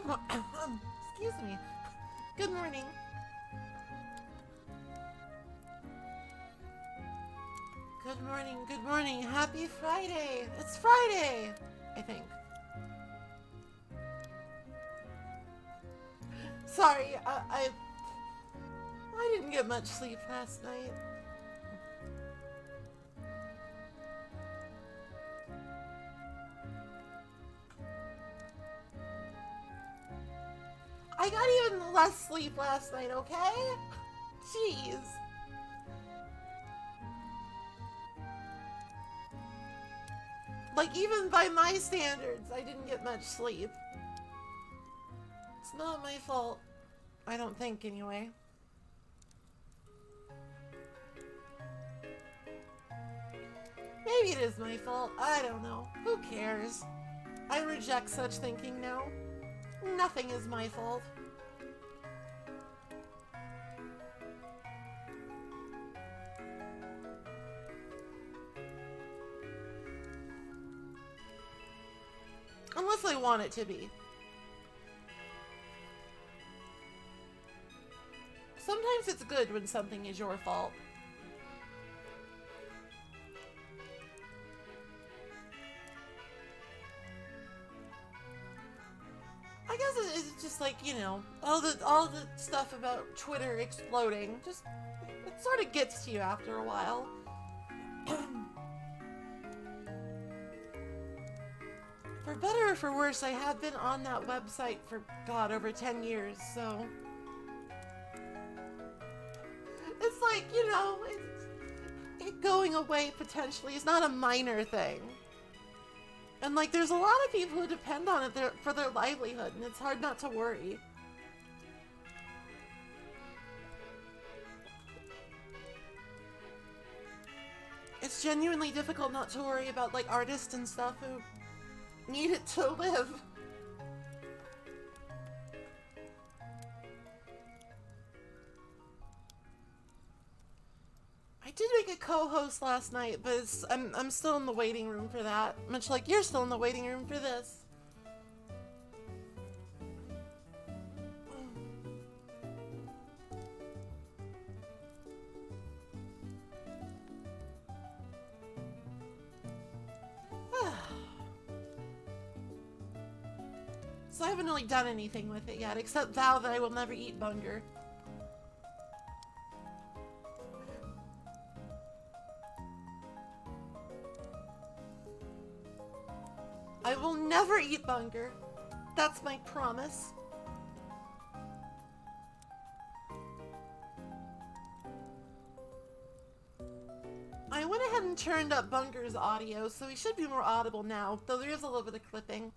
Excuse me. Good morning. Good morning, good morning. Happy Friday. It's Friday, I think. Sorry, I didn't get much sleep last night. I got even less sleep last night, okay? Jeez. Like, even by my standards, I didn't get much sleep. It's not my fault. I don't think, anyway. Maybe it is my fault. I don't know. Who cares? I reject such thinking now. Nothing is my fault. Unless I want it to be. Sometimes it's good when something is your fault. I guess it's just like, you know, all the stuff about Twitter exploding. Just, it sort of gets to you after a while. For better or for worse, I have been on that website for, God, over 10 years, so... It's like, you know, it going away potentially is not a minor thing. And, like, there's a lot of people who depend on it for their livelihood, and it's hard not to worry. It's genuinely difficult not to worry about, like, artists and stuff who need it to live. I did make a co-host last night, but I'm still in the waiting room for that. Much like you're still in the waiting room for this. So I haven't really done anything with it yet, except vow that I will never eat bunger. I will never eat bunger. That's my promise. I went ahead and turned up Bunger's audio, so he should be more audible now, though there is a little bit of clipping.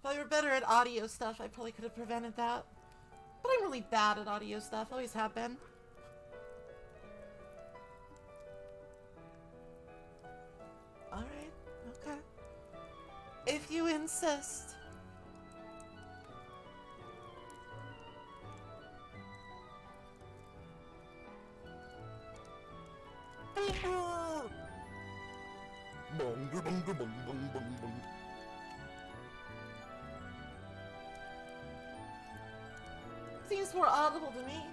If I were better at audio stuff, I probably could have prevented that. But I'm really bad at audio stuff, always have been. Alright, okay. If you insist. Bunger, bunger, bung, bung, bung, bung. Seems more audible to me.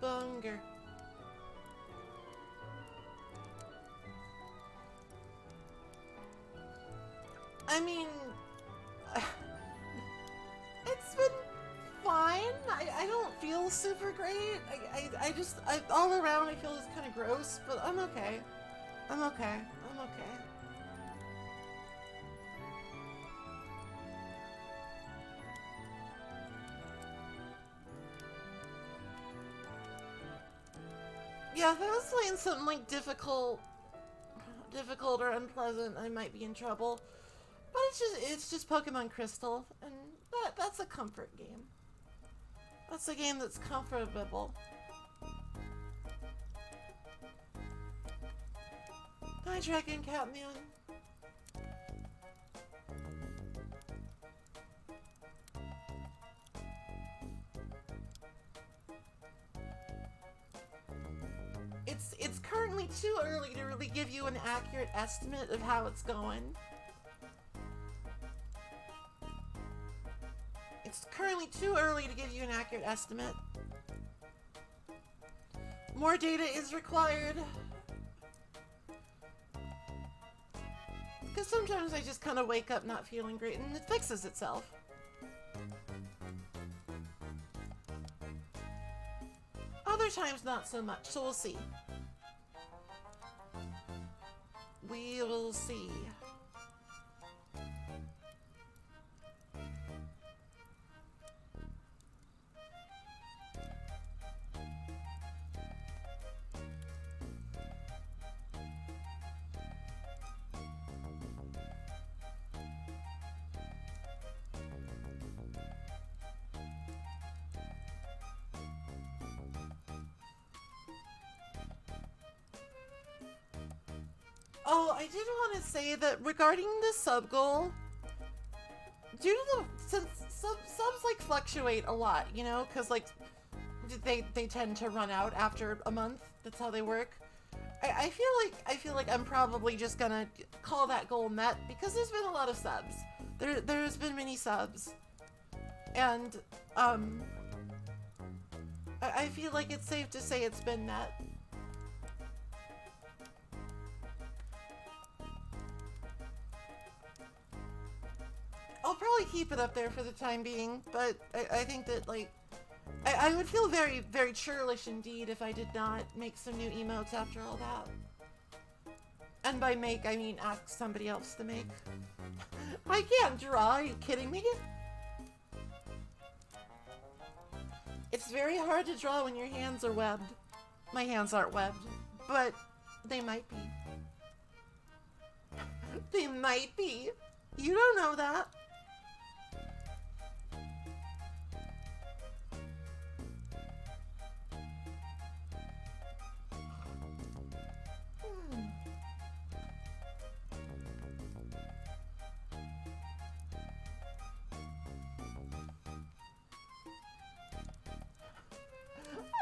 Bunger. I mean, it's been fine. I don't feel super great. I just, all around I feel just kind of gross, but I'm okay. I'm okay. I'm okay. Yeah, if I was playing something like difficult or unpleasant, I might be in trouble. But it's just Pokemon Crystal, and that's a comfort game. That's a game that's comfortable. Hi, Dragon Catman. It's currently too early to really give you an accurate estimate of how it's going. It's currently too early to give you an accurate estimate. More data is required. Because sometimes I just kind of wake up not feeling great and it fixes itself. Other times not so much, so we'll see. We will see. Oh, I did want to say that regarding the sub goal, due to the since subs like fluctuate a lot, you know, because like they tend to run out after a month. That's how they work. I feel like I'm probably just gonna call that goal met because there's been a lot of subs. There's been many subs, and I feel like it's safe to say it's been met. I'll probably keep it up there for the time being, but I think that, like, I would feel very, very churlish indeed if I did not make some new emotes after all that. And by make, I mean ask somebody else to make. I can't draw, are you kidding me? It's very hard to draw when your hands are webbed. My hands aren't webbed, but they might be. They might be. You don't know that.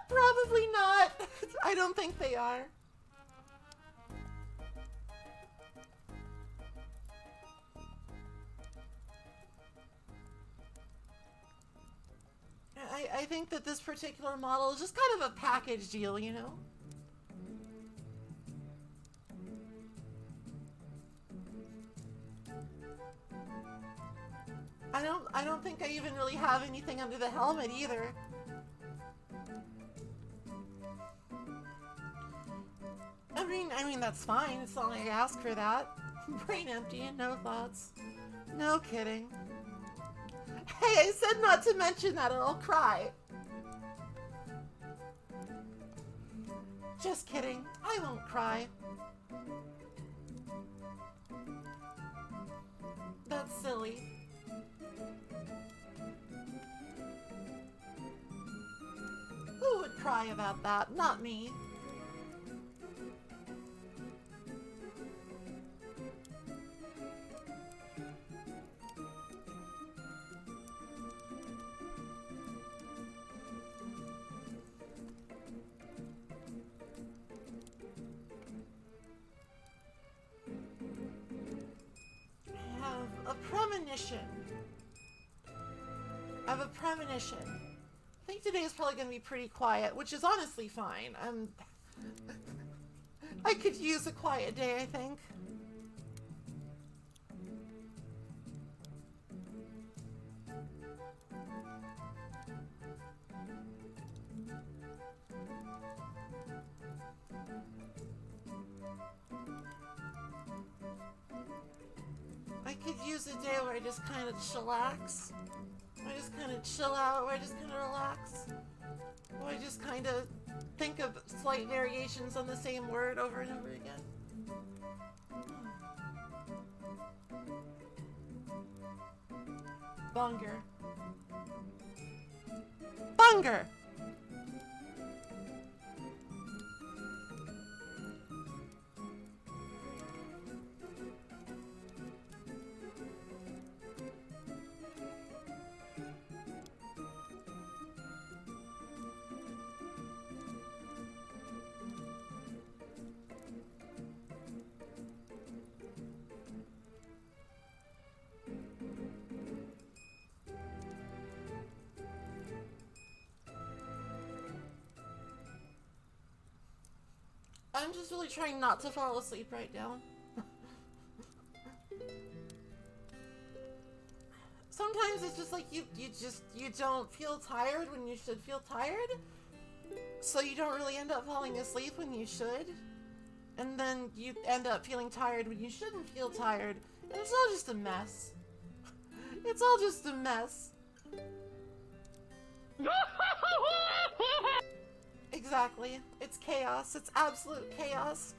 Probably not. I don't think they are. I think that this particular model is just kind of a package deal, you know? I don't think I even really have anything under the helmet either. I mean that's fine. It's not like I ask for that. Brain empty and no thoughts. No kidding. Hey, I said not to mention that or I'll cry. Just kidding. I won't cry. That's silly. Who would cry about that? Not me. I have a premonition. I think today is probably going to be pretty quiet, which is honestly fine. I could use a quiet day, I think. I could use a day where I just kind of chillax. Where I just kind of chill out, where I just kind of relax. Where I just kind of think of slight variations on the same word over and over again. Bunger. Bunger! I'm just really trying not to fall asleep right now. Sometimes it's just like you don't feel tired when you should feel tired. So you don't really end up falling asleep when you should. And then you end up feeling tired when you shouldn't feel tired. And it's all just a mess. It's all just a mess. Exactly. It's chaos. It's absolute chaos.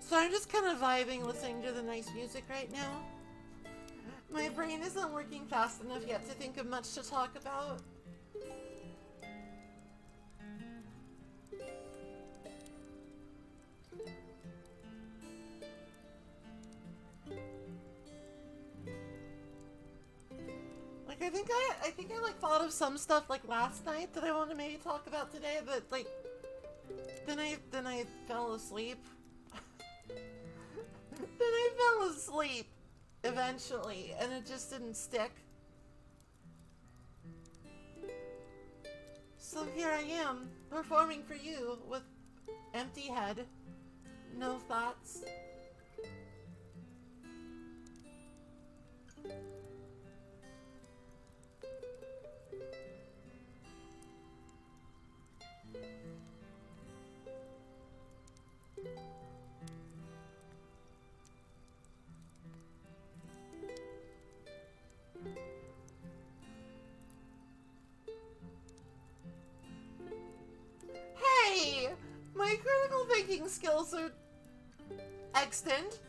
So I'm just kind of vibing listening to the nice music right now. My brain isn't working fast enough yet to think of much to talk about. Like I think I like thought of some stuff like last night that I want to maybe talk about today, but like then I fell asleep. Then I fell asleep eventually, and it just didn't stick. So here I am, performing for you with empty head, no thoughts. Hey! My critical thinking skills are extant.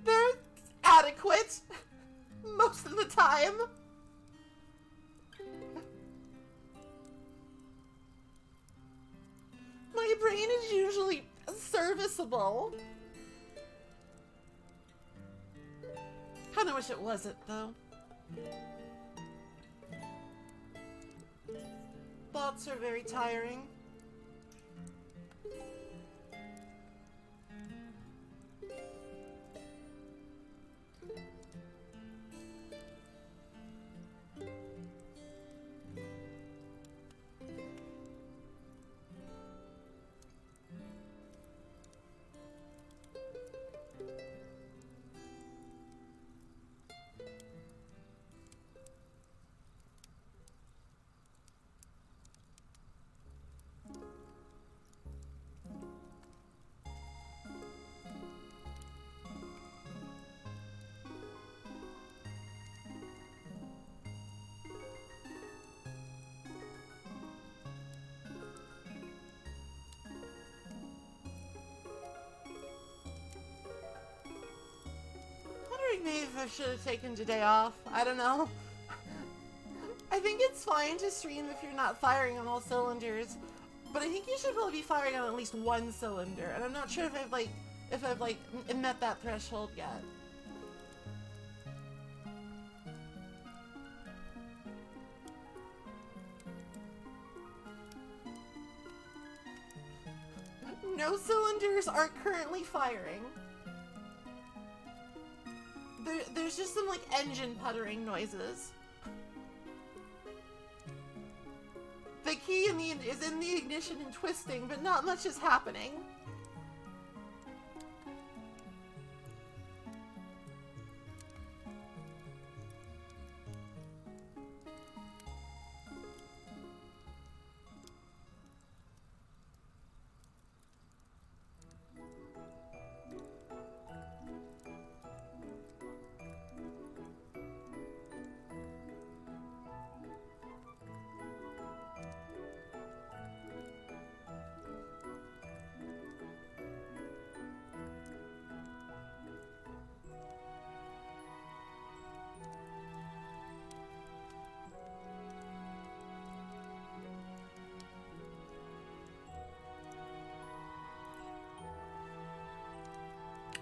They're adequate most of the time. My brain is usually serviceable. Kinda wish it wasn't, though. Thoughts are very tiring. Maybe if I should have taken today off. I don't know. I think it's fine to stream if you're not firing on all cylinders, but I think you should probably be firing on at least one cylinder, and I'm not sure if I've met that threshold yet. No cylinders are currently firing. There's just some, like, engine puttering noises. The key is in the ignition and twisting, but not much is happening.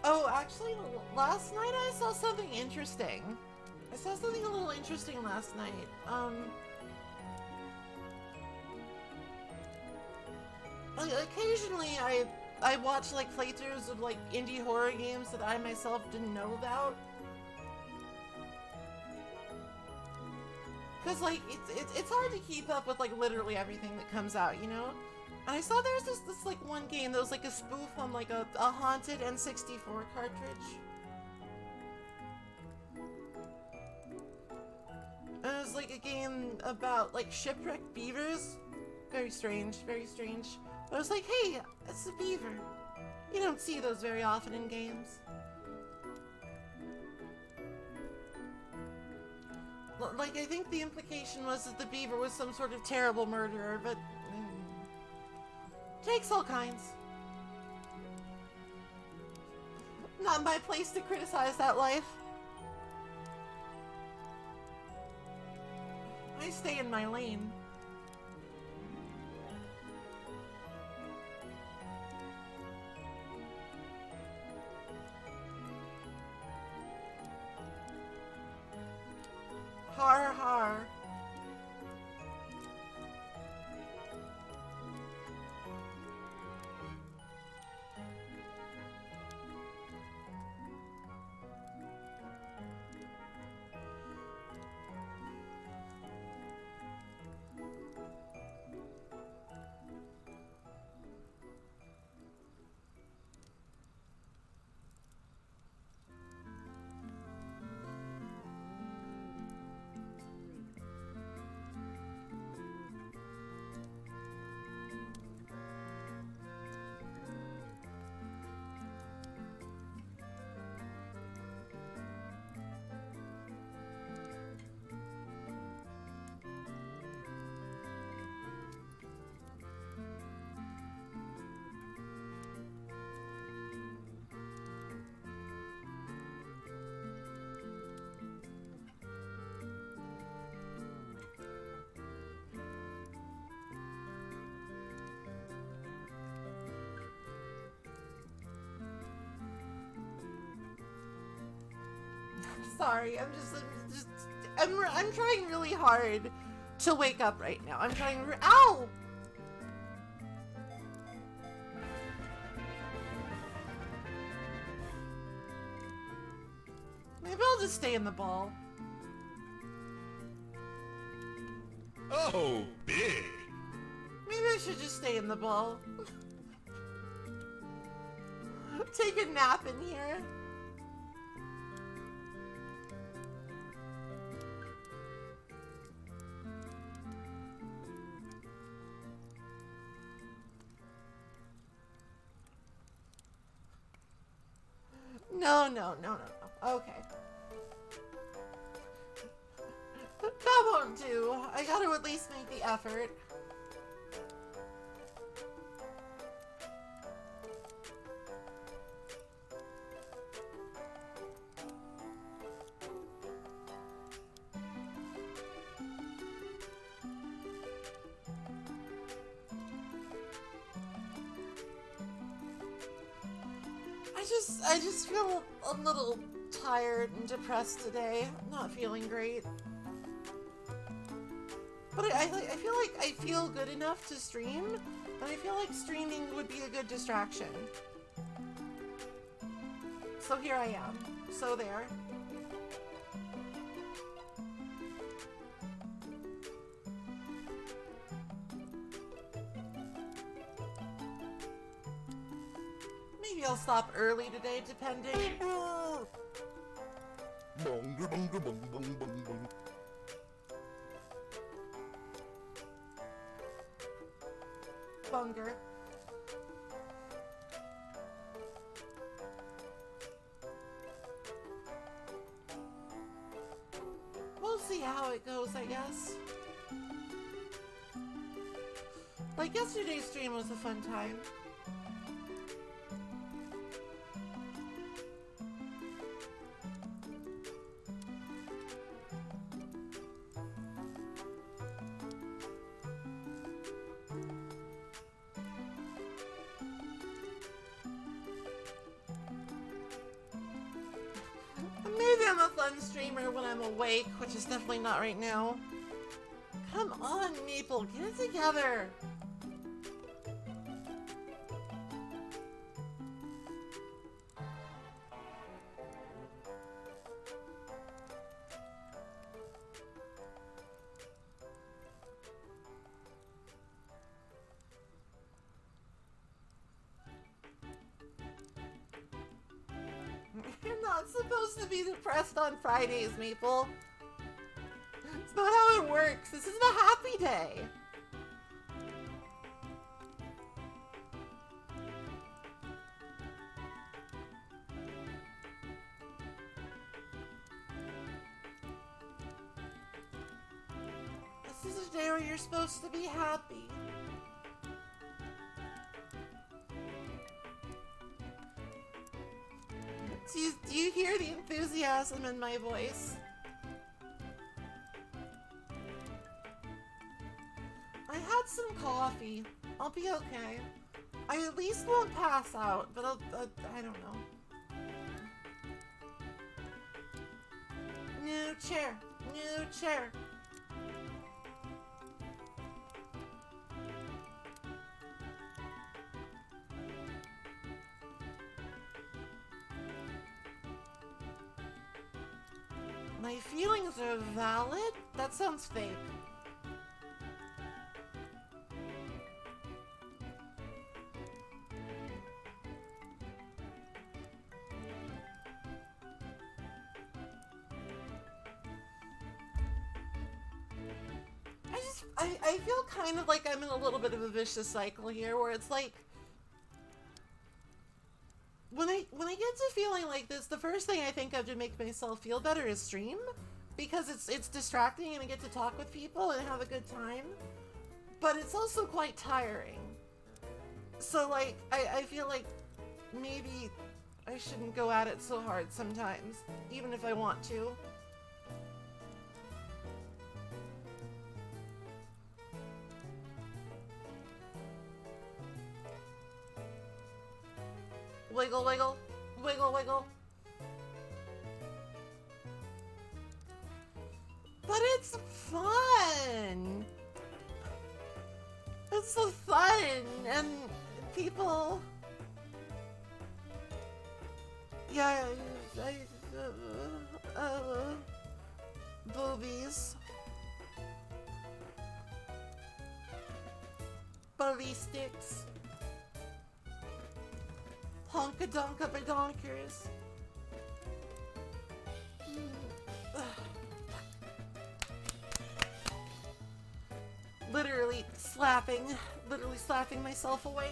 Oh, actually, last night I saw something interesting. I saw something a little interesting last night. Occasionally I watch like playthroughs of like indie horror games that I myself didn't know about. Cause like it's hard to keep up with like literally everything that comes out, you know? And I saw there's this like one game that was like a spoof on like a haunted N64 cartridge. And it was like a game about like shipwrecked beavers. Very strange, very strange. But I was like, hey, it's a beaver. You don't see those very often in games. Like, I think the implication was that the beaver was some sort of terrible murderer, but... takes all kinds. Not my place to criticize that life. I stay in my lane. Har har. Sorry, I'm trying really hard to wake up right now. I'm trying. Ow! Maybe I'll just stay in the ball. Oh, big. Maybe I should just stay in the ball. Take a nap in here. No. Okay. That won't do. I gotta at least make the effort. I just feel a little tired and depressed today. Not feeling great. But I feel like I feel good enough to stream, and I feel like streaming would be a good distraction. So here I am. So there. Maybe I'll stop early today, depending. Bunger, bunger, bung, bung, bung, bung. Bunger. We'll see how it goes, I guess. Like, yesterday's stream was a fun time. streamer when I'm awake, which is definitely not right now. Come on, Maple, get it together. You're not supposed to be depressed on Fridays, Maple. It's not how it works. This is a happy day. This is a day where you're supposed to be happy. Do you hear the enthusiasm in my voice? I had some coffee. I'll be okay. I at least won't pass out, but I don't know. New chair. New chair. My feelings are valid? That sounds fake. I feel kind of like I'm in a little bit of a vicious cycle here where it's like when I get to feeling like this, the first thing I think of to make myself feel better is stream, because it's distracting and I get to talk with people and have a good time, but it's also quite tiring. So like I feel like maybe I shouldn't go at it so hard sometimes, even if I want to. Wiggle, wiggle, wiggle, wiggle. But it's fun! It's so fun, and people... Yeah, boobies. Ballistics. Honka-donka-badonkers. Literally slapping myself awake.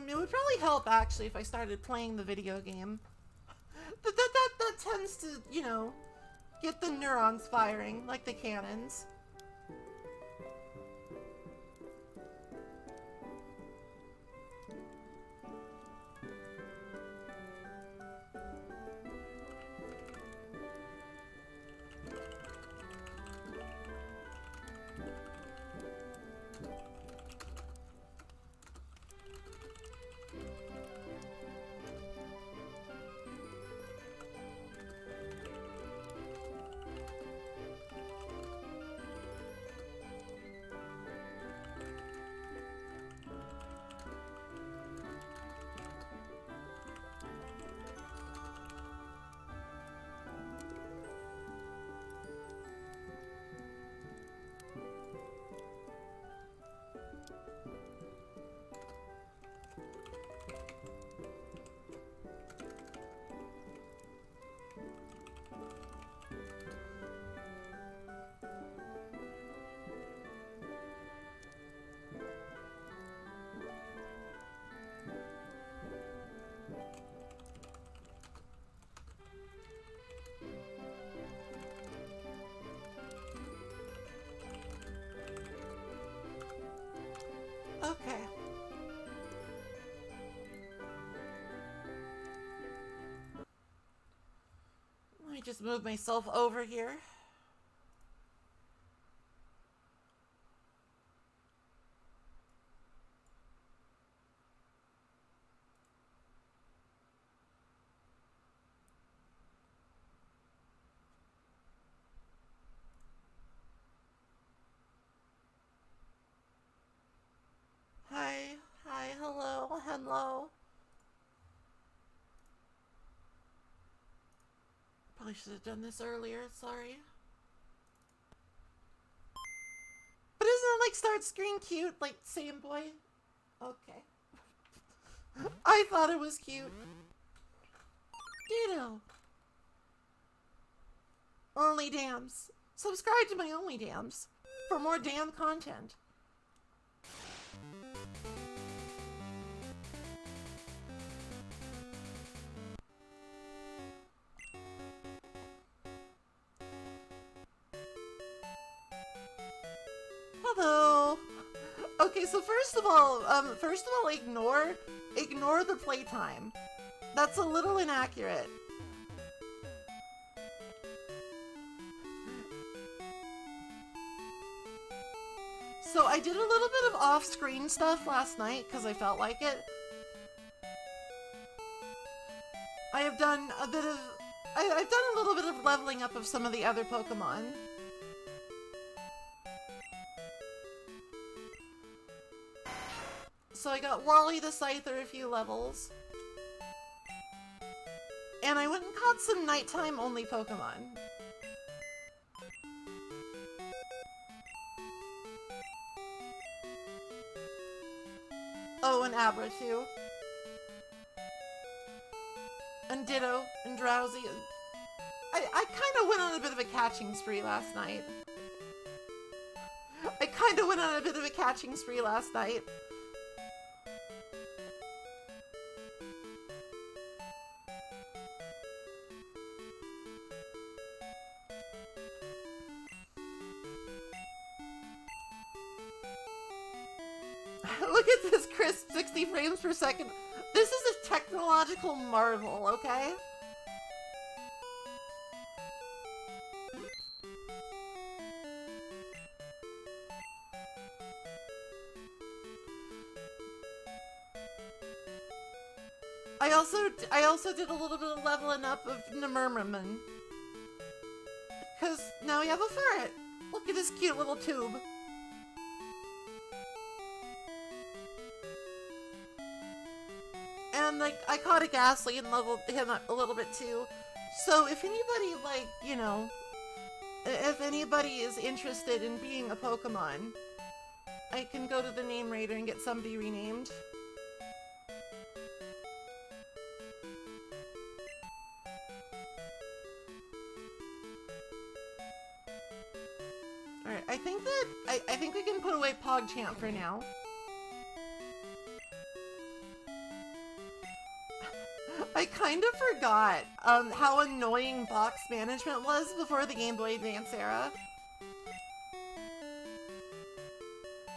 It would probably help actually if I started playing the video game. That tends to, you know, get the neurons firing, like the cannons. Okay. Let me just move myself over here. Probably should have done this earlier, sorry. But isn't it like start screen cute, like same boy? Okay. I thought it was cute. Ditto. Only Dams. Subscribe to my Only Dams for more damn content. Hello. Okay, so first of all, ignore the playtime. That's a little inaccurate. So I did a little bit of off-screen stuff last night because I felt like it. I have done a bit of... I've done a little bit of leveling up of some of the other Pokemon. So I got Wally the Scyther a few levels. And I went and caught some nighttime only Pokemon. Oh, and Abra too. And Ditto, and Drowsy. I kind of went on a bit of a catching spree last night. Look at this crisp 60 frames per second. This is a technological marvel, okay? I also did a little bit of leveling up of Nemurmerman. Because now we have a ferret. Look at this cute little tube. And like, I caught a Ghastly and leveled him up a little bit too. So if anybody, like, you know, if anybody is interested in being a Pokemon, I can go to the name raider and get somebody renamed. Alright, I think we can put away PogChamp for now. I kind of forgot how annoying box management was before the Game Boy Advance era.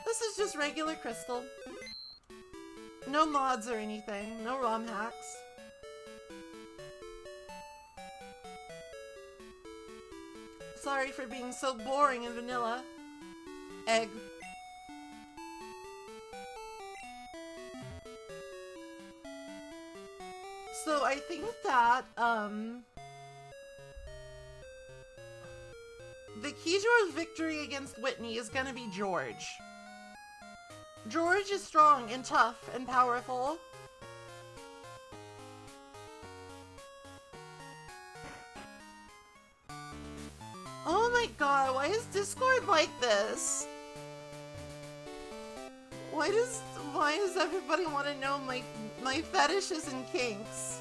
This is just regular Crystal. No mods or anything, no ROM hacks. Sorry for being so boring and vanilla. Egg. So I think that, the key to our victory against Whitney is gonna be George. George is strong and tough and powerful. Oh my god, why is Discord like this? Why does everybody want to know my fetishes and kinks?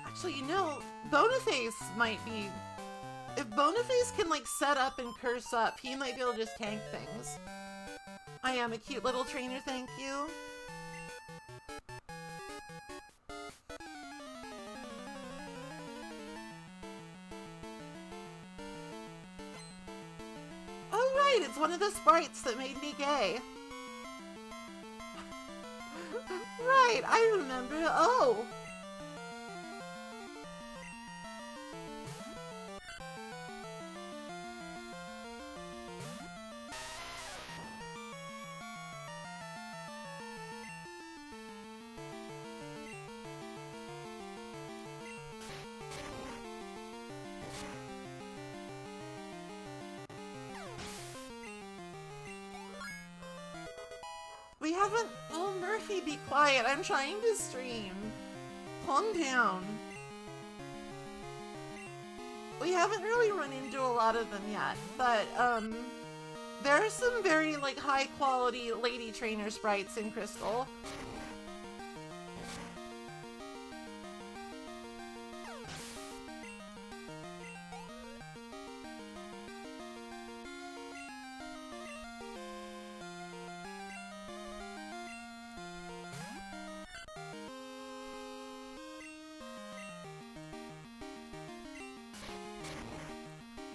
Actually, you know, Boniface might be... If Boniface can, like, set up and curse up, he might be able to just tank things. I am a cute little trainer, thank you. Oh right, it's one of the sprites that made me gay. Right, I remember. Oh! haven't... Oh, Murphy, be quiet. I'm trying to stream. Calm down. We haven't really run into a lot of them yet, but, there are some very, like, high-quality lady trainer sprites in Crystal.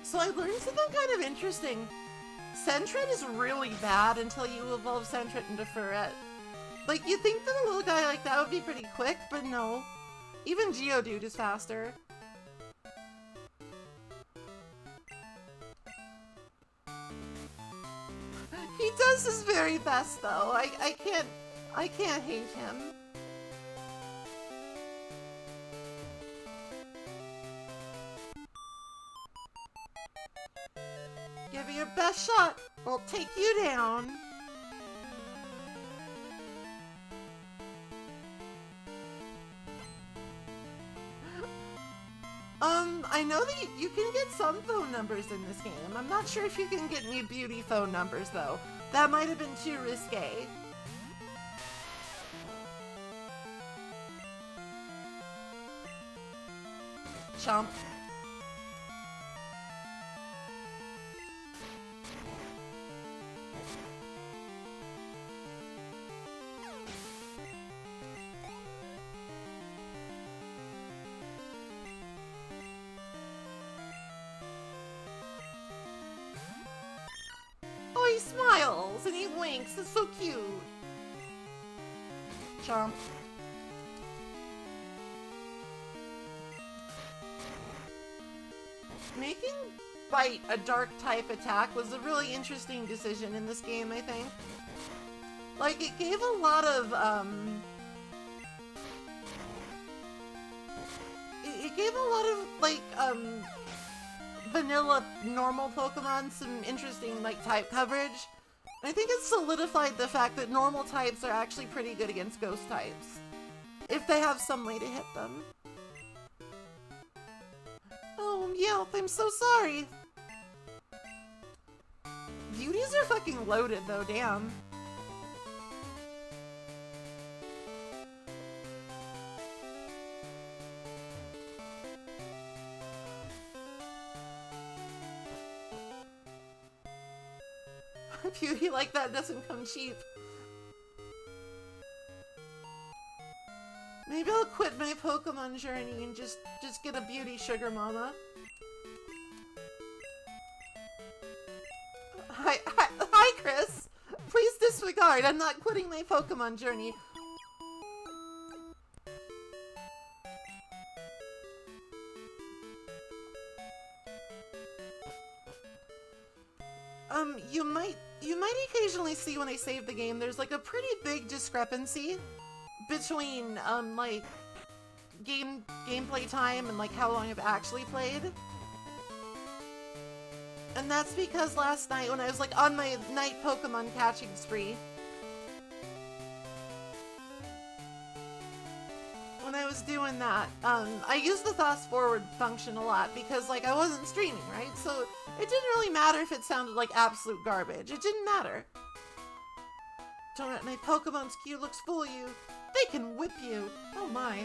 So I learned something kind of interesting. Sentret is really bad until you evolve Sentret into Furret. Like, you'd think that a little guy like that would be pretty quick, but no. Even Geodude is faster. He does his very best, though. I can't hate him. Give it your best shot. We'll take you down. I know that you can get some phone numbers in this game. I'm not sure if you can get any beauty phone numbers, though. That might have been too risque. Chomp. Oh, he smiles and he winks. It's so cute. Chomp. Making Bite a dark type attack was a really interesting decision in this game, I think. Like, it gave a lot of, it gave a lot of, like, vanilla normal Pokemon some interesting, like, type coverage. I think it solidified the fact that normal types are actually pretty good against ghost types, if they have some way to hit them. Oh, Yelp, I'm so sorry. Beauties are fucking loaded, though, damn. A beauty like that doesn't come cheap. Maybe I'll quit my Pokemon journey and just get a beauty sugar mama. Hi, Chris! Please disregard, I'm not quitting my Pokemon journey. You might occasionally see when I save the game, there's like a pretty big discrepancy between, like, gameplay time and, like, how long I've actually played. And that's because last night, when I was, like, on my night Pokemon catching spree, when I was doing that, I used the fast forward function a lot because, like, I wasn't streaming, right? So it didn't really matter if it sounded like absolute garbage. It didn't matter. Don't let my Pokemon's queue looks full of you. They can whip you. Oh my.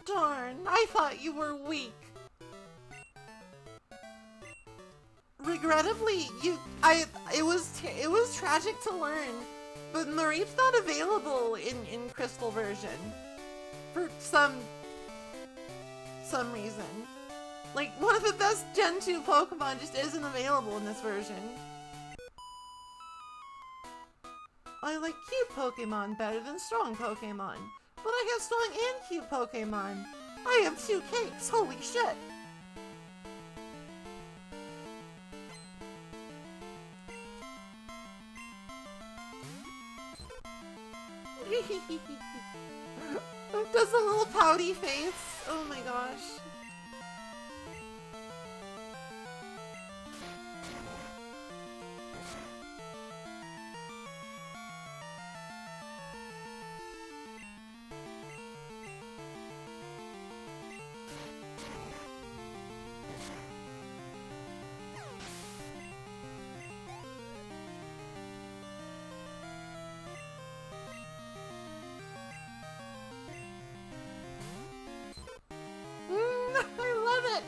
Darn, I thought you were weak. Regrettably, it was tragic to learn, but Mareep's not available in Crystal version. For some reason. Like, one of the best Gen 2 Pokemon just isn't available in this version. I like cute Pokemon better than strong Pokemon. But I have strong and cute Pokemon. I have 2 cakes, holy shit. Does a little pouty face. Oh my gosh.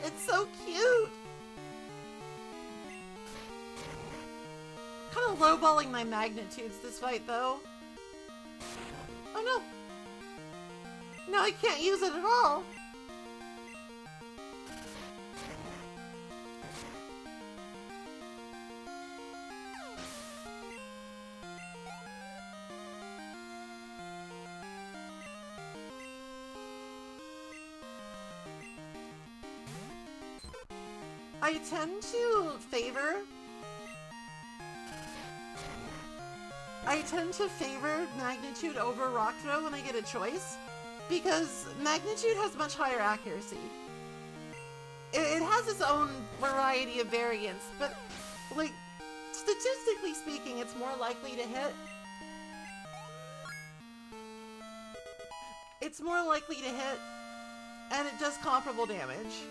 It's so cute! Kind of lowballing my magnitudes this fight, though. Oh no! No, I can't use it at all! I tend to favor Magnitude over Rock Throw when I get a choice, because Magnitude has much higher accuracy. It has its own variety of variants, but, like, statistically speaking, it's more likely to hit. It's more likely to hit, and it does comparable damage.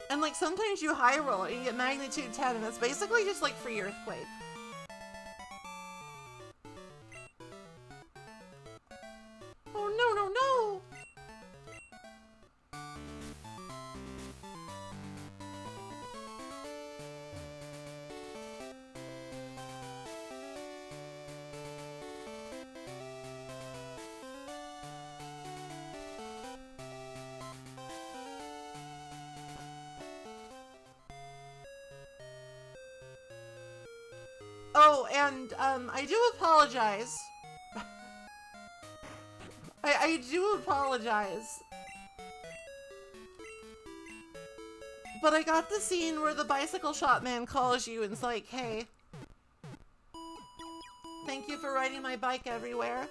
And like sometimes you high roll it and you get magnitude 10 and it's basically just like free earthquake. Oh no, no, no! Oh, and, I do apologize. I do apologize. But I got the scene where the bicycle shop man calls you and is like, hey, thank you for riding my bike everywhere.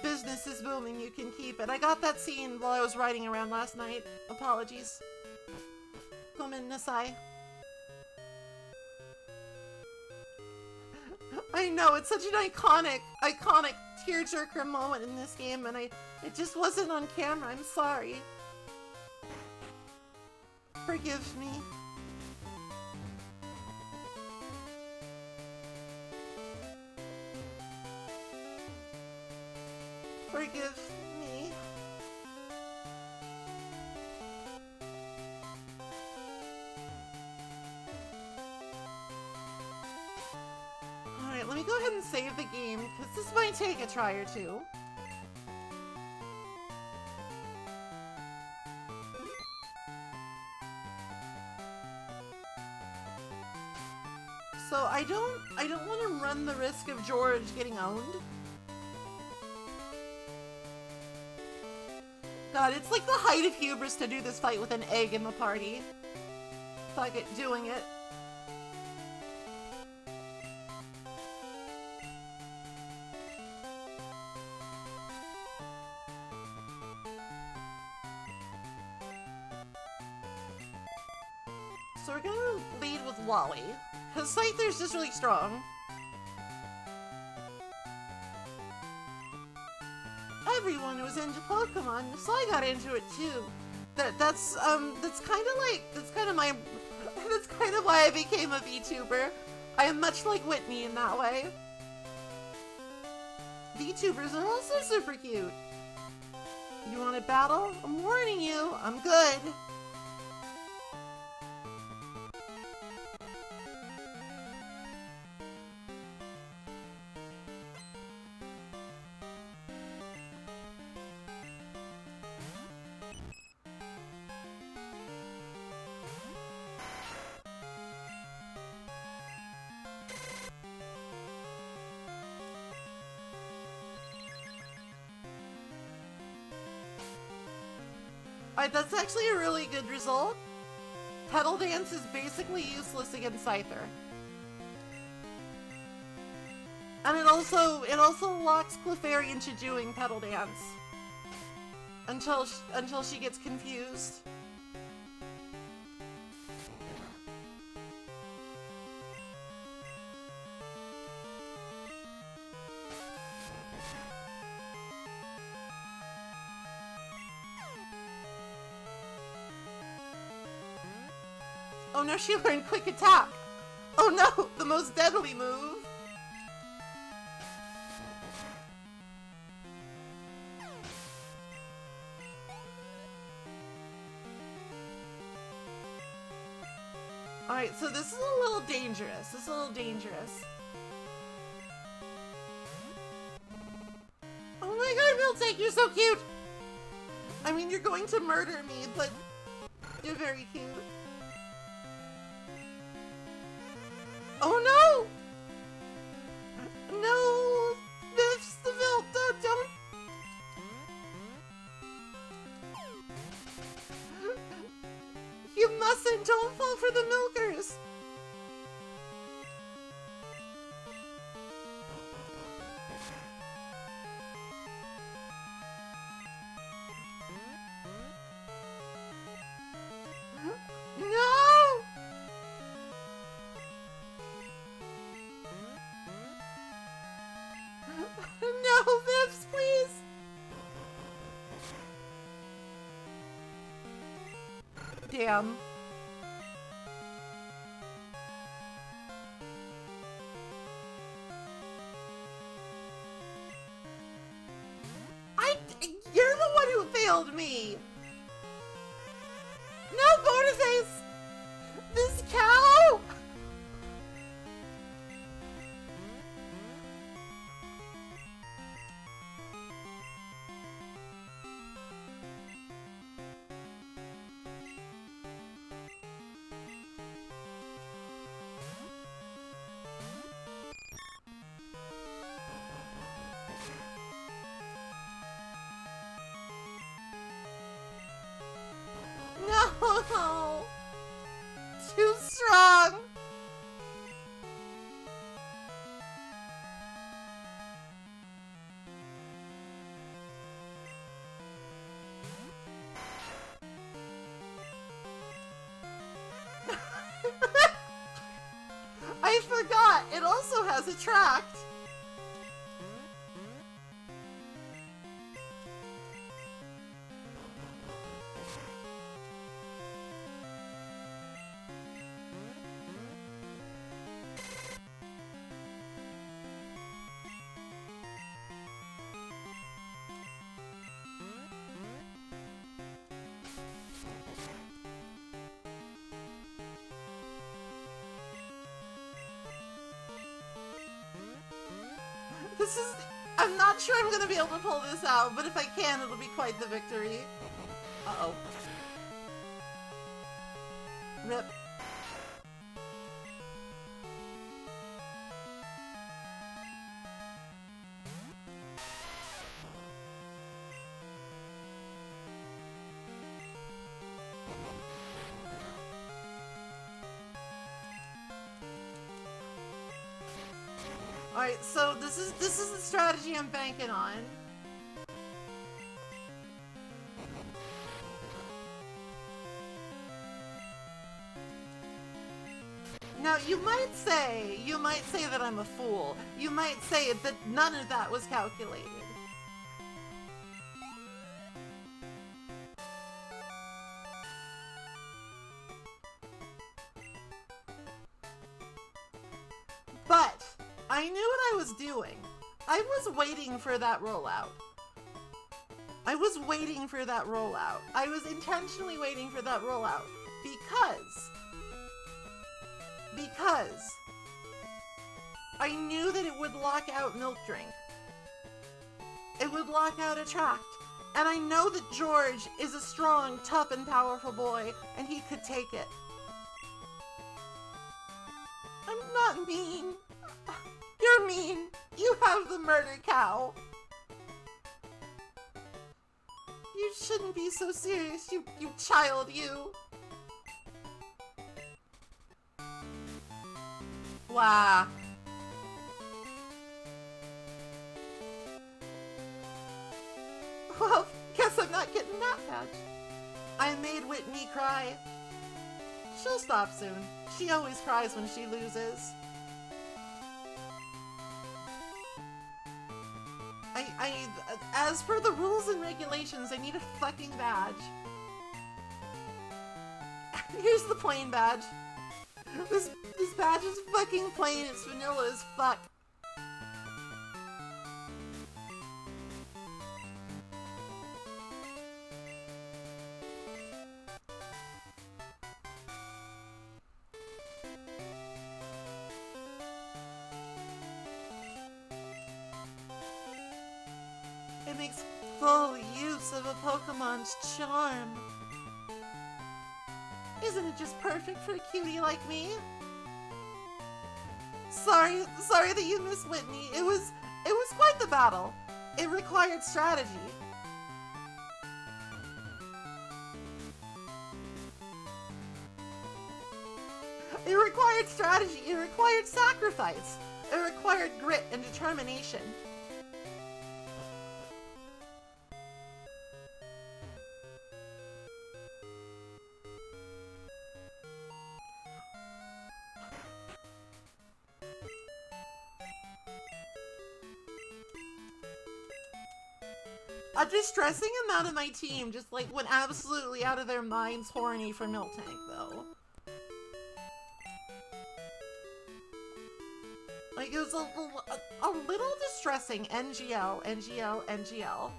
Business is booming, you can keep it. I got that scene while I was riding around last night. Apologies. Gomen nasai. I know, it's such an iconic tearjerker moment in this game, and it just wasn't on camera. I'm sorry. Forgive me. Forgive me. Alright, let me go ahead and save the game, because this might take a try or two. So I don't want to run the risk of George getting owned. God, it's like the height of hubris to do this fight with an egg in the party. Fuck it, doing it. So we're gonna lead with Wally, because Scyther's just really strong. Everyone was into Pokemon, so I got into it too. That's kind of why I became a VTuber. I am much like Whitney in that way. VTubers are also super cute. You want to battle? I'm warning you, I'm good. Alright, that's actually a really good result. Pedal Dance is basically useless against Scyther. And it also locks Clefairy into doing Pedal Dance. Until she gets confused. Oh no, she learned Quick Attack! Oh no, the most deadly move! Alright, so this is a little dangerous. This is a little dangerous. Oh my god, Miltank, you're so cute! I mean, you're going to murder me, but you're very cute. Oh no! No! This the Vilta, don't! You mustn't! Don't fall for the milkers! No! No, Vips, please! Damn. You're the one who failed me! No, Bonusace! This cow! No! Too strong! I forgot, it also has Attract. This is... I'm not sure I'm gonna be able to pull this out, but if I can, it'll be quite the victory. Uh-oh. Rip. Alright, so this is the strategy I'm banking on. Now, you might say that I'm a fool. You might say that none of that was calculated. But I knew what I was doing. I was waiting for that rollout. I was waiting for that rollout. I was intentionally waiting for that rollout because I knew that it would lock out Milk Drink. It would lock out Attract. And I know that George is a strong, tough, and powerful boy, and he could take it. I'm not mean. You're mean. You have the murder cow. You You shouldn't be so serious, you child, you. Wow. Well, guess I'm not getting that badge. I made Whitney cry. She'll stop soon. She always cries when she loses. As per the rules and regulations, I need a fucking badge. Here's the plain badge. This badge is fucking plain. It's vanilla as fuck. It makes full use of a Pokemon's charm. Isn't it just perfect for a cutie like me? Sorry that you missed Whitney. It was quite the battle. It required strategy. It required strategy. It required sacrifice. It required grit and determination. A distressing amount of my team just like went absolutely out of their minds horny for Miltank though. Like it was a little distressing. NGL, NGL, NGL.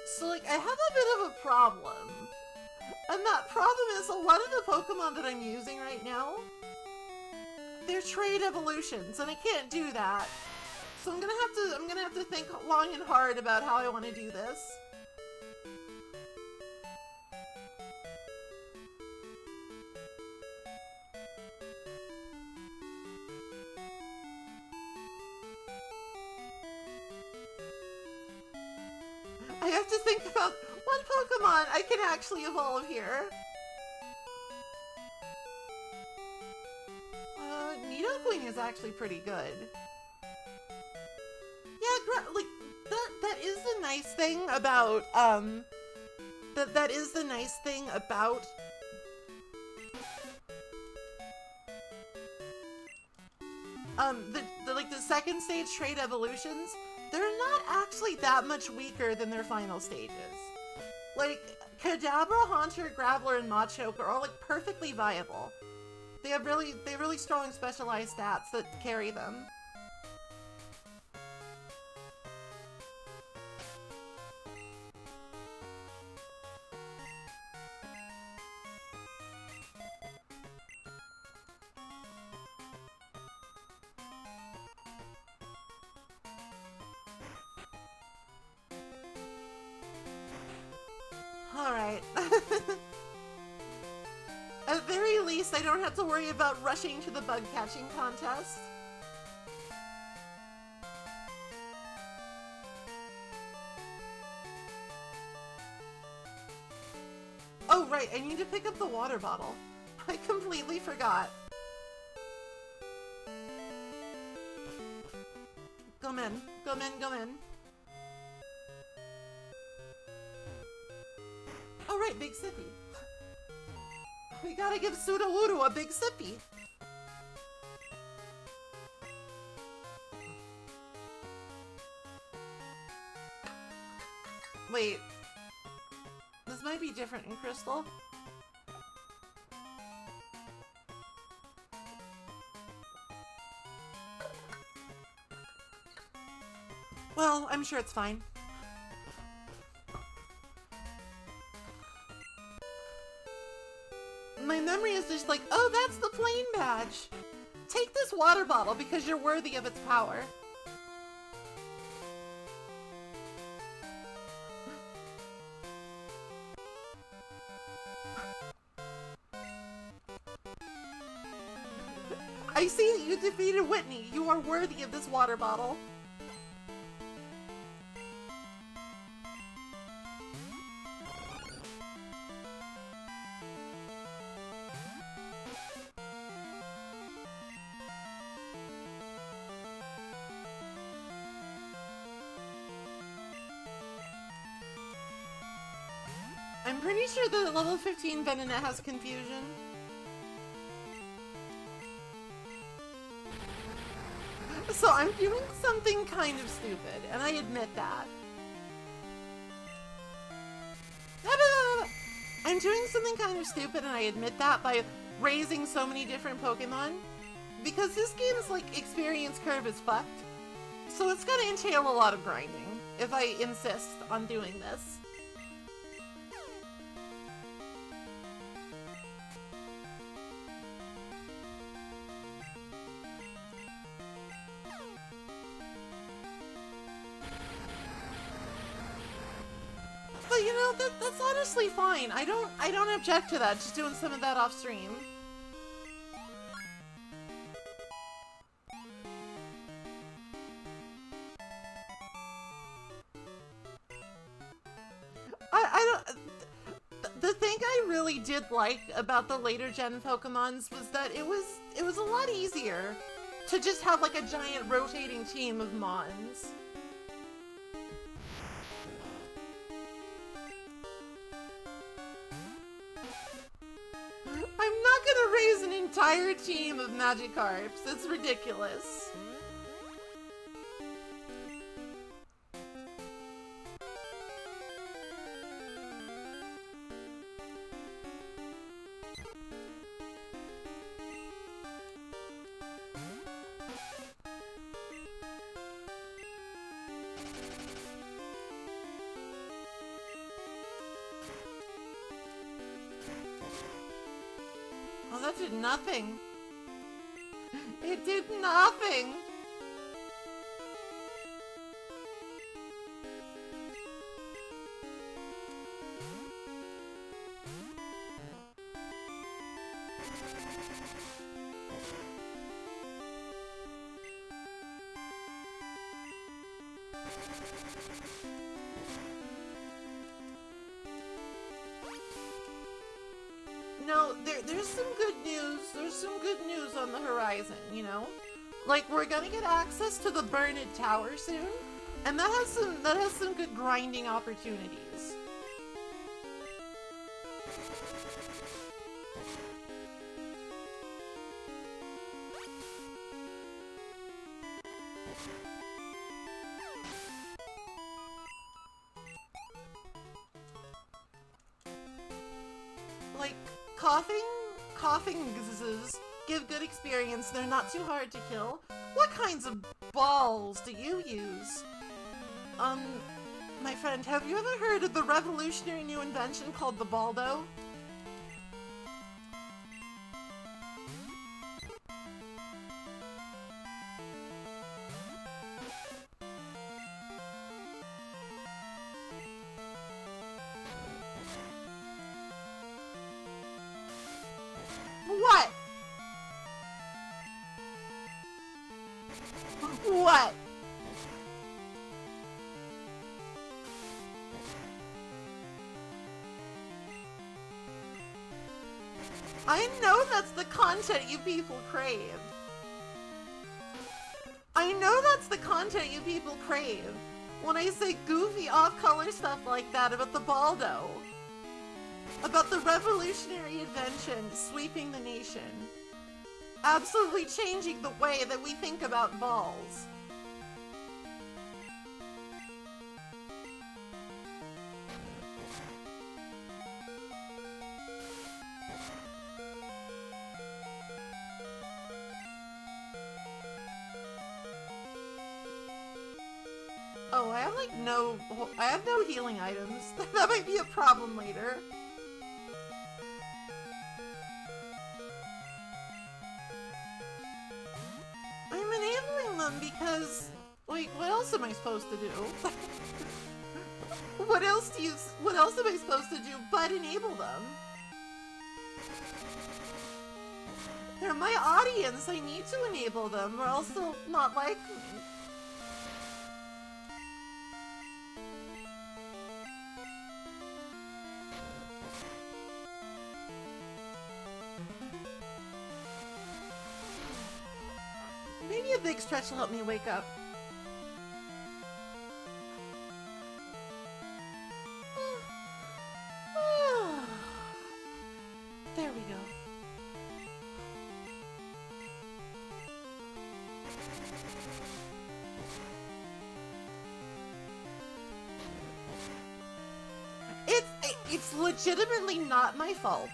So like I have a bit of a problem. And that problem is a lot of the Pokemon that I'm using right now, they're trade evolutions, and I can't do that. So I'm gonna have to think long and hard about how I want to do this. I have to think about what Pokemon I can actually evolve here. Nidoqueen is actually pretty good. Yeah, like that is the nice thing about that is the nice thing about the second stage trait evolutions. They're not actually that much weaker than their final stages. Like, Kadabra, Haunter, Graveler, and Machoke are all, like, perfectly viable. They have really strong specialized stats that carry them. Alright. At the very least, I don't have to worry about rushing to the bug catching contest. Oh, right, I need to pick up the water bottle. I completely forgot. Go in, go in, go in. Oh, right, Big Sippy. We gotta give Sudowoodo a Big Sippy. Wait. This might be different in Crystal. Well, I'm sure it's fine. My memory is just like, oh, that's the plain badge. Take this water bottle because you're worthy of its power. I see that you defeated Whitney. You are worthy of this water bottle. I'm pretty sure the level 15 Venonat has confusion. So I'm doing something kind of stupid, and I admit that. I'm doing something kind of stupid, and I admit that, by raising so many different Pokemon. Because this game's, like, experience curve is fucked. So it's gonna entail a lot of grinding, if I insist on doing this. But you know, that's honestly fine. I don't object to that, just doing some of that off stream. The thing I really did like about the later gen Pokemons was that it was a lot easier to just have like a giant rotating team of Mons. I'm not gonna raise an entire team of Magikarps. That's ridiculous. Oh, that did nothing. It did nothing. No, there's some good news. There's some good news on the horizon, you know? Like, we're gonna get access to the Burned Tower soon, and that has some good grinding opportunities. Like, coughingses give good experience. They're not too hard to kill. What kinds of balls do you use? My friend, have you ever heard of the revolutionary new invention called the Baldo? What? What? I know that's the content you people crave. I know that's the content you people crave when I say goofy off-color stuff like that about the Baldo. About the revolutionary invention sweeping the nation. Absolutely changing the way that we think about balls. Oh, I have no healing items. That might be a problem later. I'm enabling them because, like, what else am I supposed to do? What else am I supposed to do but enable them? They're my audience. I need to enable them, or else they'll not like me. Maybe a big stretch will help me wake up. There we go. It's legitimately not my fault.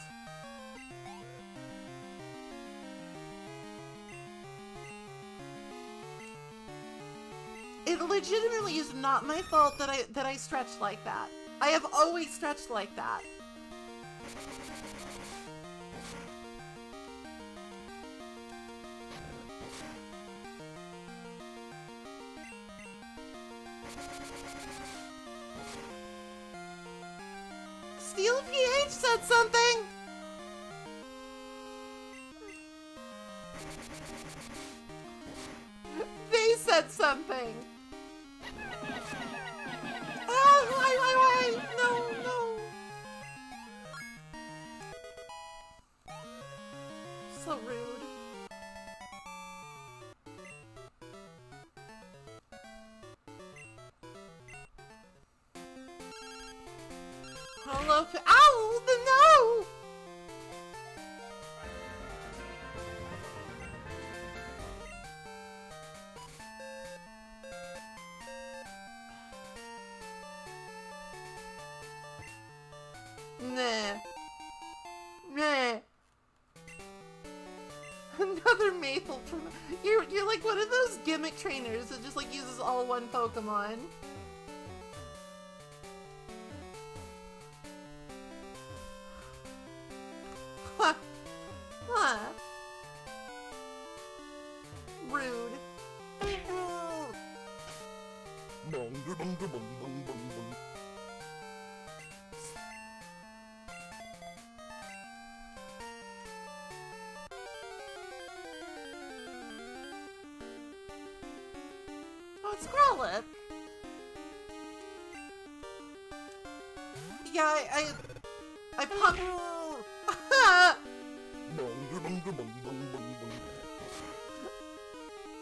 It legitimately is not my fault that I stretched like that. I have always stretched like that. Steel PH said something! They said something! Oh, why? No! So rude. Hello, ow! No! Nah. Another Maple from you're like one of those gimmick trainers that just like uses all one Pokemon. Huh. Rude. Bonger, bonger, bong, bong, bong, bong. Oh, it's Growlithe. Yeah, I pumped. Bonger, bonger, bong, bong, bong, bong.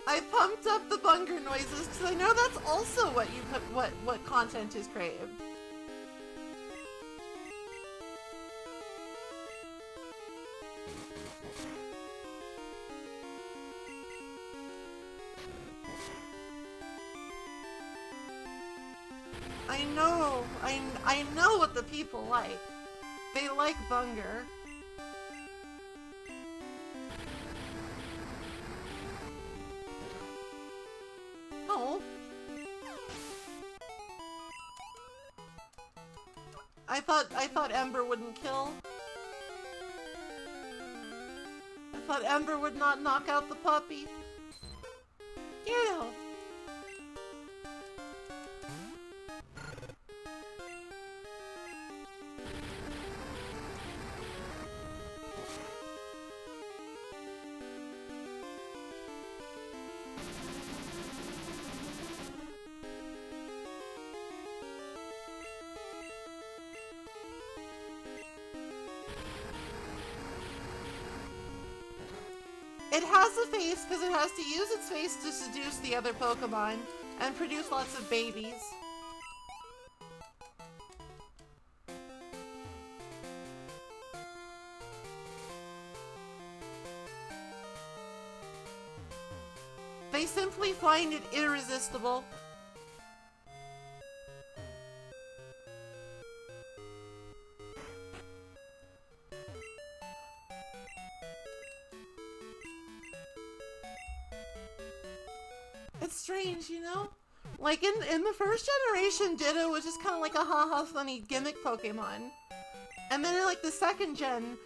I pumped up the bunger noises because I know that's also what you put, what content is craved. I know what the people like. They like bunger. Oh. I thought Ember wouldn't kill. I thought Ember would not knock out the puppy. Yeah. It has a face because it has to use its face to seduce the other Pokemon and produce lots of babies. They simply find it irresistible. It's strange, you know? Like, in the first generation, Ditto was just kind of like a haha funny gimmick Pokemon. And then in, like, the second gen,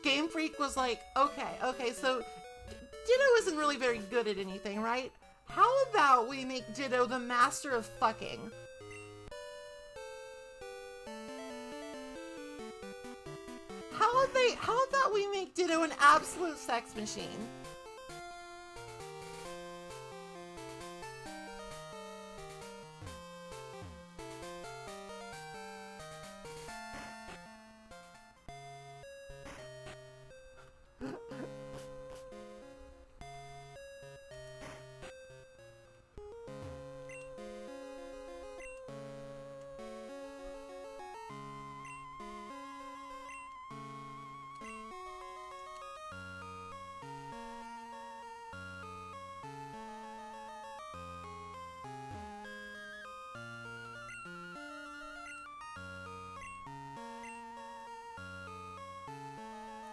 Game Freak was like, okay, so Ditto isn't really very good at anything, right? How about we make Ditto the master of fucking? How about we make make Ditto an absolute sex machine.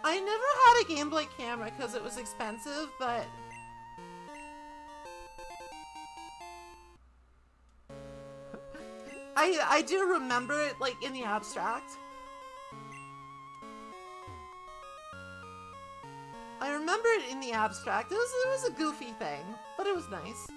I never had a Game Boy camera because it was expensive, but I do remember it, like, in the abstract. I remember it in the abstract. It was a goofy thing, but it was nice.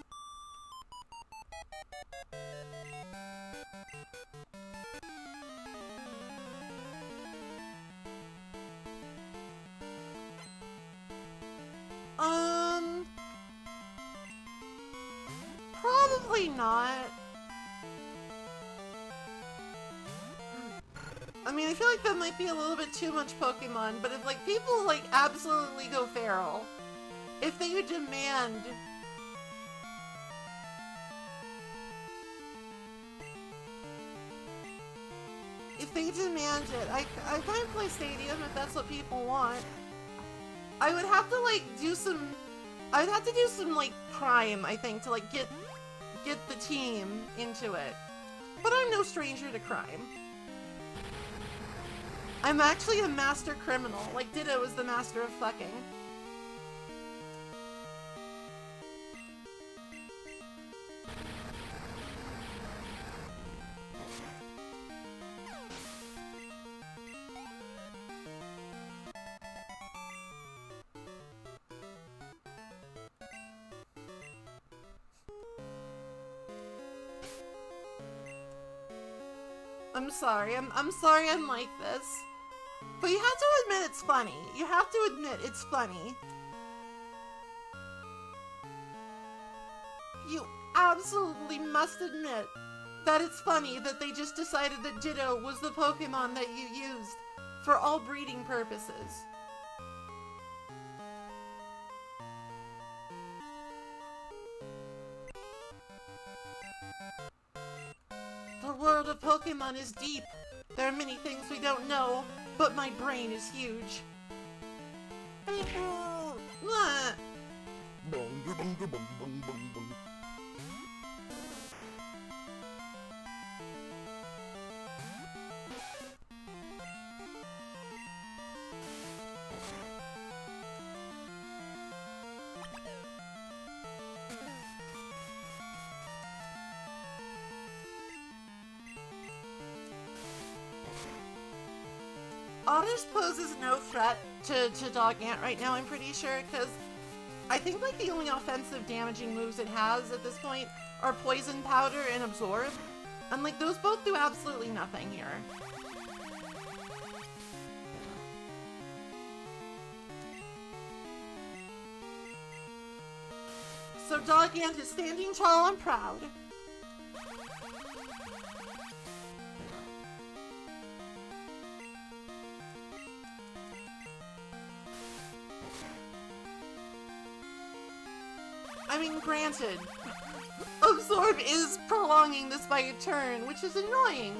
Probably not. I mean, I feel like that might be a little bit too much Pokemon, but if, like, people, like, absolutely go feral, if they demand... If they demand it, I might play Stadium if that's what people want. I would have to, like, do some... I'd have to do some, like, crime, I think, to, like, get the team into it. But I'm no stranger to crime. I'm actually a master criminal, like Ditto is the master of fucking. I'm sorry I'm like this. But you have to admit it's funny. You have to admit it's funny. You absolutely must admit that it's funny that they just decided that Ditto was the Pokemon that you used for all breeding purposes. The world of Pokemon is deep. There are many things we don't know, but my brain is huge. Bunga bunga bung bung bung bung. Otters poses no threat to Dog Ant right now, I'm pretty sure, because I think, like, the only offensive damaging moves it has at this point are Poison Powder and Absorb. And, like, those both do absolutely nothing here. So Dog Ant is standing tall and proud. I mean, granted, Absorb is prolonging this by a turn, which is annoying.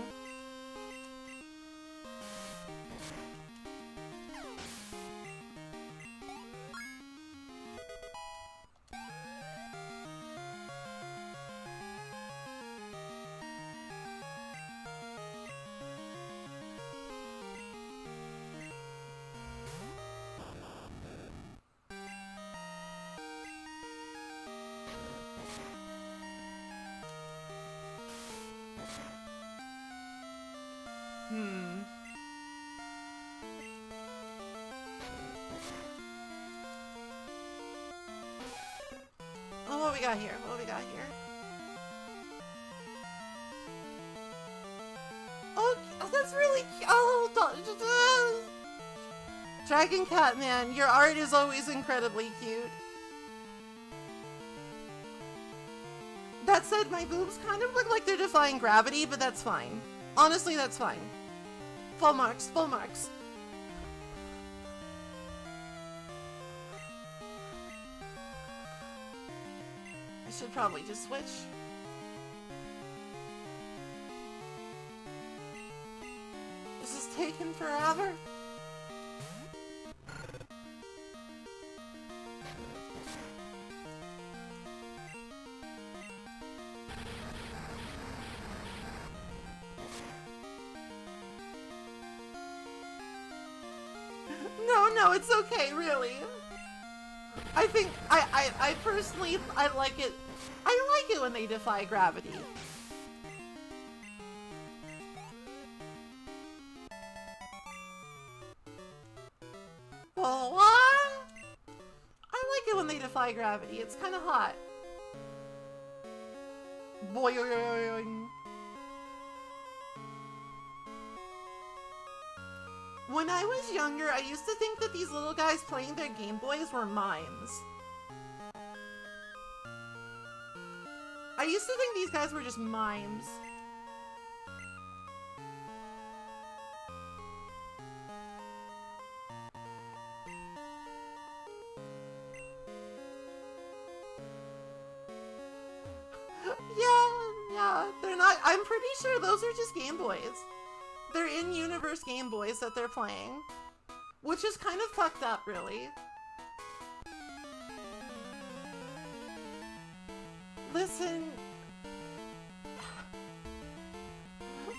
Oh, what we got here? What we got here? Oh, that's really cute. Oh, Dragon Cat Man, your art is always incredibly cute. That said, my boobs kind of look like they're defying gravity, but that's fine. Honestly, that's fine. Full marks, full marks. I should probably just switch. This is taking forever. No, it's okay, really. I think, I personally, I like it when they defy gravity. Oh, what? I like it when they defy gravity. It's kind of hot. Boing. When I was younger, I used to think that these little guys playing their Game Boys were mimes. I used to think these guys were just mimes. Yeah, they're not, I'm pretty sure those are just Game Boys. They're in-universe Game Boys that they're playing. Which is kind of fucked up, really. Listen...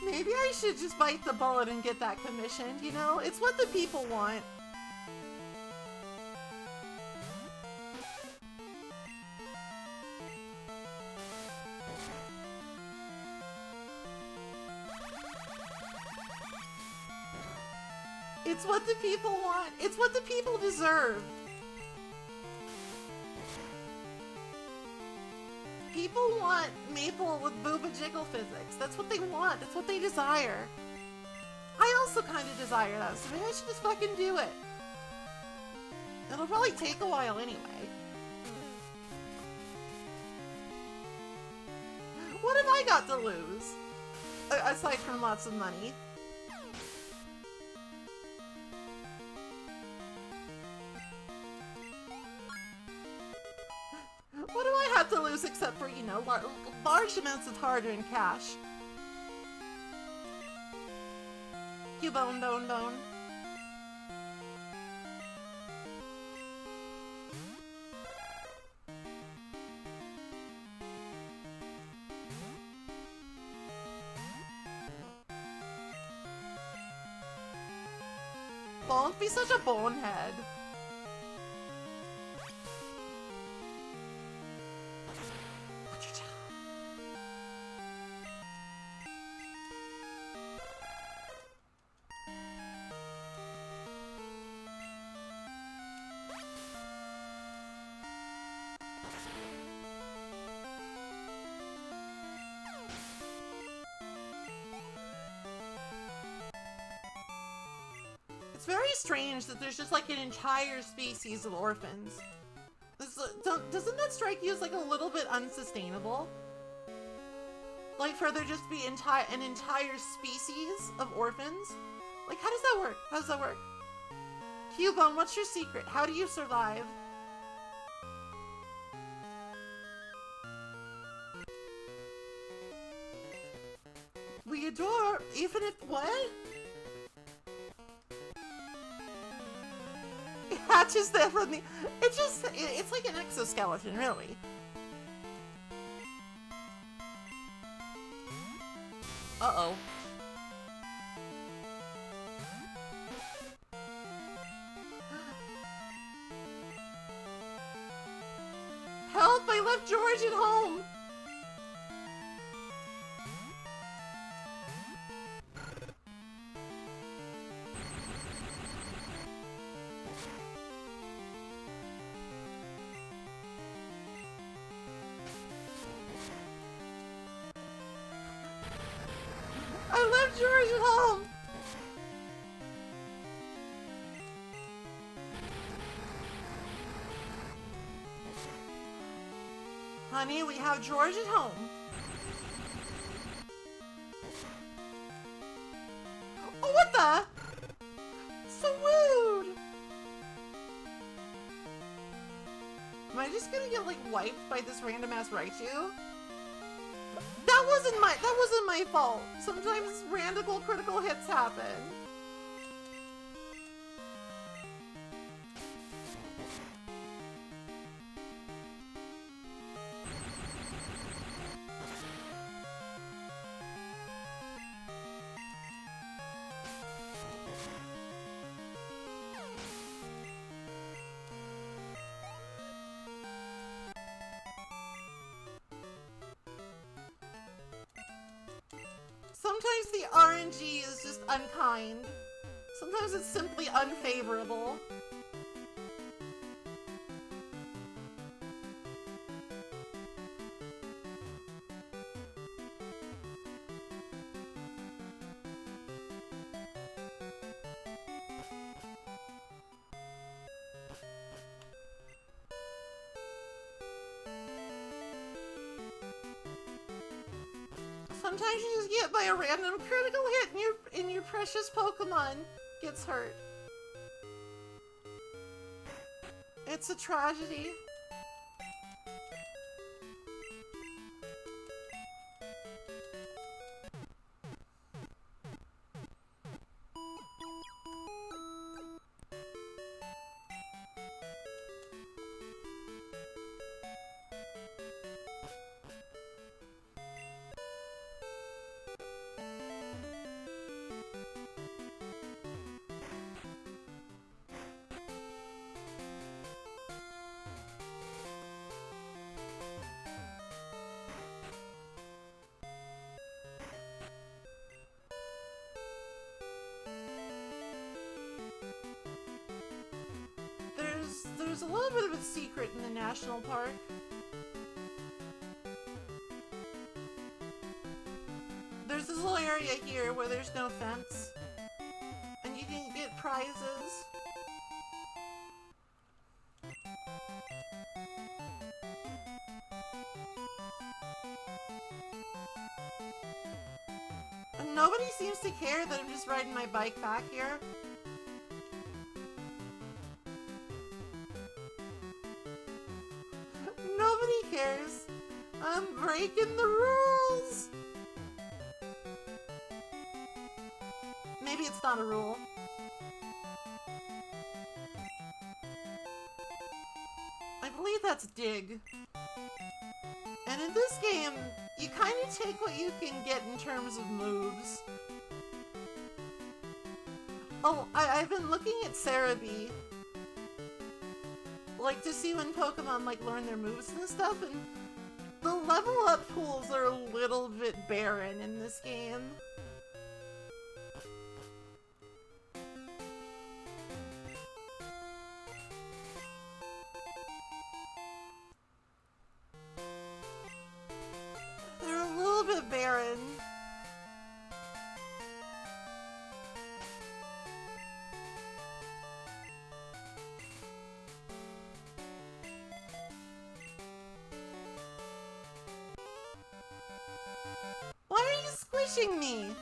Maybe I should just bite the bullet and get that commissioned, you know? It's what the people want. It's what the people want. It's what the people deserve. People want Maple with booba jiggle physics. That's what they want. That's what they desire. I also kind of desire that, so maybe I should just fucking do it. It'll probably take a while anyway. What have I got to lose? Aside from lots of money. What do I have to lose except for, you know, large amounts of hard-earned cash? You bone. Don't be such a bonehead. It's very strange that there's just like an entire species of orphans. Doesn't that strike you as like a little bit unsustainable? Like for there just be an entire species of orphans? Like how does that work? How does that work? Cubone, what's your secret? How do you survive? We adore, even if, what? It hatches there from the, it's like an exoskeleton, really. Uh-oh. Help, I left George at home! I left George at home! Honey, we have George at home. Oh, what the? So rude. Am I just gonna get, like, wiped by this random ass Raichu? That wasn't my fault. Sometimes random critical hits happen. Sometimes the RNG is just unkind. Sometimes it's simply unfavorable. Sometimes you just get by a random critical hit and your precious Pokemon gets hurt. It's a tragedy. There's a little bit of a secret in the national park. There's this little area here where there's no fence, and you can get prizes. And nobody seems to care that I'm just riding my bike back here. Nobody cares. I'm breaking the rules. Maybe it's not a rule. I believe that's dig. And in this game, you kind of take what you can get in terms of moves. Oh, I've been looking at Cerebi, like, to see when Pokemon, like, learn their moves and stuff, and the level up pools are a little bit barren in this game. They're a little bit barren. Why are you squishing me?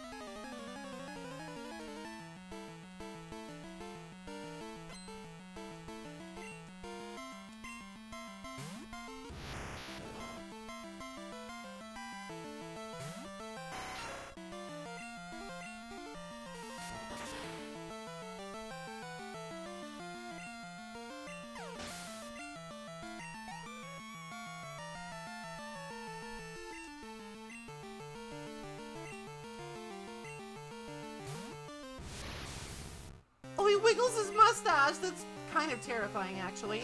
Oh, he wiggles his mustache. That's kind of terrifying, actually.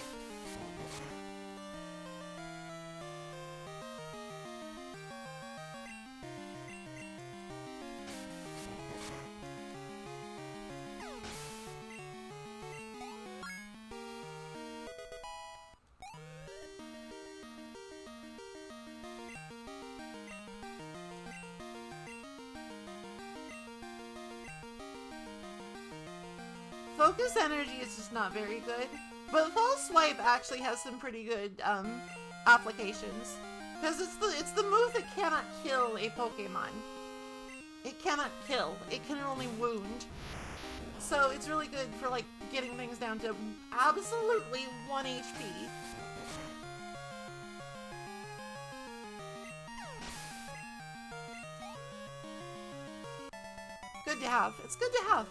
Focus energy is just not very good, but False Swipe actually has some pretty good applications. Because it's the move that cannot kill a Pokemon. It cannot kill. It can only wound. So it's really good for like getting things down to absolutely 1 HP. Good to have. It's good to have.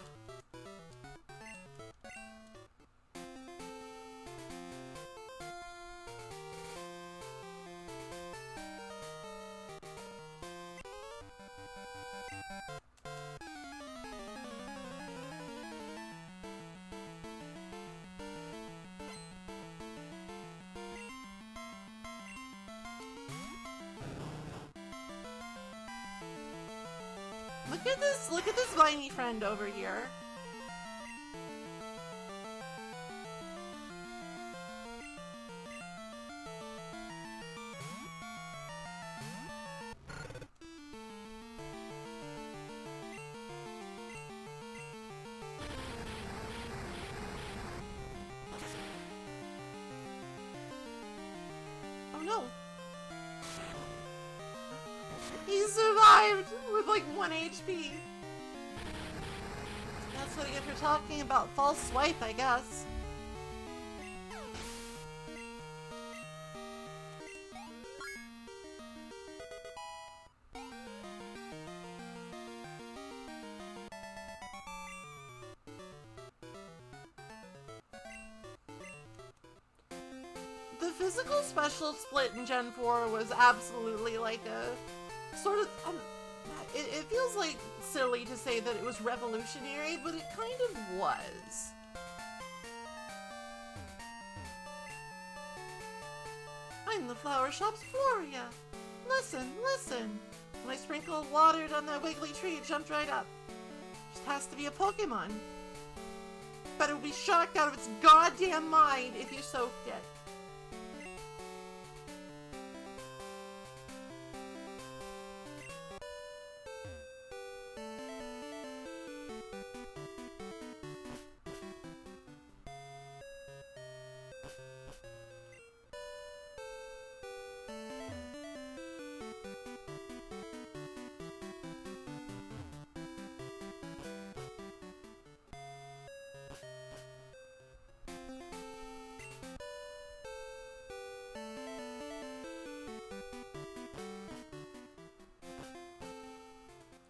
Look at this viney friend over here. Oh no. He survived with like 1 HP. That's what I get for talking about false swipe, I guess. The physical special split in Gen 4 was absolutely like a sort of... It feels like silly to say that it was revolutionary, but it kind of was. I'm the flower shop's Floria. Listen, listen. When I sprinkled water on that wiggly tree, it jumped right up. Just has to be a Pokemon. But it would be shocked out of its goddamn mind if you soaked it.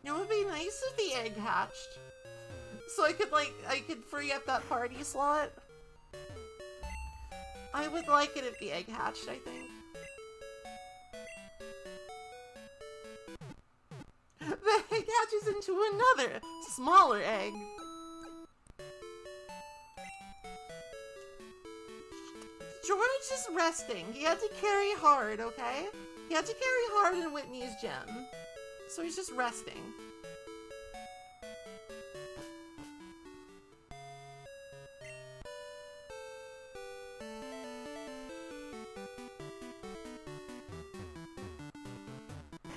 It would be nice if the egg hatched. So I could free up that party slot. I would like it if the egg hatched, I think. The egg hatches into another, smaller egg. George is resting. He had to carry hard, okay? He had to carry hard in Whitney's gym. So he's just resting.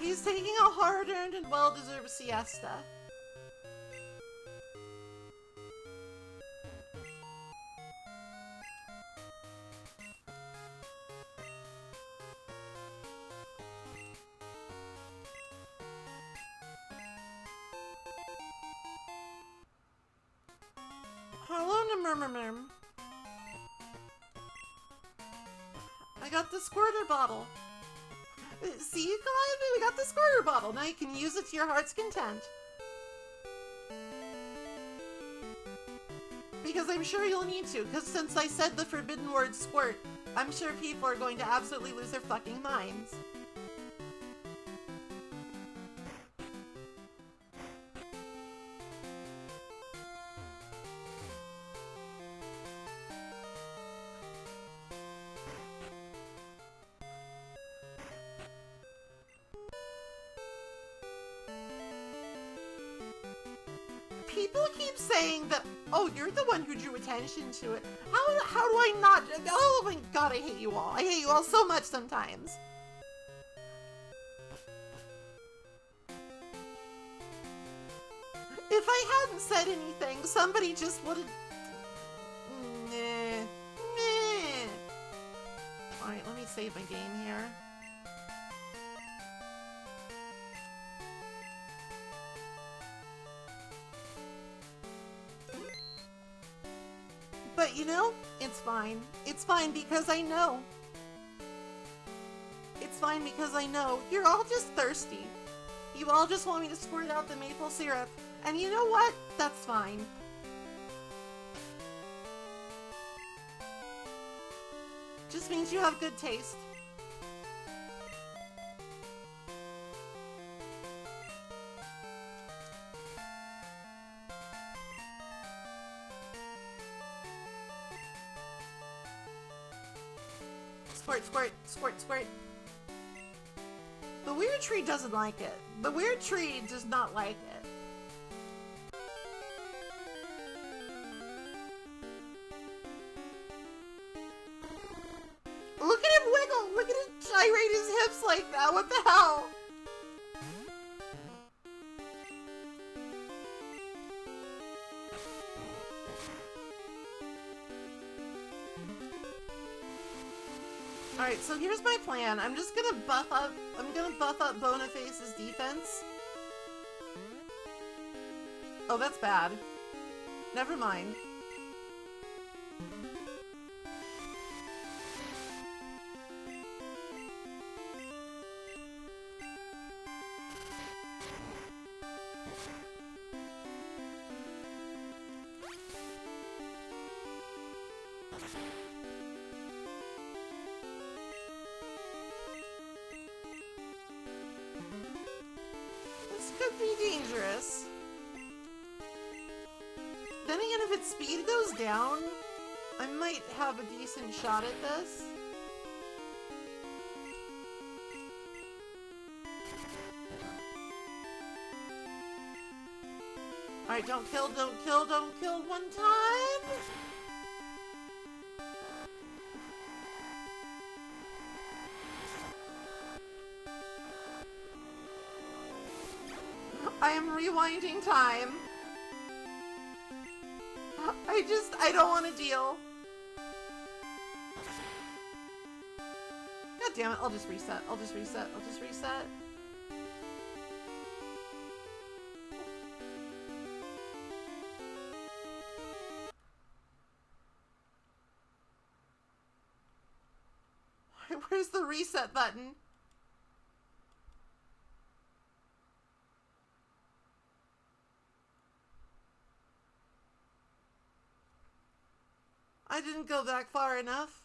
He's taking a hard-earned and well-deserved siesta. Hello, Murmurmurm. I got the squirter bottle. See, Calliope, we got the squirter bottle. Now you can use it to your heart's content. Because I'm sure you'll need to, because since I said the forbidden word squirt, I'm sure people are going to absolutely lose their fucking minds. People keep saying that, oh, you're the one who drew attention to it. How do I not? Oh my god, I hate you all. I hate you all so much sometimes. If I hadn't said anything, somebody just would have... Alright, let me save my game here. know, it's fine. It's fine because I know. It's fine because I know. You're all just thirsty. You all just want me to squirt out the maple syrup. And you know what? That's fine. Just means you have good taste. Squirt, squirt, squirt, squirt. The weird tree doesn't like it. The weird tree does not like it. Look at him wiggle! Look at him gyrate his hips like that! What the hell? Alright, so here's my plan. I'm just gonna buff up Boniface's defense. Oh, that's bad. Never mind. This could be dangerous. Then again, if its speed goes down, I might have a decent shot at this. Alright, don't kill, don't kill, don't kill one time! I am rewinding time. I don't want to deal. God damn it, I'll just reset. I'll just reset. I'll just reset. Where's the reset button? I didn't go back far enough.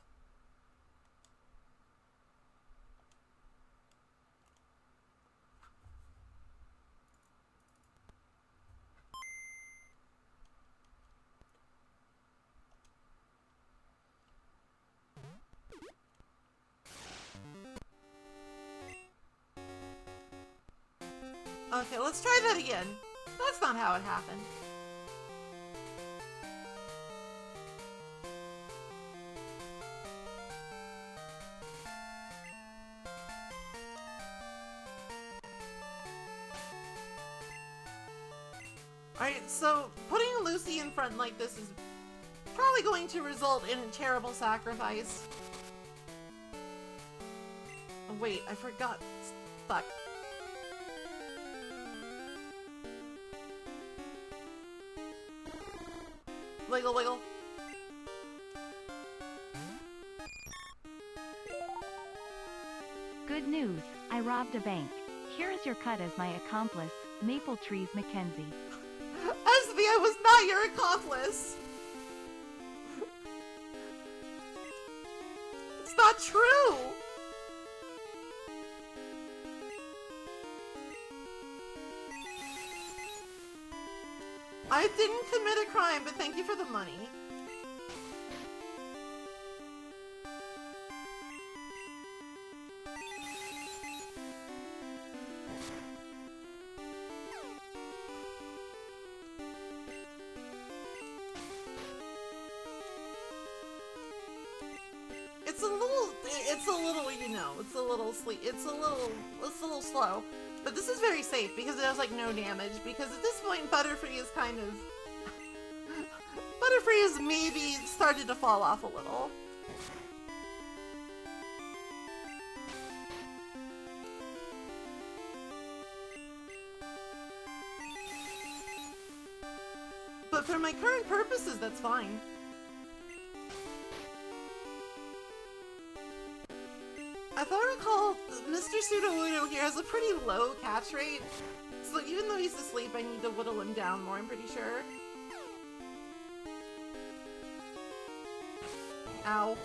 Okay, let's try that again. That's not how it happened. Alright, so putting Lucy in front like this is probably going to result in a terrible sacrifice. Oh, wait, I forgot. Fuck. Wiggle, wiggle. Good news, I robbed a bank. Here is your cut as my accomplice, Maple Trees McKenzie. Esme, I was not your accomplice! It's not true! I didn't commit a crime, but thank you for the money. It's a little slow. But this is very safe because it has like no damage, because at this point Butterfree is kind of Butterfree is maybe started to fall off a little. But for my current purposes, that's fine. I thought I recall Mr. Sudowoodo here has a pretty low catch rate. So even though he's asleep, I need to whittle him down more, I'm pretty sure. Ow.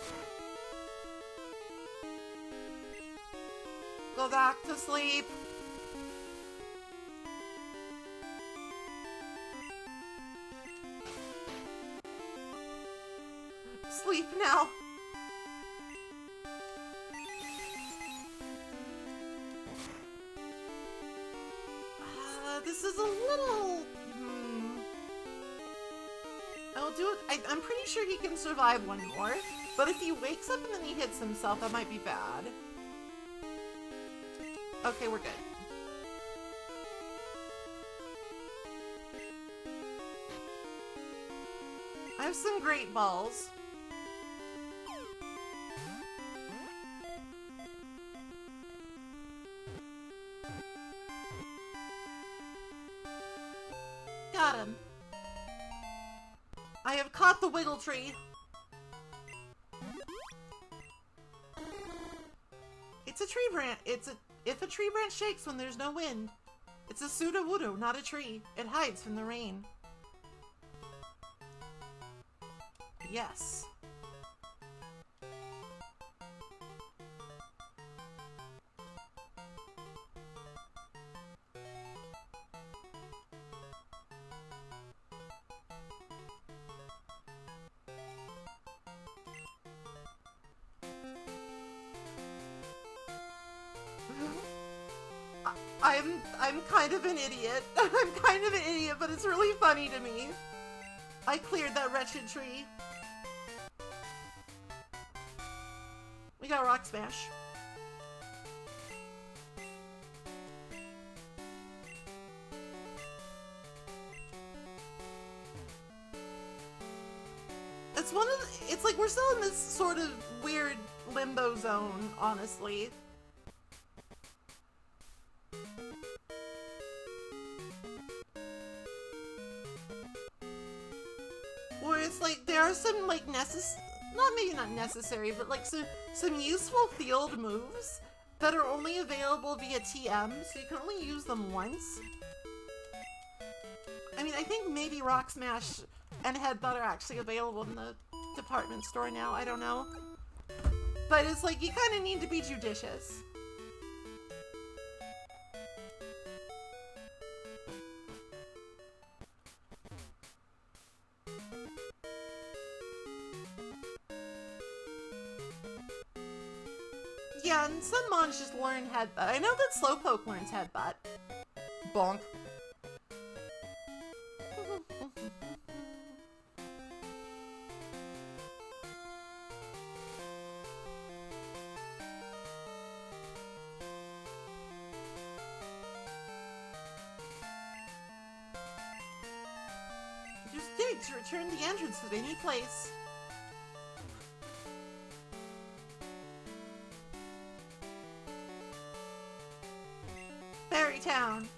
Go back to sleep. Sleep now. This is a little... I'll do it. I'm pretty sure he can survive one more, but if he wakes up and then he hits himself, that might be bad. Okay, we're good. I have some great balls. Got him. I have caught the wiggle tree. It's a tree branch. If a tree branch shakes when there's no wind, it's a Sudowoodo, not a tree. It hides from the rain. Yes. I'm kind of an idiot. I'm kind of an idiot, but it's really funny to me. I cleared that wretched tree. We got Rock Smash. It's one of the, it's like we're still in this sort of weird limbo zone, honestly. Where it's like there are some like maybe not necessary, but like some useful field moves that are only available via TM, so you can only use them once. I mean, I think maybe Rock Smash and Headbutt are actually available in the department store now, I don't know. But it's like, you kind of need to be judicious. Yeah, and some mons just learn Headbutt. I know that Slowpoke learns Headbutt. Bonk. Use dig to return the entrance to any place. Fairy Town.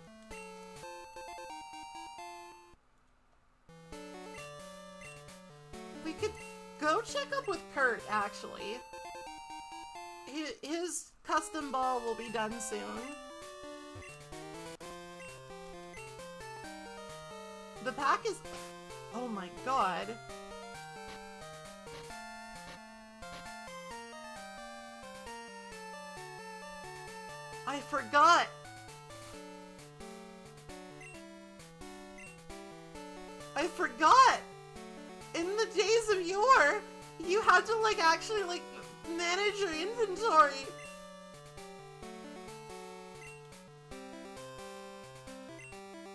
We could go check up with Kurt, actually. His custom ball will be done soon. The pack is... Oh my god. I forgot. I forgot! In the days of yore, you had to, like, actually, like, manage your inventory.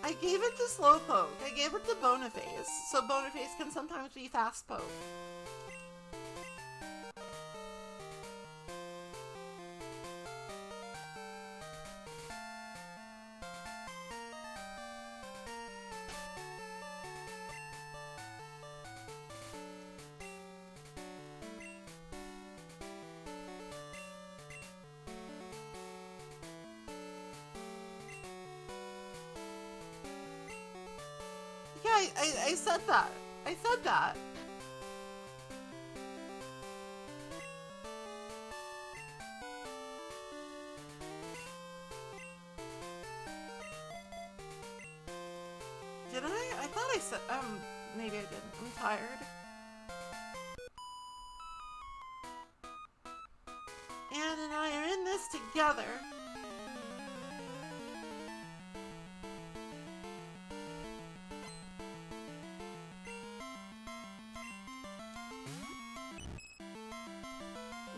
I gave it to Slowpoke. I gave it to Boniface, so Boniface can sometimes be Fast Poke. Yeah, I said that. I said that. maybe I didn't. I'm tired. Anne and I are in this together.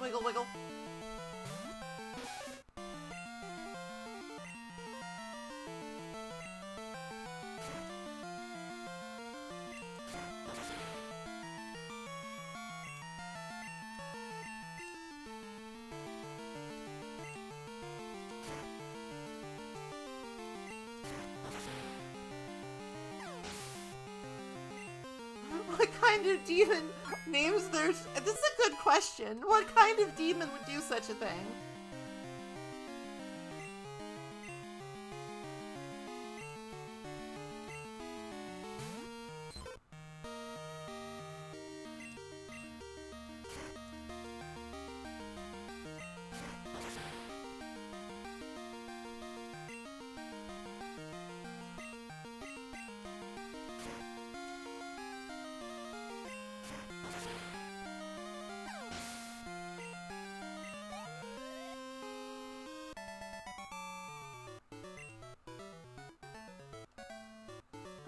Wiggle, wiggle. What kind of demon names their... This is a good question. What kind of demon would do such a thing?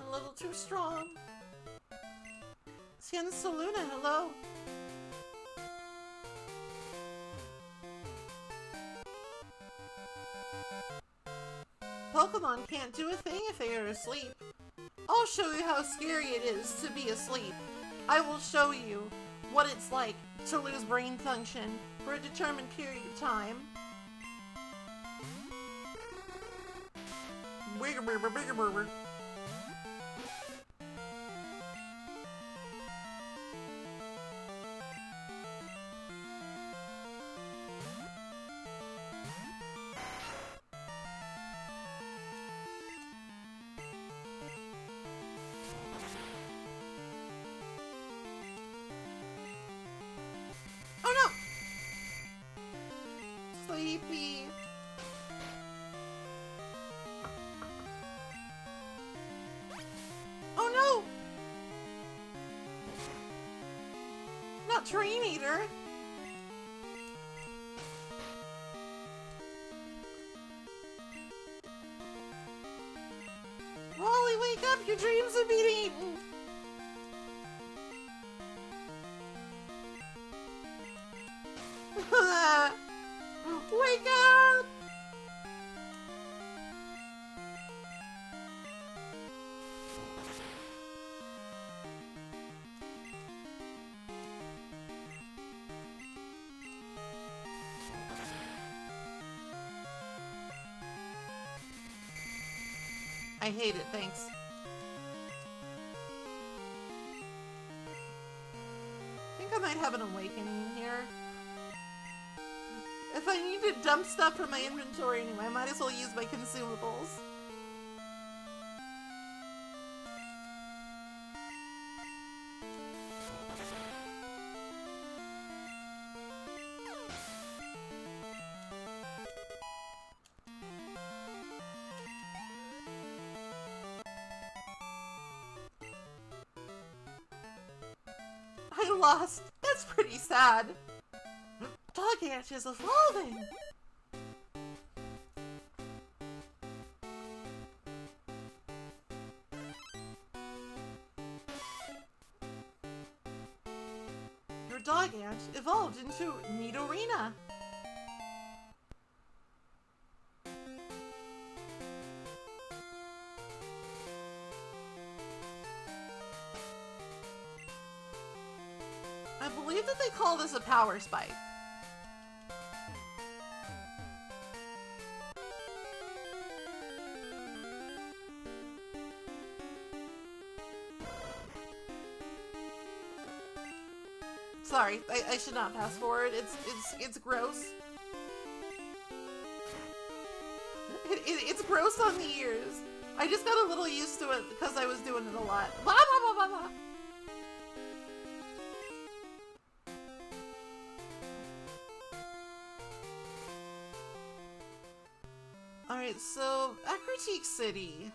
A little too strong. Cien Saluna, hello. Pokemon can't do a thing if they are asleep. I'll show you how scary it is to be asleep. I will show you what it's like to lose brain function for a determined period of time. Oh no! Sleepy. Oh no! Not Dream Eater. Wally, wake up! Your dreams are being eaten! Wake up! I hate it, thanks. I think I might have an awakening here. If I need to dump stuff from my inventory anyway, I might as well use my consumables. I lost. That's pretty sad. Dog Ant is evolving! Your Dog Ant evolved into Nidorina. I believe that they call this a power spike. Sorry, I should not fast forward. It's gross. It's gross on the ears. I just got a little used to it because I was doing it a lot. Blah, blah, blah, blah, blah. Alright, so Ecruteak City.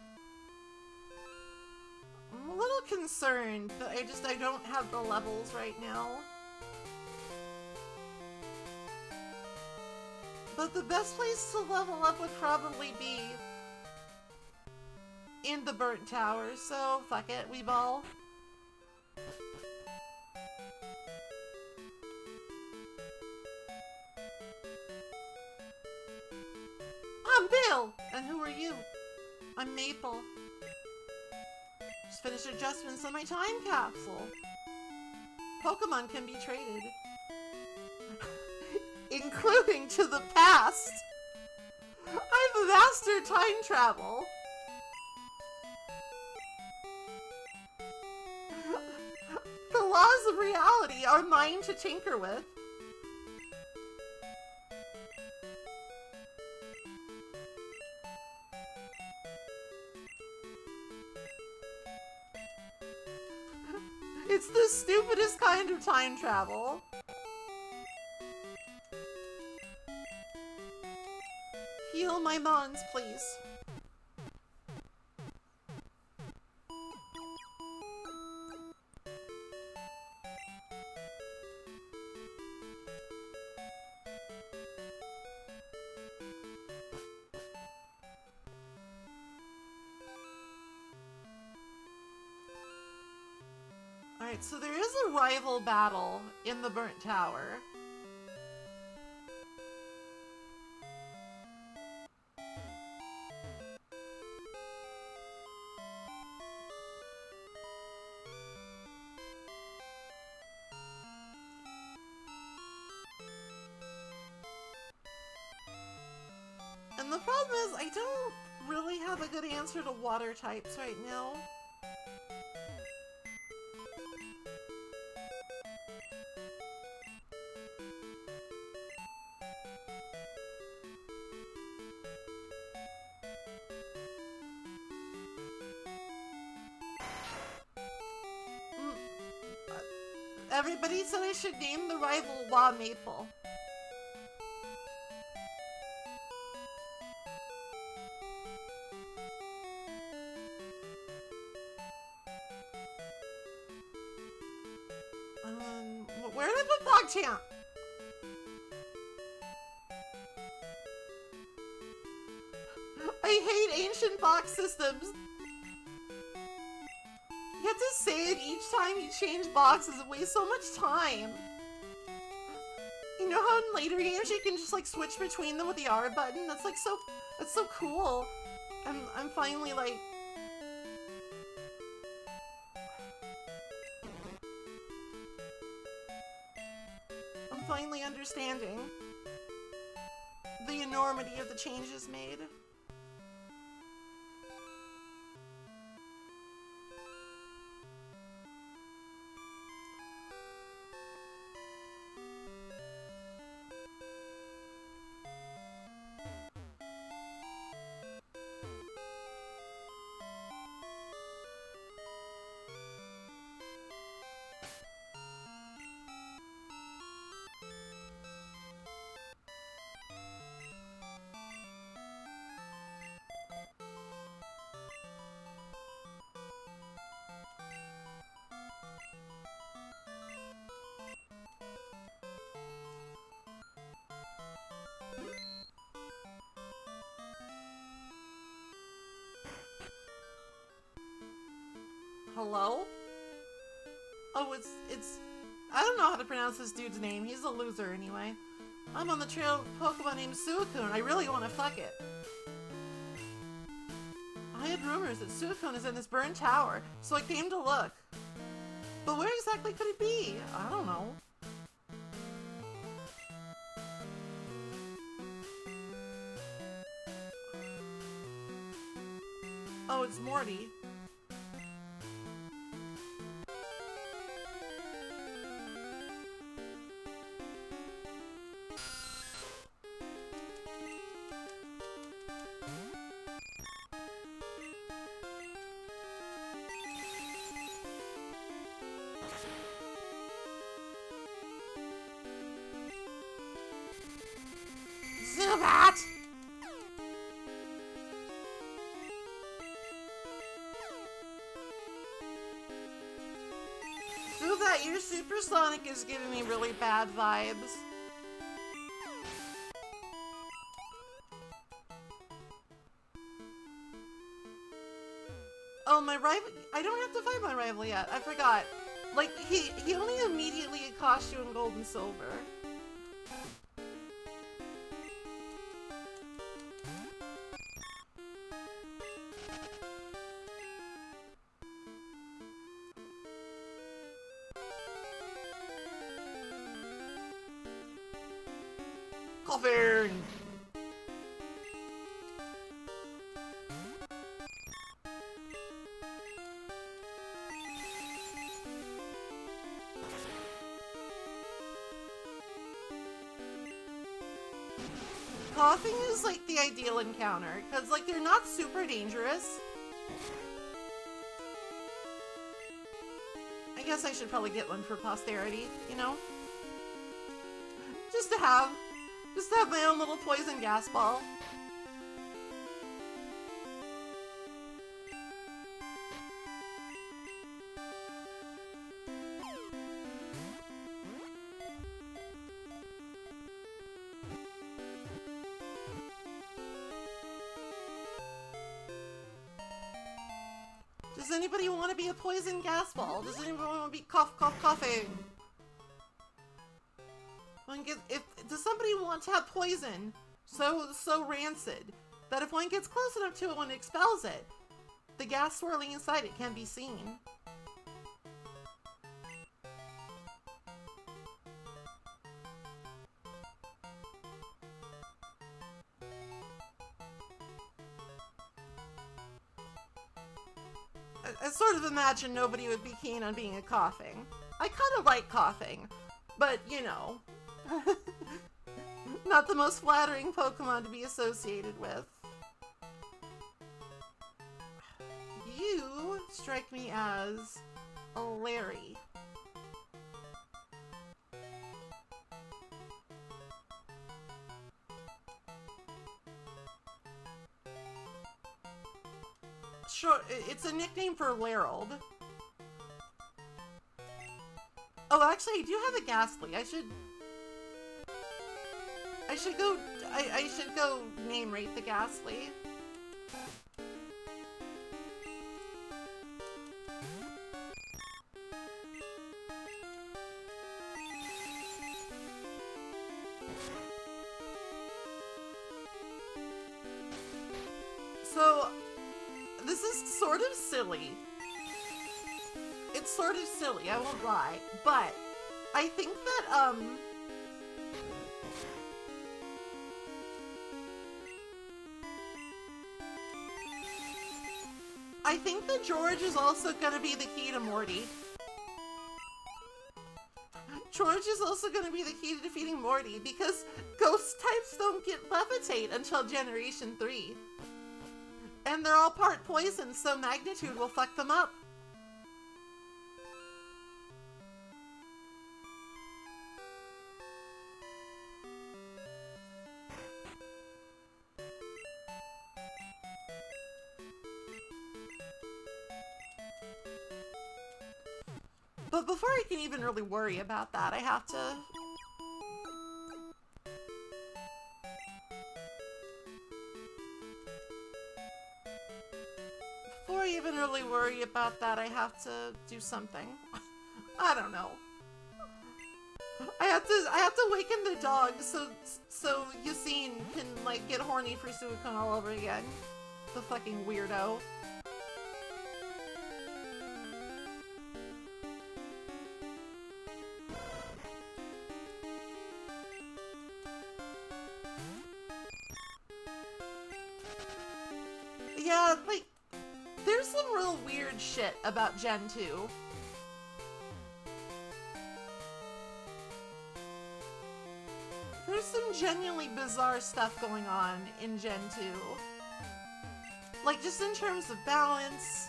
I'm a little concerned that I don't have the levels right now. But the best place to level up would probably be in the burnt tower, so fuck it, we ball. I'm Bill! And who are you? I'm Maple. Just finished adjustments on my time capsule. Pokemon can be traded. Including to the past. I've mastered time travel. The laws of reality are mine to tinker with. It's the stupidest kind of time travel. Heal my mons, please. Alright, so there is a rival battle in the Burnt Tower. And the problem is, I don't really have a good answer to water types right now. Everybody said I should name the rival Wa Maple. Where did I put PogChamp? I hate ancient box systems. You have to save each time you change boxes. It wastes so much time. You know how in later games you can just like switch between them with the R button? That's like that's so cool. I'm finally like... I'm finally understanding the enormity of the changes made. Hello? Oh, it's... I don't know how to pronounce this dude's name. He's a loser anyway. I'm on the trail of a Pokemon named Suicune. I really want to fuck it. I had rumors that Suicune is in this burned tower, so I came to look. But where exactly could it be? I don't know. Oh, it's Morty. Zubat! your supersonic is giving me really bad vibes. Oh, my rival. I don't have to fight my rival yet. I forgot. Like, he only immediately accosts you in gold and silver. Coughing! Coughing is like the ideal encounter, because like they're not super dangerous. I guess I should probably get one for posterity, you know? Just to have my own little poison gas ball. Does anybody want to be a poison gas ball? Does anyone want to be coughing? Does somebody want to have poison so rancid that if one gets close enough to it when it expels it, the gas swirling inside it can be seen? I sort of imagine nobody would be keen on being a coughing. I kind of like coughing, but you know, not the most flattering Pokemon to be associated with. You strike me as a Larry. Sure, it's a nickname for Larold. Oh, actually, I do have a Ghastly. I should go name rate the Ghastly. So, this is sort of silly. It's sort of silly, I won't lie, but I think that, I think that George is also gonna be the key to Morty. George is also gonna be the key to defeating Morty, because ghost types don't get levitate until Generation 3. And they're all part poison, so magnitude will fuck them up. But before I can even really worry about that, I have to... Before I even really worry about that, I have to do something. I don't know. I have to waken the dog so Yassine can like get horny for Suicune all over again. The fucking weirdo. Yeah, like, there's some real weird shit about Gen 2. There's some genuinely bizarre stuff going on in Gen 2. Like, just in terms of balance.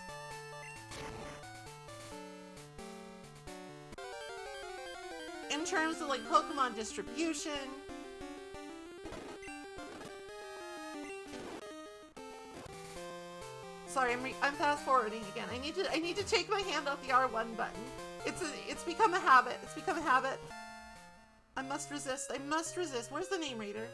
In terms of, like, Pokemon distribution. Sorry, I'm fast forwarding again. I need to take my hand off the R1 button. It's become a habit. It's become a habit. I must resist. I must resist. Where's the name reader?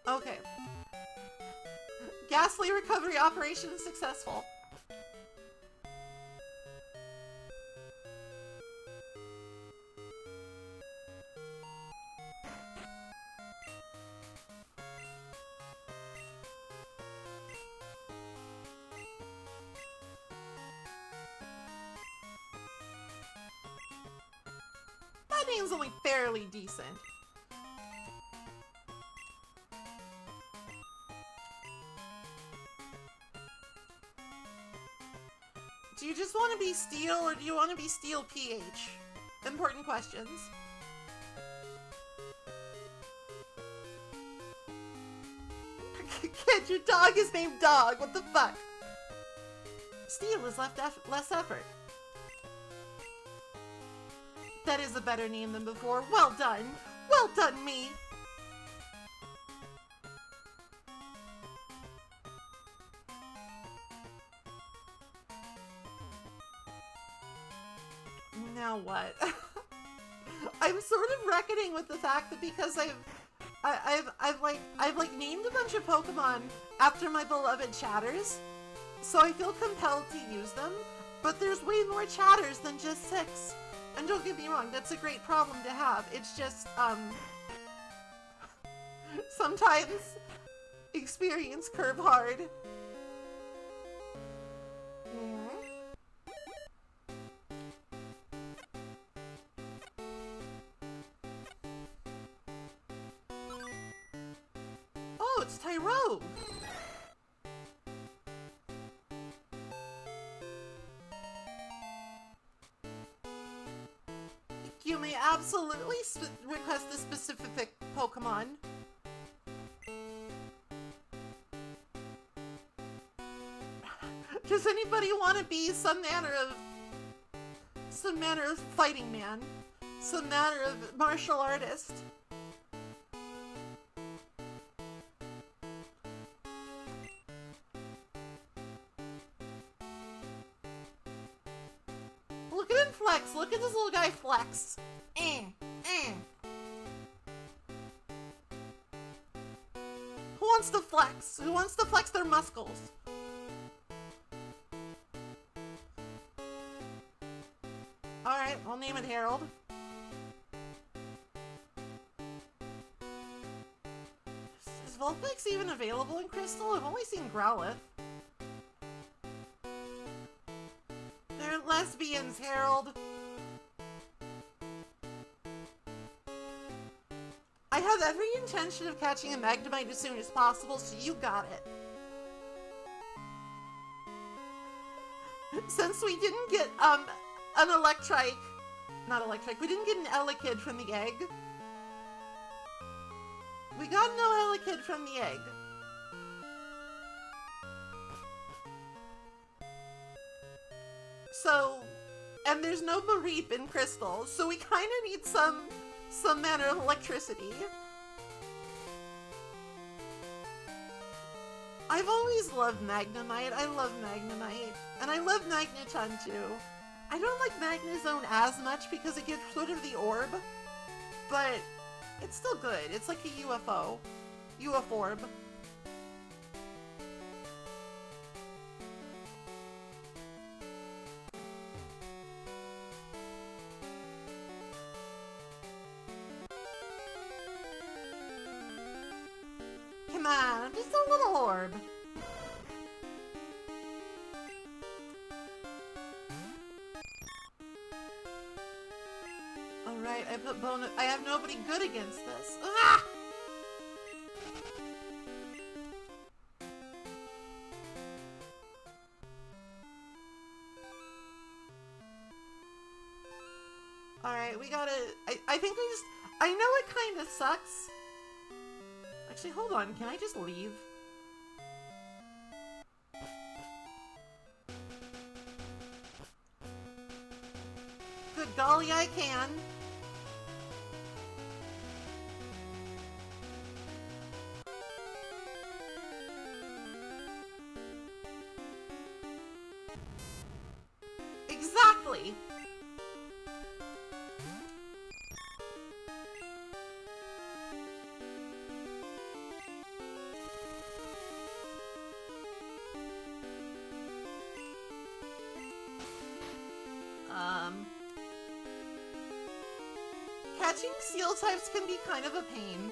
Okay. Ghastly recovery operation successful. That name's only fairly decent. Do you just want to be Steel, or do you want to be Steel PH? Important questions. Kid, your dog is named Dog. What the fuck? Steel is less effort. That is a better name than before. Well done. Well done, me. Now what? I'm sort of reckoning with the fact that because I've named a bunch of Pokemon after my beloved chatters, so I feel compelled to use them, but there's way more chatters than just 6. And don't get me wrong, that's a great problem to have. It's just, sometimes experience curve hard. Oh, it's Tyro! You may absolutely request a specific Pokemon. Does anybody want to be some manner of fighting man? Some manner of martial artist? Look at him flex. Look at this little guy flex. Who wants to flex? Who wants to flex their muscles? Alright, I'll name it Harold. Is Vulpix even available in Crystal? I've only seen Growlithe. They're lesbians, Harold. I have every intention of catching a Magnemite as soon as possible, so you got it. Since we didn't get, an Electrike, not Electrike, we didn't get an Elekid from the egg. We got no Elekid from the egg. So, and there's no Mareep in Crystal, so we kind of need some manner of electricity. I've always loved Magnemite. I love Magnemite. And I love Magneton too. I don't like Magnezone as much because it gets rid of the orb, but it's still good. It's like a UFO. UFOrb. Come on, just a little orb. Alright, I put bonus. I have nobody good against this. Ah! Alright, we gotta... I think we just... I know it kind of sucks. Actually, hold on. Can I just leave? Good golly, I can. Exactly. Catching seal types can be kind of a pain.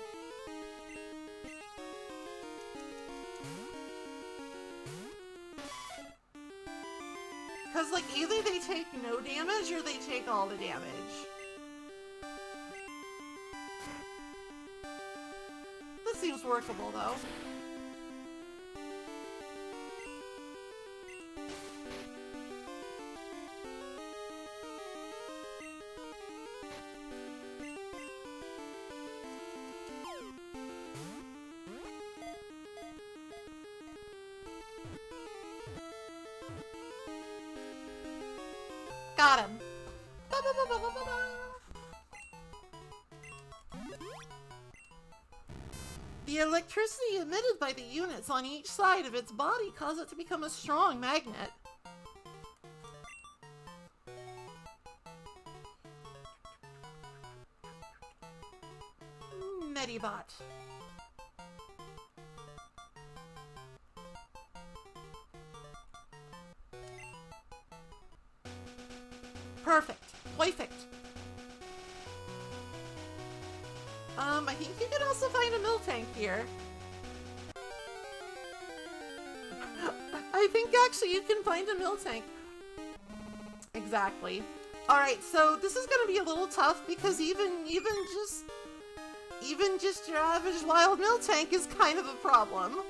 Because, like, either they take no damage or they take all the damage. This seems workable, though. Got him. The electricity emitted by the units on each side of its body cause it to become a strong magnet. Medibot. Perfect. Perfect. I think you can also find a Miltank here. I think actually you can find a Miltank. Exactly. Alright, so this is gonna be a little tough because even just your average wild Miltank is kind of a problem.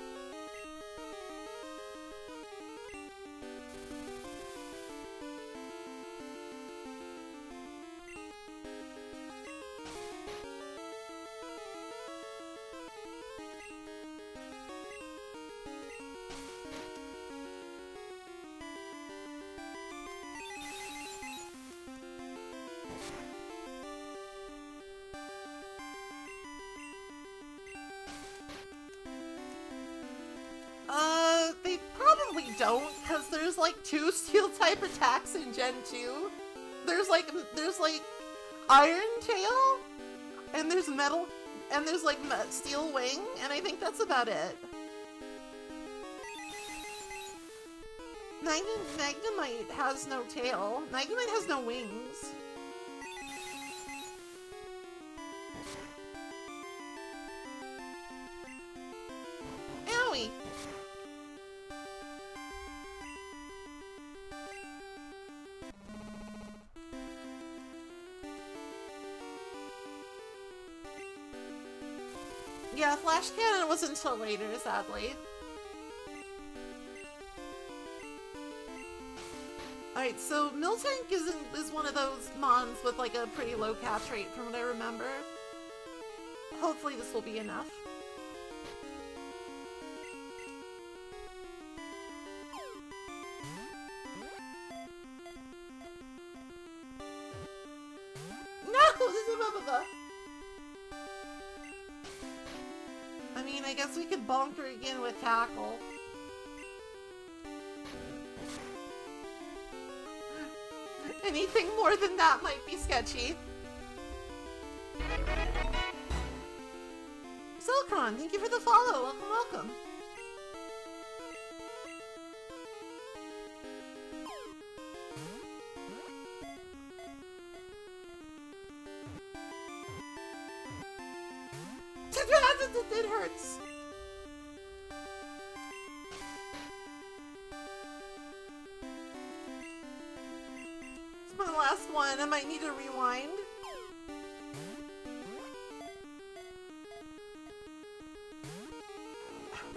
They probably don't, because there's like 2 steel type attacks in Gen 2. There's like Iron Tail, and there's Metal, and there's like Steel Wing, and I think that's about it. Magnemite has no tail. Magnemite has no wings. Owie! Yeah, Flash Cannon wasn't until later, sadly. Alright, so Miltank is one of those mons with like a pretty low catch rate from what I remember. Hopefully this will be enough. No! This is a I mean, I guess we could bonker again with Tackle. Anything more than that might be sketchy. Silkron, thank you for the follow. Welcome, welcome. It hurts. It's my last one. I might need to rewind.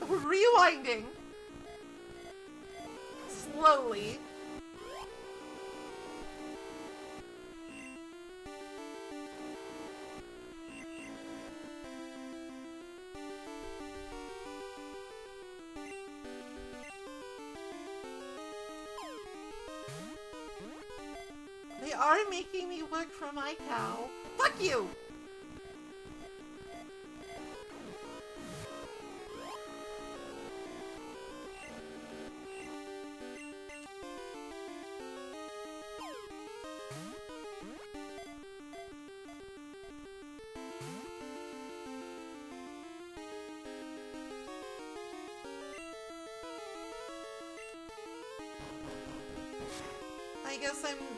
Rewinding. Slowly. They are making me work for my cow. Fuck you!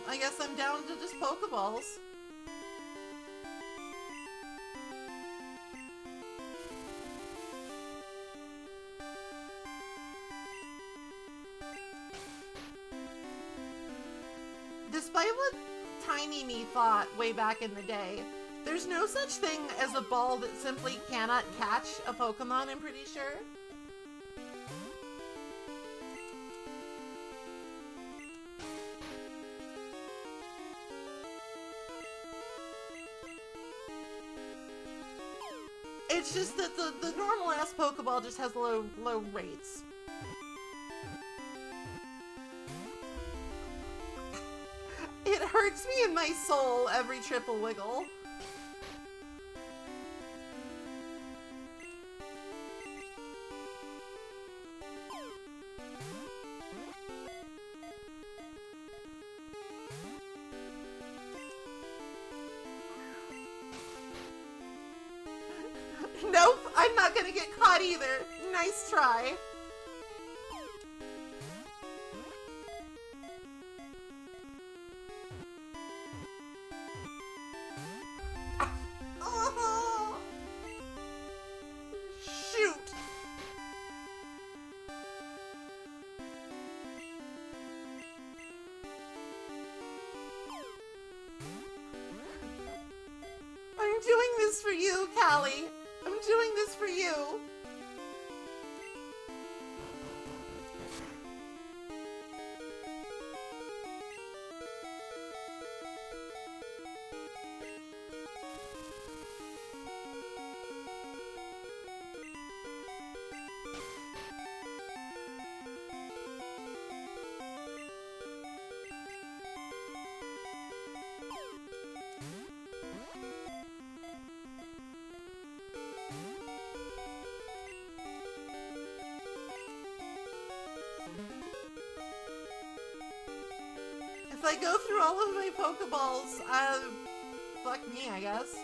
I guess I'm down to just Pokeballs. Despite what Tiny Me thought way back in the day, there's no such thing as a ball that simply cannot catch a Pokemon, I'm pretty sure. It's just that the normal ass Pokeball just has low rates. It hurts me in my soul every triple wiggle. Nope, I'm not gonna get caught either. Nice try. Oh. Shoot. I'm doing this for you, Callie. I'm doing this for you. If I go through all of my Pokeballs, fuck me, I guess.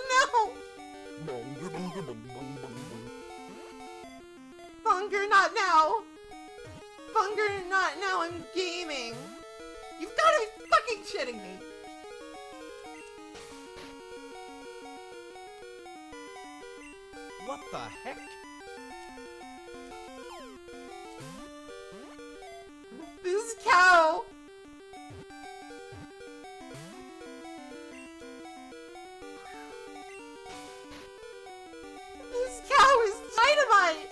No! Bonger, bonger, bong, bong, bong, bong. Bunger, not now! Bunger, not now, I'm gaming! You've gotta be fucking shitting me! What the heck? This cow! This cow is dynamite!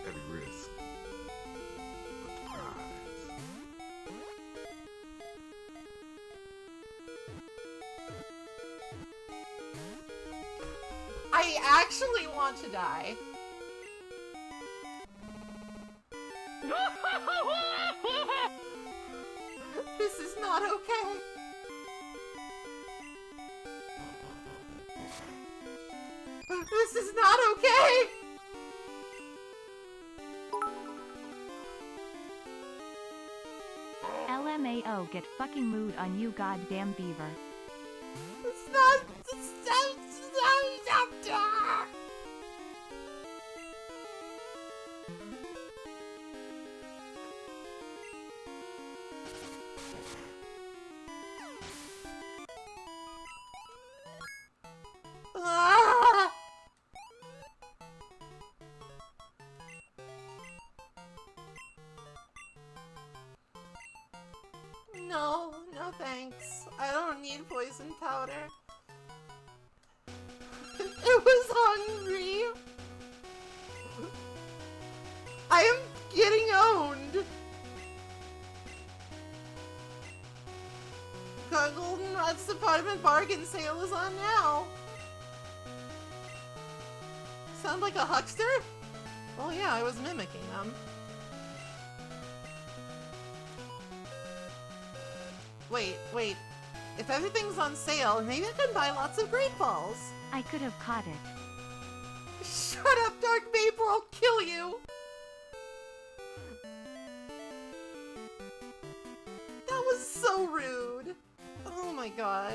Heavy risk. But prize. I actually want to die. This is not okay. This is not okay. LMAO, get fucking mood on you goddamn beaver. It's not. Ultimate bargain sale is on now. Sound like a huckster? Oh yeah, I was mimicking them. Wait. If everything's on sale, maybe I can buy lots of great balls. I could have caught it. Shut up, Dark Maple, I'll kill you! That was so rude. Oh my god.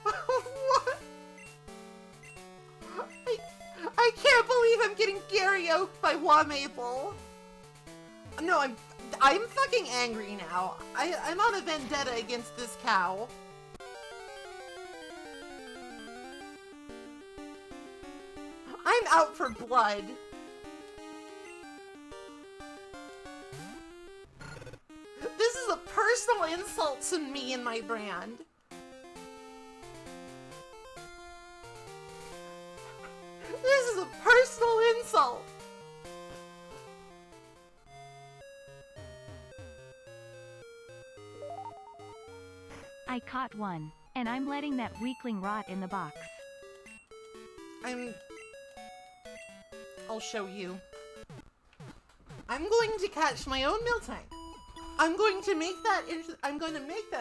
What? I can't believe I'm getting karaoke by Wa Maple. No, I'm fucking angry now. I'm on a vendetta against this cow. I'm out for blood. This is a personal insult to me and my brand. This is a personal insult. I caught one, and I'm letting that weakling rot in the box. I'll show you. I'm going to catch my own milk tank. I'm going to make that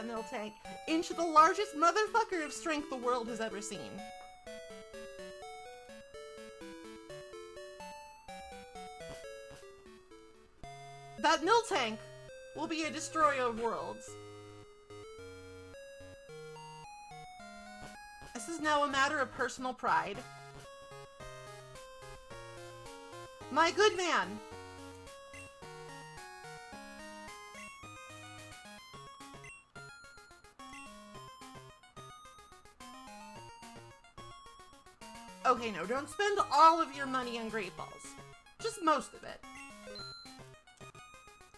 milk tank into the largest motherfucker of strength the world has ever seen. That milk tank will be a destroyer of worlds. This is now a matter of personal pride. My good man! Okay, no, don't spend all of your money on great balls. Just most of it.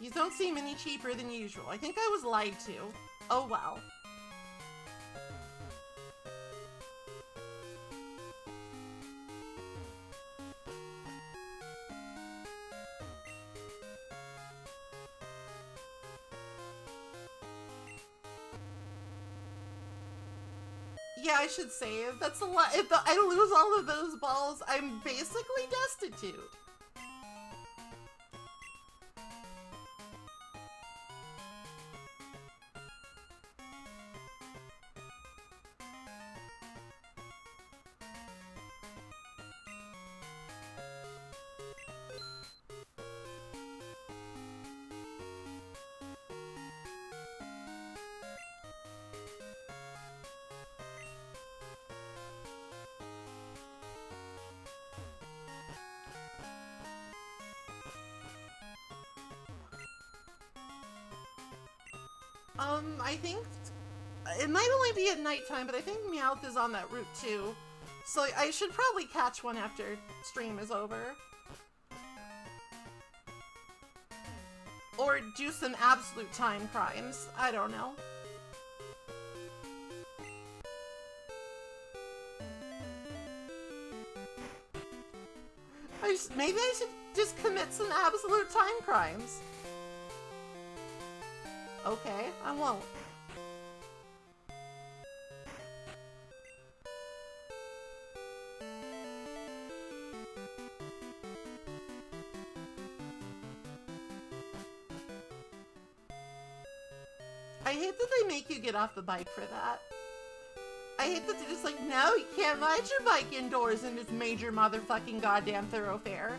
These don't seem any cheaper than usual. I think I was lied to. Oh well. Yeah, I should save. That's a lot. If I lose all of those balls, I'm basically destitute. I think it might only be at nighttime, but I think Meowth is on that route too. So I should probably catch one after stream is over. Or do some absolute time crimes. I don't know. Maybe I should just commit some absolute time crimes. Okay, I won't. I hate that they make you get off the bike for that. I hate that they're just like, no, you can't ride your bike indoors in this major motherfucking goddamn thoroughfare.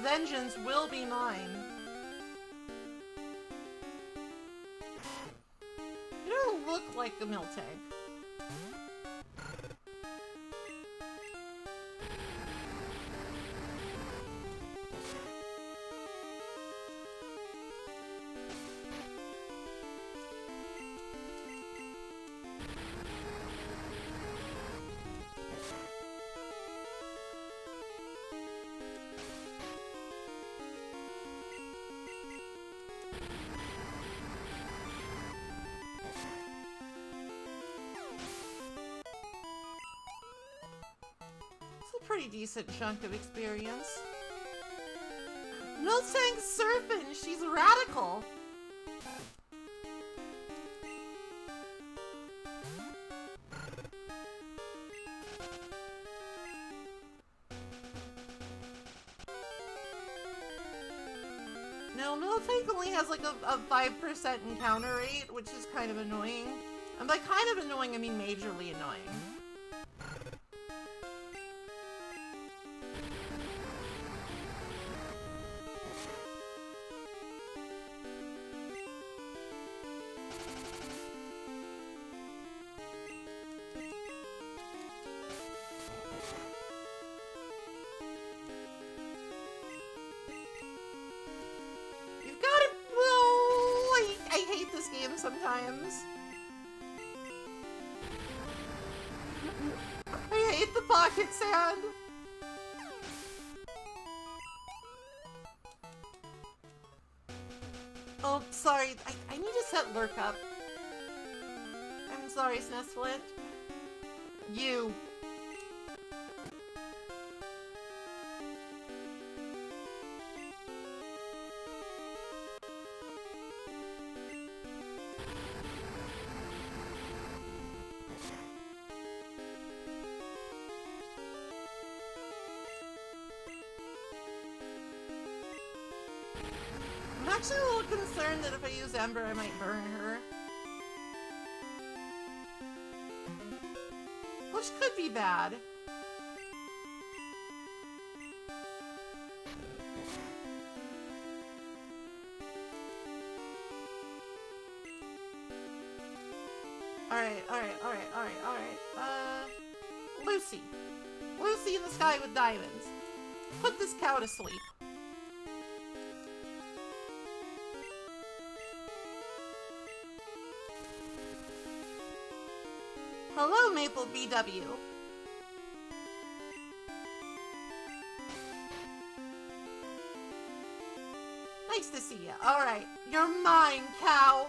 Vengeance will be mine. You don't look like a Miltank. pretty decent chunk of experience. Miltank's surfing, she's radical. No, Miltank only has like a 5% encounter rate, which is kind of annoying. And by kind of annoying, I mean majorly annoying. You've got to... Oh, I hate this game sometimes. I hate the pocket sand. Oh, sorry. I need to set Lurk up. I'm sorry, Snestflint. You. I'm actually a little concerned that if I use Ember, I might burn her. Which could be bad. Alright. Lucy. Lucy in the sky with diamonds. Put this cow to sleep. Hello, Maple BW. Nice to see you. Alright, you're mine, cow.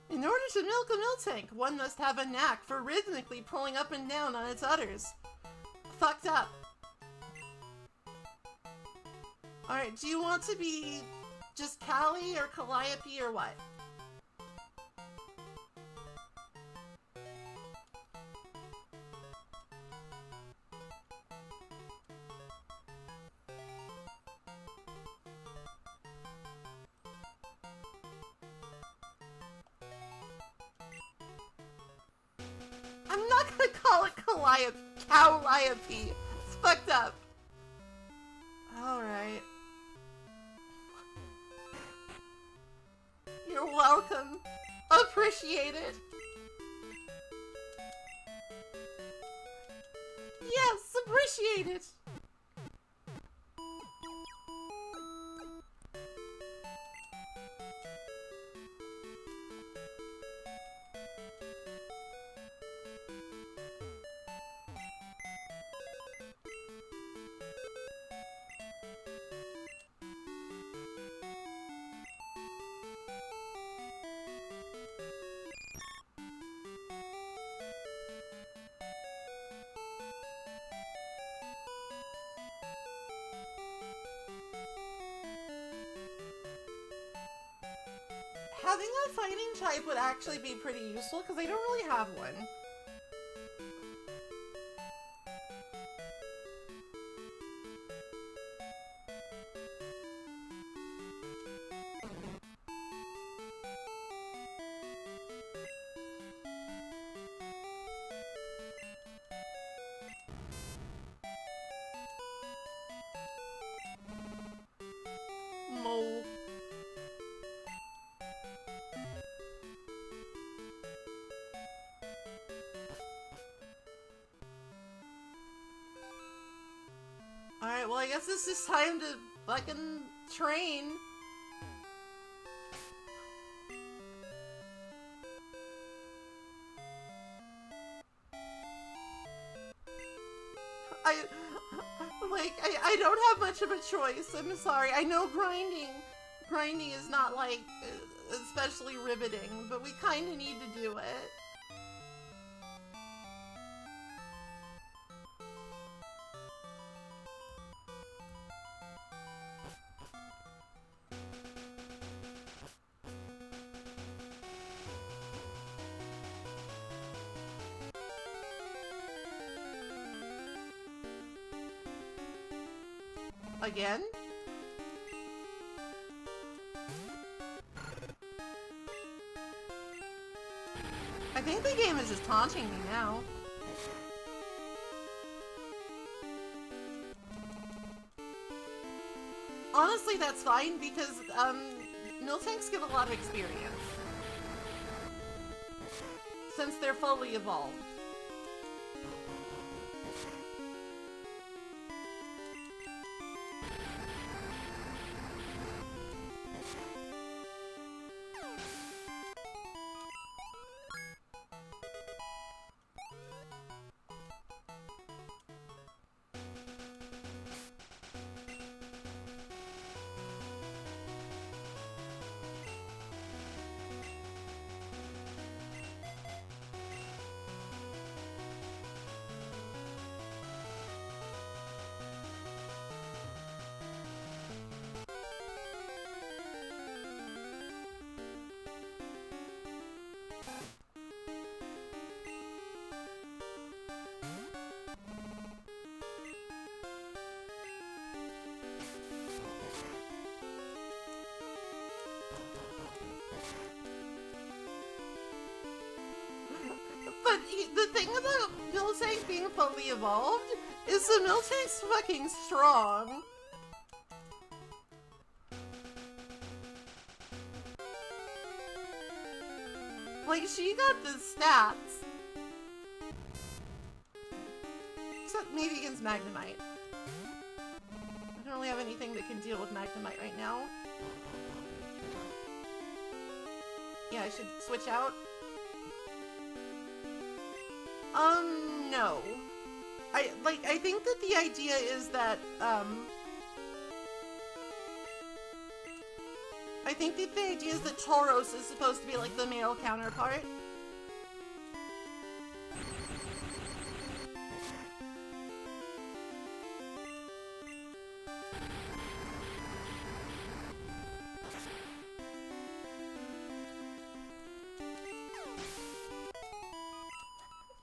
In order to milk a Miltank, one must have a knack for rhythmically pulling up and down on its udders. Fucked up. Alright, do you want to be just Callie or Calliope or what? I'm not gonna call it Calliope. It's fucked up. Alright. You're welcome. Appreciate it. Yes, appreciate it. Having a fighting type would actually be pretty useful, because I don't really have one. Mole. Alright, well I guess this is time to fucking train. I don't have much of a choice. I'm sorry. I know grinding is not like especially riveting, but we kind of need to do it. Again? I think the game is just taunting me now. Honestly, that's fine because Miltanks get a lot of experience since they're fully evolved. But the thing about Miltank being fully evolved is the Miltank's fucking strong. Like, she got the stats. Except maybe against Magnemite. I don't really have anything that can deal with Magnemite right now. Yeah, I should switch out. No. I think that the idea is that, I think that the idea is that Tauros is supposed to be like the male counterpart.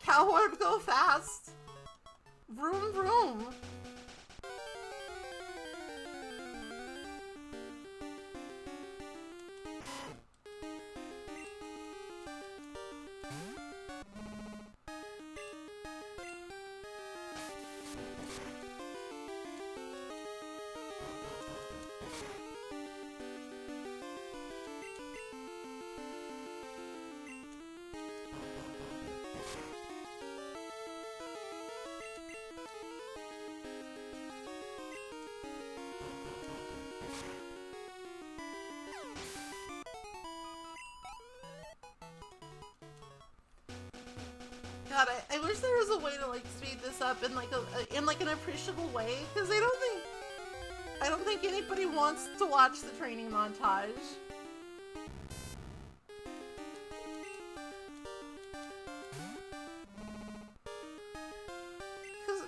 Coward, go fast! Vroom vroom! God, I wish there was a way to like speed this up in like an appreciable way, because I don't think anybody wants to watch the training montage.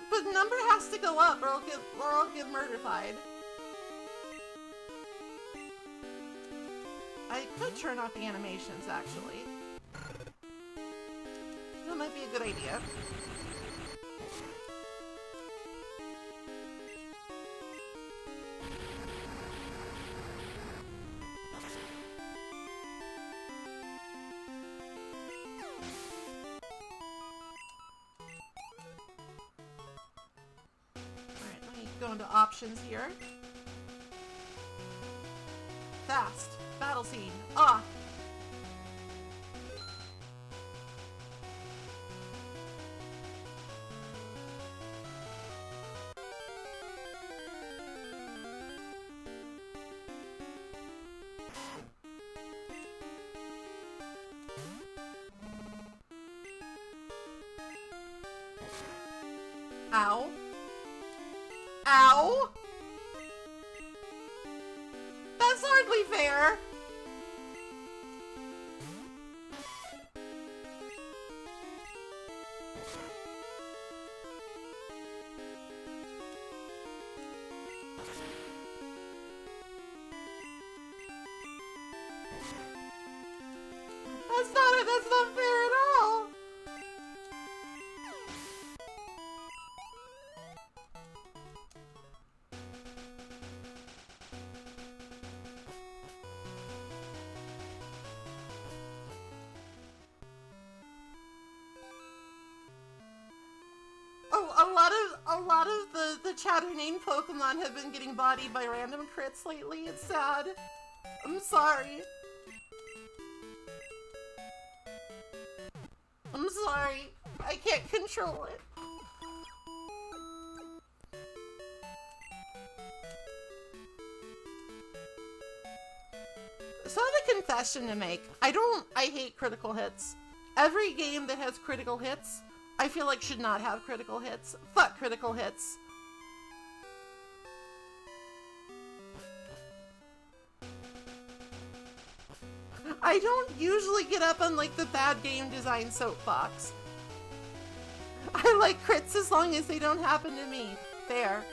But number has to go up, or I'll get murderfied. I could turn off the animations, actually. That might be a good idea. Alright, let me go into options here. Fast. Battle scene. Off. Ow. Ow! That's hardly fair. That's not fair at all. A lot of the chatter name Pokemon have been getting bodied by random crits lately. It's sad. I'm sorry. I'm sorry. I can't control it. So I have a confession to make. I hate critical hits. Every game that has critical hits, I feel like should not have critical hits. Fuck critical hits. I don't usually get up on like the bad game design soapbox. I like crits as long as they don't happen to me. Fair.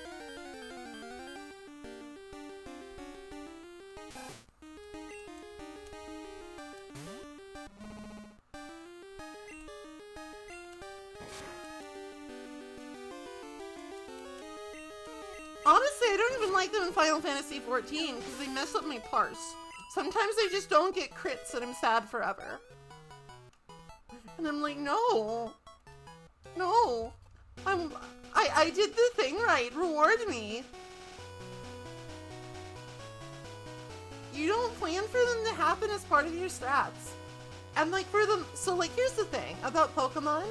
Honestly, I don't even like them in Final Fantasy XIV because they mess up my parse. Sometimes I just don't get crits and I'm sad forever. And I'm like, no. No. I did the thing right. Reward me. You don't plan for them to happen as part of your strats. And like for them, so like here's the thing about Pokemon.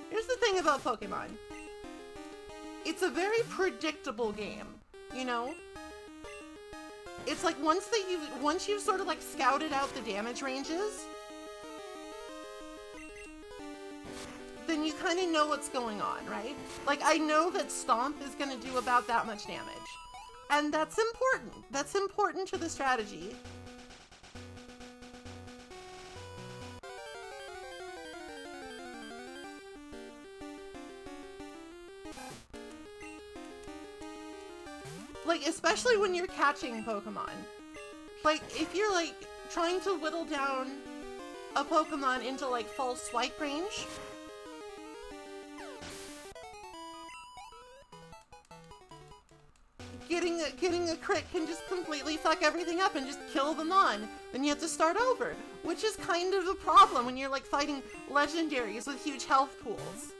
Here's the thing about Pokemon. It's a very predictable game, you know? It's like once you've sort of like scouted out the damage ranges, then you kind of know what's going on, right? Like I know that Stomp is going to do about that much damage. And that's important. That's important to the strategy. Like, especially when you're catching Pokemon. Like, if you're, like, trying to whittle down a Pokemon into, like, full swipe range, getting a crit can just completely fuck everything up and just kill them on. Then you have to start over, which is kind of a problem when you're, like, fighting legendaries with huge health pools.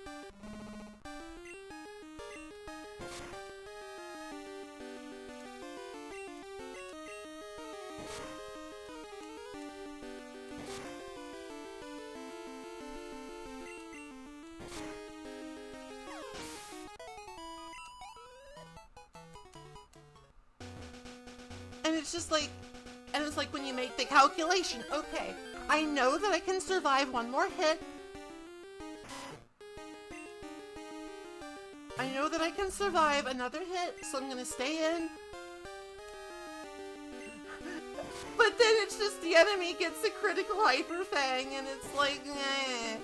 And it's just like, and it's like when you make the calculation, okay, I know that I can survive one more hit. I know that I can survive another hit, so I'm gonna stay in. But then it's just the enemy gets a critical Hyper Fang, and it's like, eh.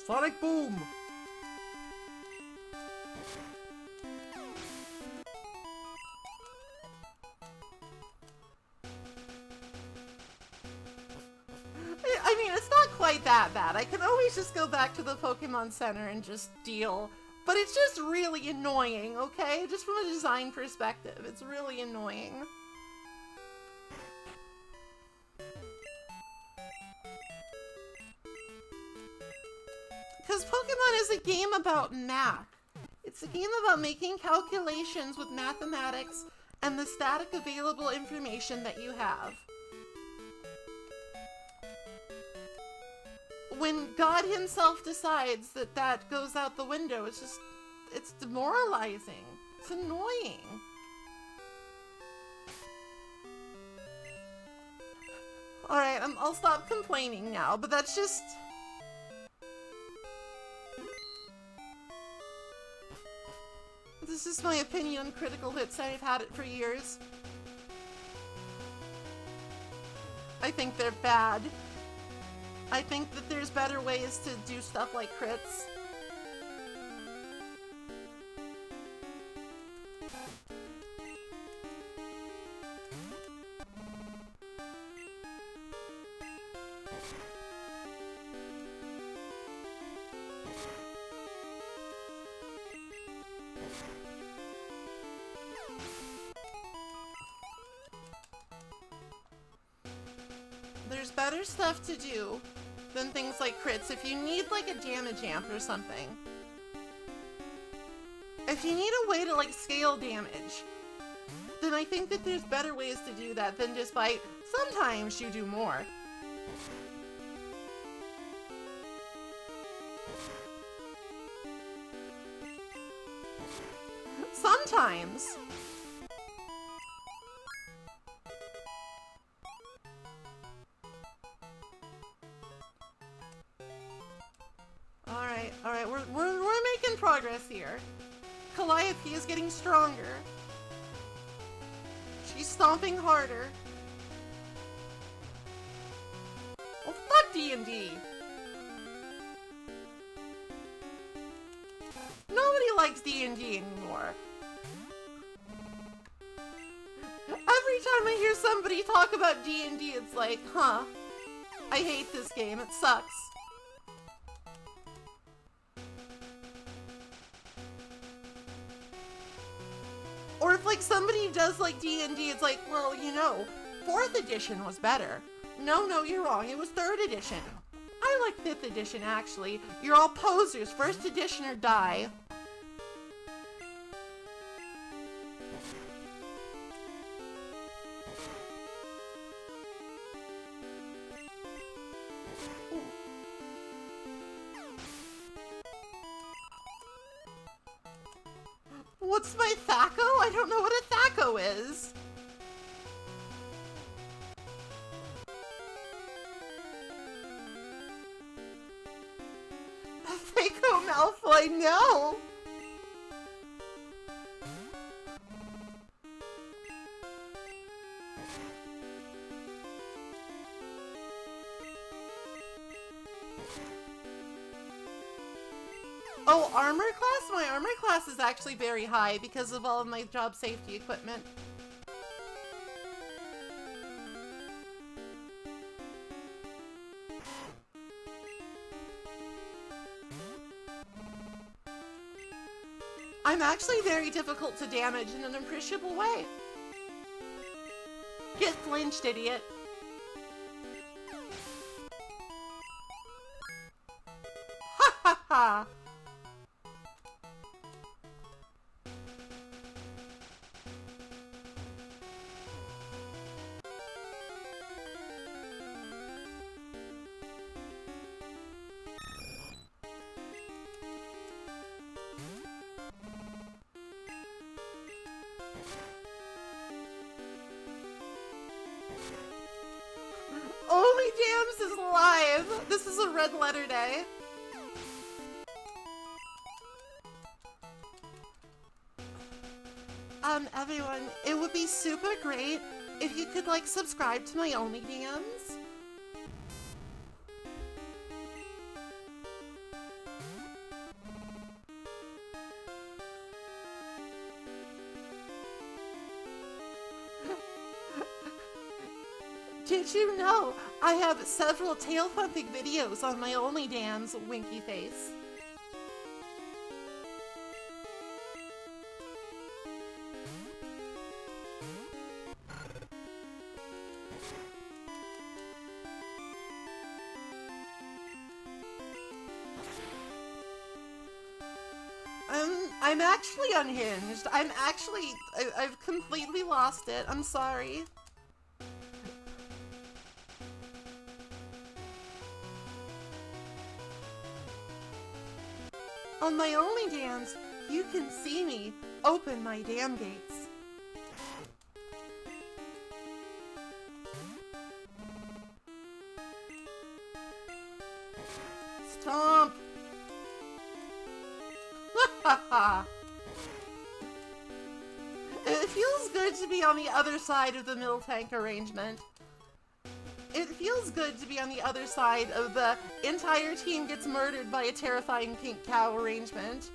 Sonic Boom! I mean, it's not quite that bad. I can always just go back to the Pokemon Center and just deal. But it's just really annoying, okay? Just from a design perspective, it's really annoying. Because Pokemon is a game about math. It's a game about making calculations with mathematics and the static available information that you have. when God himself decides that that goes out the window, it's demoralizing. It's annoying. Alright, I'll stop complaining now, but that's just... This is my opinion on critical hits. I've had it for years. I think they're bad. I think that there's better ways to do stuff like crits. There's better stuff to do than things like crits. If you need like a damage amp or something. If you need a way to like scale damage, then I think that there's better ways to do that than just by sometimes you do more. Sometimes. Alright, we're making progress here. Calliope is getting stronger. She's stomping harder. Oh, fuck D&D! Nobody likes D&D anymore. Every time I hear somebody talk about D&D, it's like, huh, I hate this game, it sucks. Or if like somebody does like D&D, it's like, well, you know, 4th edition was better. No, you're wrong. It was 3rd edition. I like 5th edition, actually. You're all posers. 1st edition or die. What's my Thaco? I don't know what a Thaco is. Thaco Malfoy, no! Oh, armor class? My armor class is actually very high because of all of my job safety equipment. I'm actually very difficult to damage in an appreciable way. Get flinched, idiot. Ha ha ha! Only Jams is live! This is a red letter day. Everyone, it would be super great if you could, like, subscribe to my Only Jams. Did you know I have several tail thumping videos on my Only Dan's winky face? I'm actually unhinged. I've completely lost it. I'm sorry. On my only dams, you can see me open my dam gates. Stomp! It feels good to be on the other side of the middle tank arrangement. It feels good to be on the other side of the entire team gets murdered by a terrifying pink cow arrangement.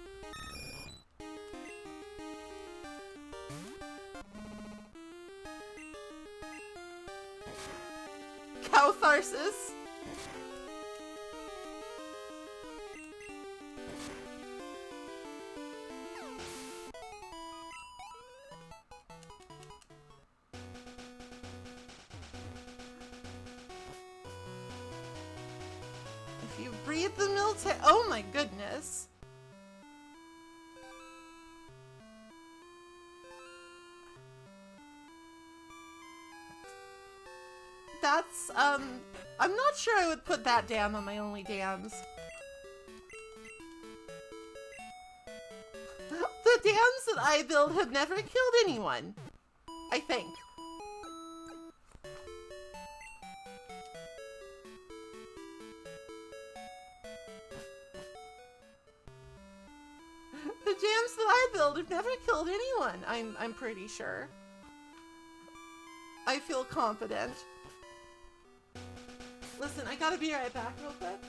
Cowtharsis. If you breathe the milk, oh my goodness. That's, I'm not sure I would put that dam on my only dams. The dams that I build have never killed anyone, I think. The dams that I build have never killed anyone, I'm pretty sure. I feel confident. Listen, I gotta be right back real quick.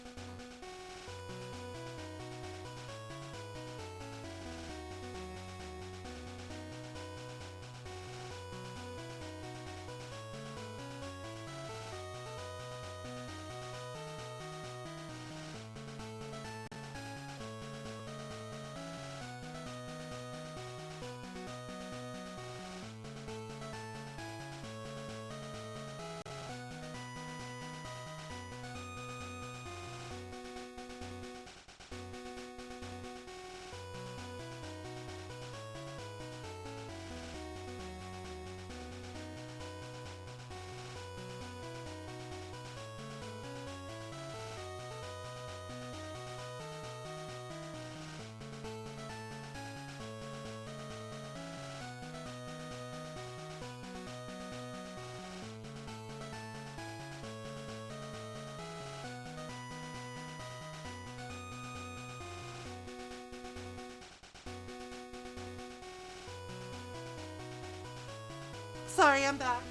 Sorry, I'm back.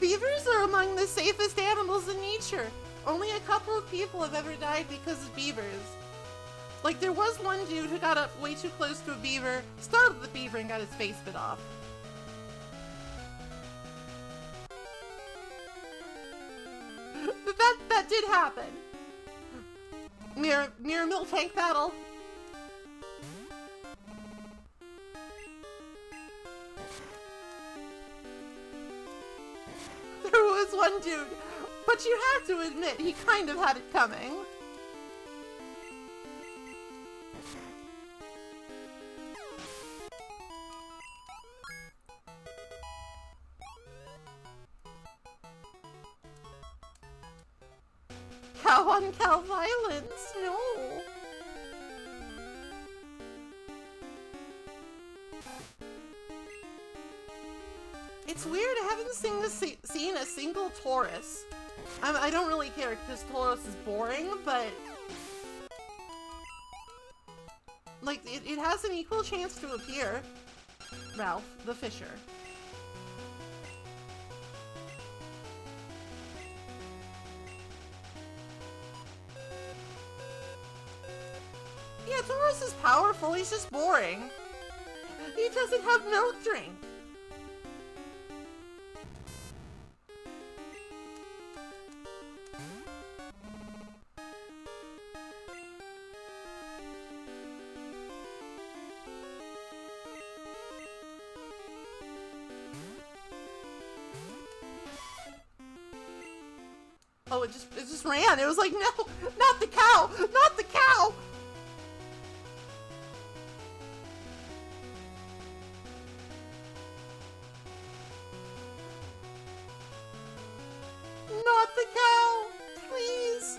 Beavers are among the safest animals in nature. Only a couple of people have ever died because of beavers. Like, there was one dude who got up way too close to a beaver, startled the beaver, and got his face bit off. But that did happen. Mirror mill tank battle. There was one dude, but you have to admit he kind of had it coming. Cow on cow violence, no. It's weird, I haven't seen a single Taurus. I don't really care because Taurus is boring, but like it has an equal chance to appear. Ralph the Fisher. Yeah, Taurus is powerful, he's just boring. He doesn't have milk drink. Oh, it just ran. It was like, no, not the cow, not the cow. Not the cow, please.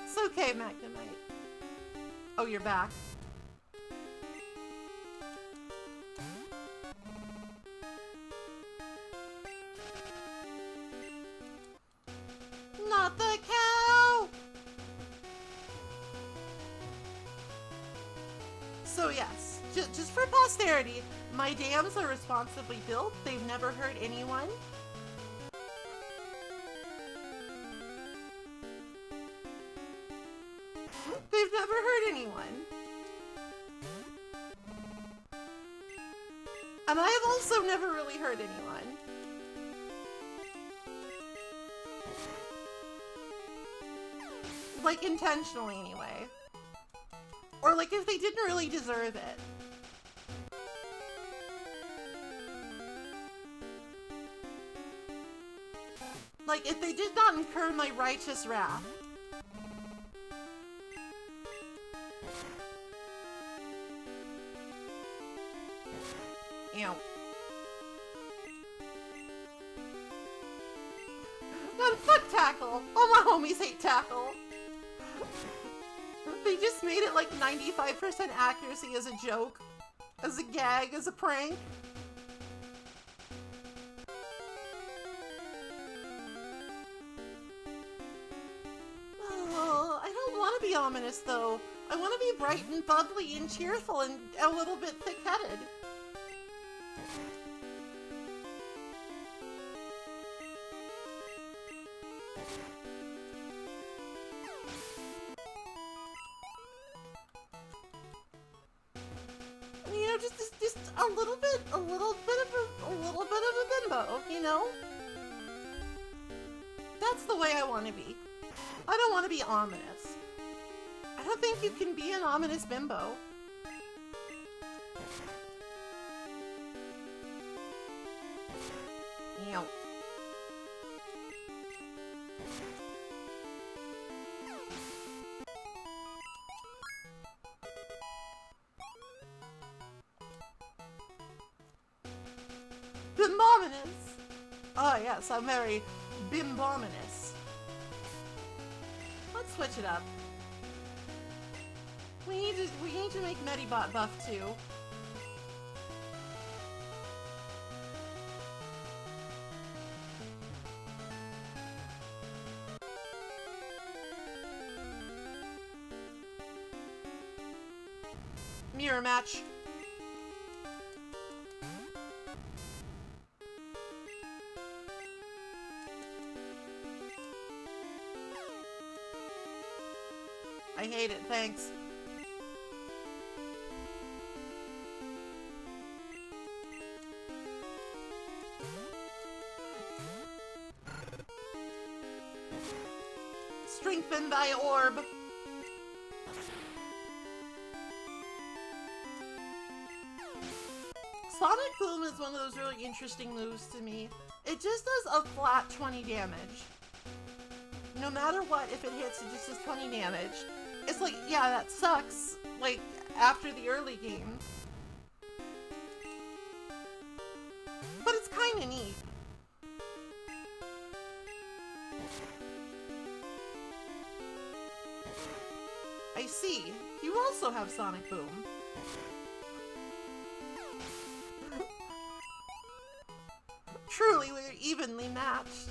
It's okay, Magnemite. Oh, you're back. Not the cow! So yes, just for posterity, my dams are responsibly built. They've never hurt anyone. They've never hurt anyone. And I have also never really hurt anyone. Like, intentionally anyway. Or like if they didn't really deserve it. Like if they did not incur my righteous wrath. Ew. God, fuck tackle. All my homies hate tackle. They just made it like 95% accuracy as a joke, as a gag, as a prank. Oh, I don't want to be ominous though. I want to be bright and bubbly and cheerful and a little bit thick-headed. You know, just a little bit of a bimbo, you know? That's the way I want to be. I don't want to be ominous. I don't think you can be an ominous bimbo. Ew. Bimbominous! Oh yes, I'm very bimbominous. Let's switch it up. We need to make Medibot buff too. Mirror match. I hate it, thanks. Strengthen thy orb. Sonic Boom is one of those really interesting moves to me. It just does a flat 20 damage. No matter what, if it hits, it just does 20 damage. It's like, yeah, that sucks, like, after the early game. But it's kinda neat. I see. You also have Sonic Boom. Truly, we're evenly matched.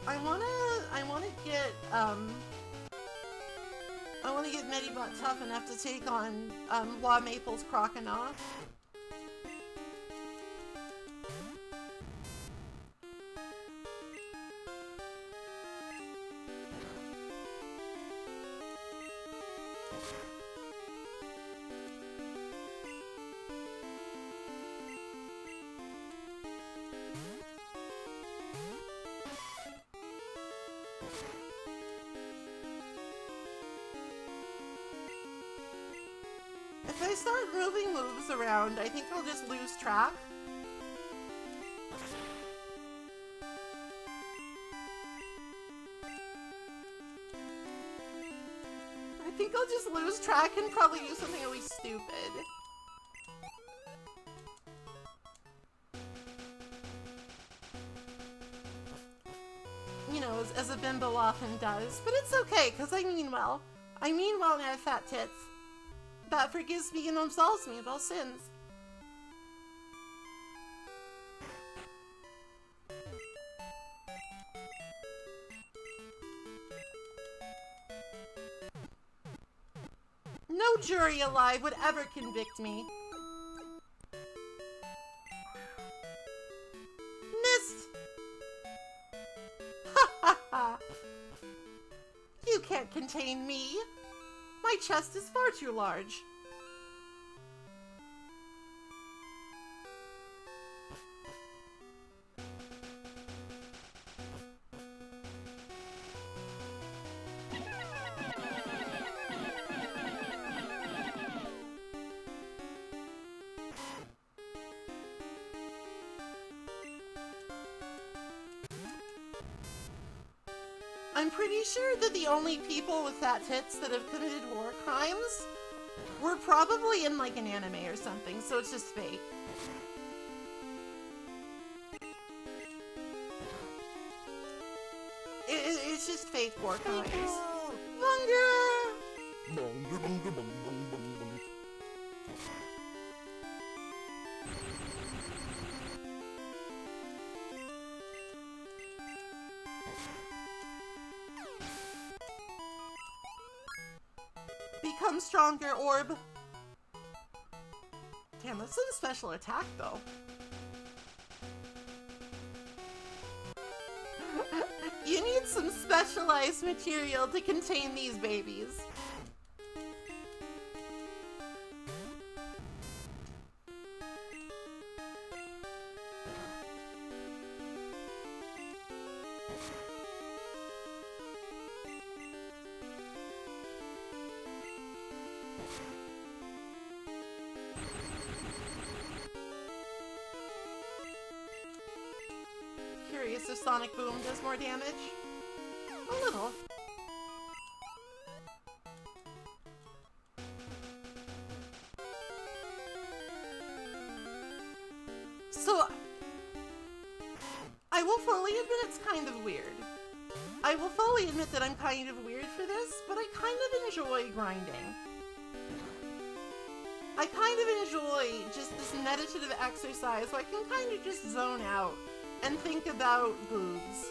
I wanna get Medibot tough enough to take on La Maple's Croconaw. If I start moving moves around, I think I'll just lose track. I think I'll just lose track and probably do something really stupid. You know, as a bimbo often does, but it's okay, because I mean well. I mean well and I have fat tits. That forgives me and absolves me of all sins. No jury alive would ever convict me. Missed! Ha ha ha! You can't contain me. My chest is far too large. I'm pretty sure that the only people with fat tits that have committed war crimes were probably in like an anime or something, so it's just fake. It's just fake war crimes. Longer! Bunger, bunger, bung, bung, bung, bung. Become stronger, orb. Damn, that's some special attack, though. You need some specialized material to contain these babies. Curious if Sonic Boom does more damage? A little. So, I will fully admit it's kind of weird. I will fully admit that I'm kind of weird for this, but I kind of enjoy grinding. I kind of enjoy just this meditative exercise so I can kind of just zone out and think about boobs.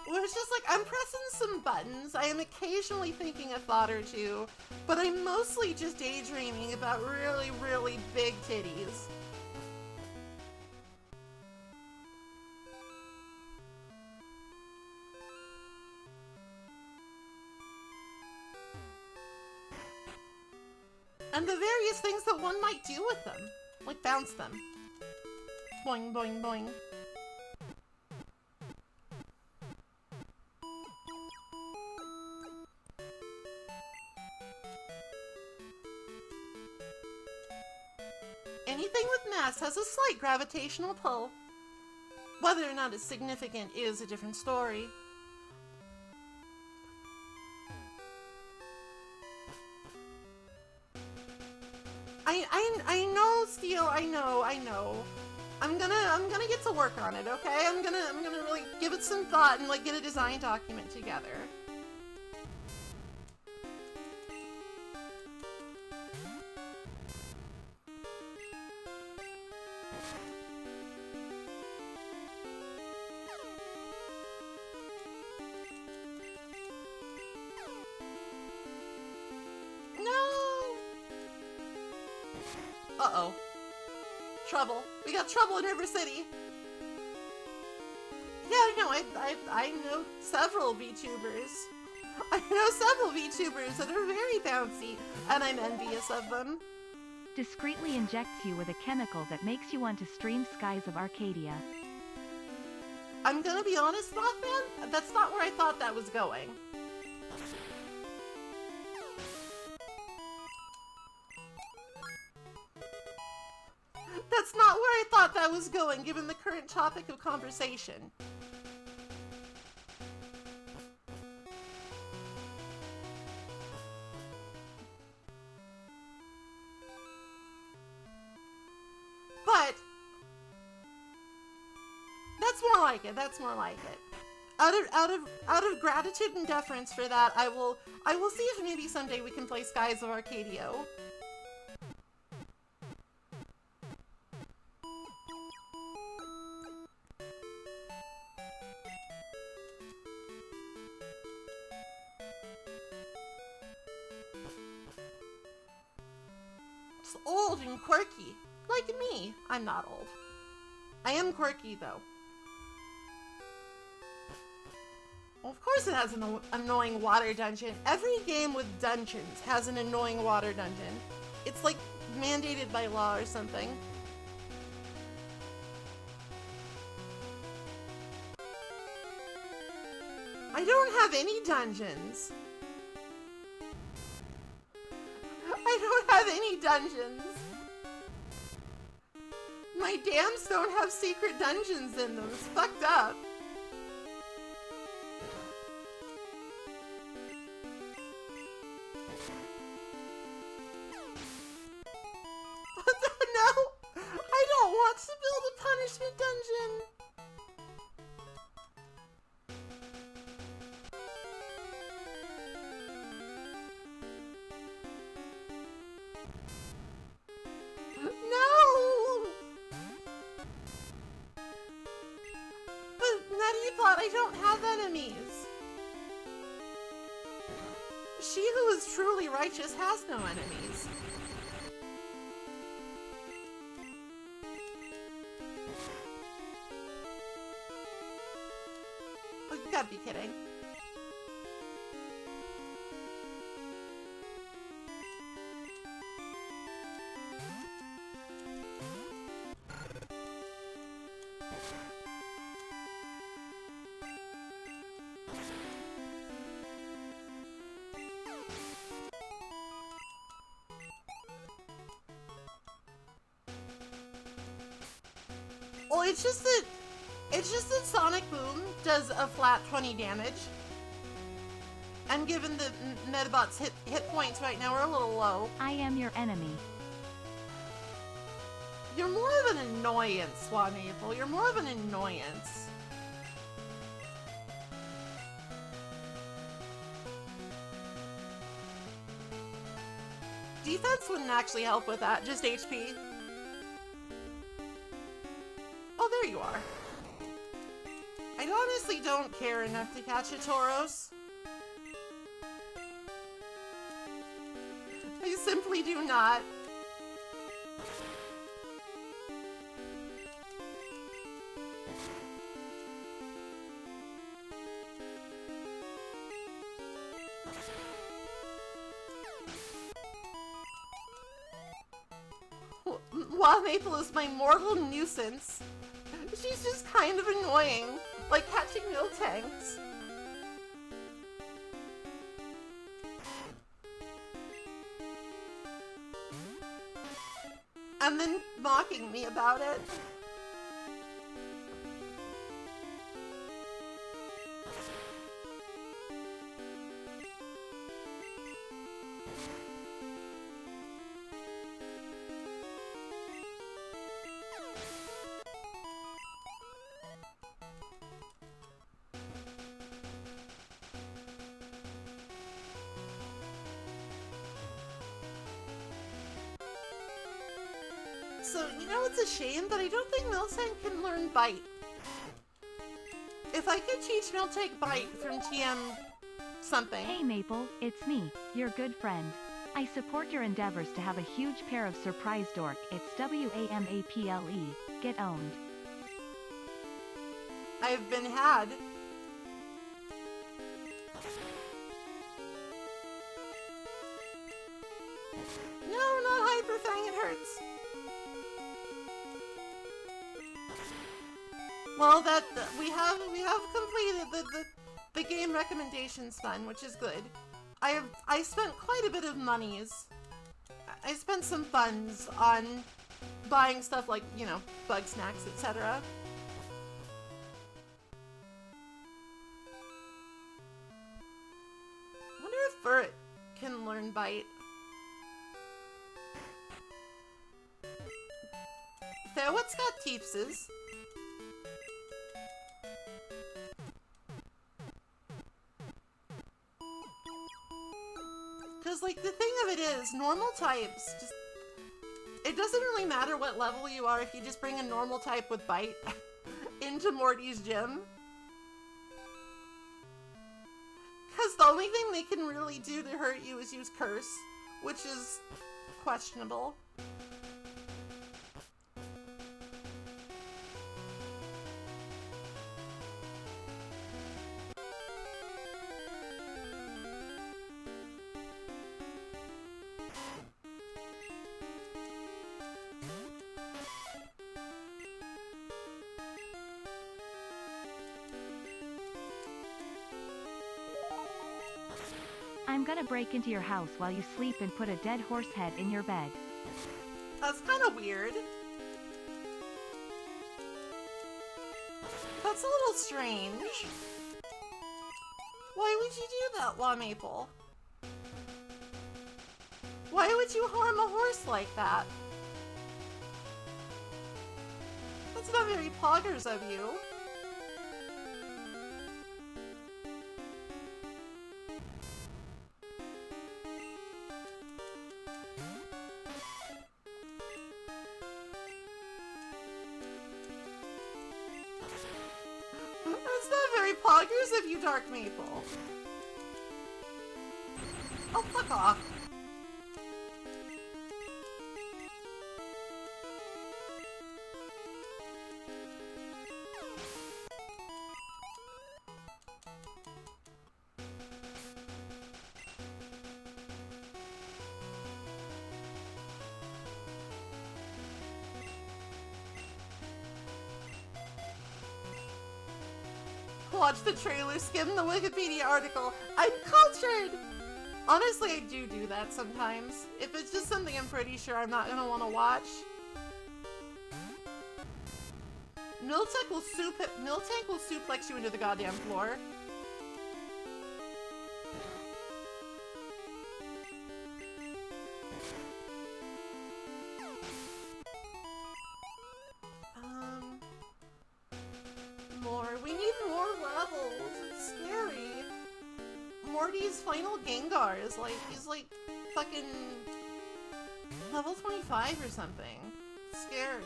Where it's just like, I'm pressing some buttons, I am occasionally thinking a thought or two, but I'm mostly just daydreaming about really, really big titties. And the various things that one might do with them. Like bounce them. Boing, boing, boing. Anything with mass has a slight gravitational pull. Whether or not it's significant is a different story. I know, Steel, I know. I'm gonna get to work on it, okay? I'm gonna really give it some thought and like get a design document together. Uh-oh. Trouble. We got trouble in River City. Yeah, I know several VTubers. I know several VTubers that are very bouncy, and I'm envious of them. Discreetly injects you with a chemical that makes you want to stream Skies of Arcadia. I'm gonna be honest, Mothman, that's not where I thought that was going. That's not where I thought that was going, given the current topic of conversation. That's more like it. That's more like it. Out of gratitude and deference for that, I will see if maybe someday we can play Skies of Arcadio. It's old and quirky, like me. I'm not old. I am quirky though. Well, of course it has an annoying water dungeon. Every game with dungeons has an annoying water dungeon. It's like mandated by law or something. I don't have any dungeons. I don't have any dungeons. My dams don't have secret dungeons in them. It's fucked up. No! I don't want to build a punishment dungeon! No! But Nutty I don't have enemies. She who is truly righteous has no enemies. Oh, you gotta be kidding. Well, it's just that Sonic Boom does a flat 20 damage. And given the Medabot's hit points right now are a little low. I am your enemy. You're more of an annoyance, Swan Maple. You're more of an annoyance. Defense wouldn't actually help with that, just HP. Oh, there you are. I honestly don't care enough to catch a Tauros. I simply do not. While Maple is my mortal nuisance, she's just kind of annoying, like catching Miltanks. And then mocking me about it. So, you know, it's a shame, but I don't think Miltank can learn Bite. If I could teach Miltank Bite from TM something. Hey Maple, it's me, your good friend. I support your endeavors to have a huge pair of surprise dork. It's WAMAPLE. Get owned. I've been had. No, not Hyperfang, it hurts. Well, that we have completed the game recommendations fund, which is good. I spent quite a bit of monies. I spent some funds on buying stuff like, you know, bug snacks, etc. I wonder if Burt can learn Bite. Fairwood's got Teepses. like, the thing of it is, normal types just... It doesn't really matter what level you are if you just bring a normal type with Bite into Morty's gym. Because the only thing they can really do to hurt you is use Curse, which is questionable. I'm gonna break into your house while you sleep and put a dead horse head in your bed. That's kind of weird. That's a little strange. Why would you do that, La Maple? Why would you harm a horse like that? That's not very poggers of you. That's not very poggers of you, Dark Maple. Oh, fuck off. Watch the trailer, skim the Wikipedia article. I'm cultured! Honestly, I do that sometimes. If it's just something I'm pretty sure I'm not gonna want to watch. Miltank will suplex you into the goddamn floor. We need more levels. It's scary. Morty's final Gengar is like, he's like fucking level 25 or something. It's scary.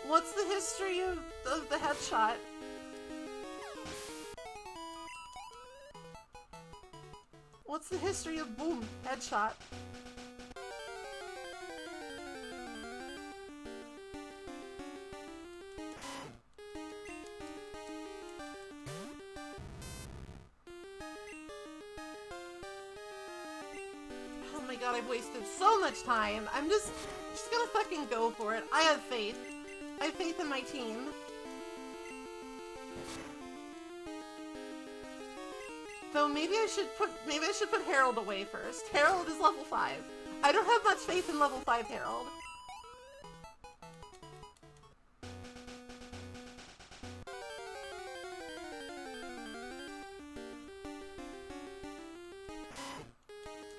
What's the history of the headshot? What's the history of boom, headshot? Oh my god, I've wasted so much time. I'm just gonna fucking go for it. I have faith. I have faith in my team. Though maybe I should put Harold away first. Harold is level 5. I don't have much faith in level 5 Harold.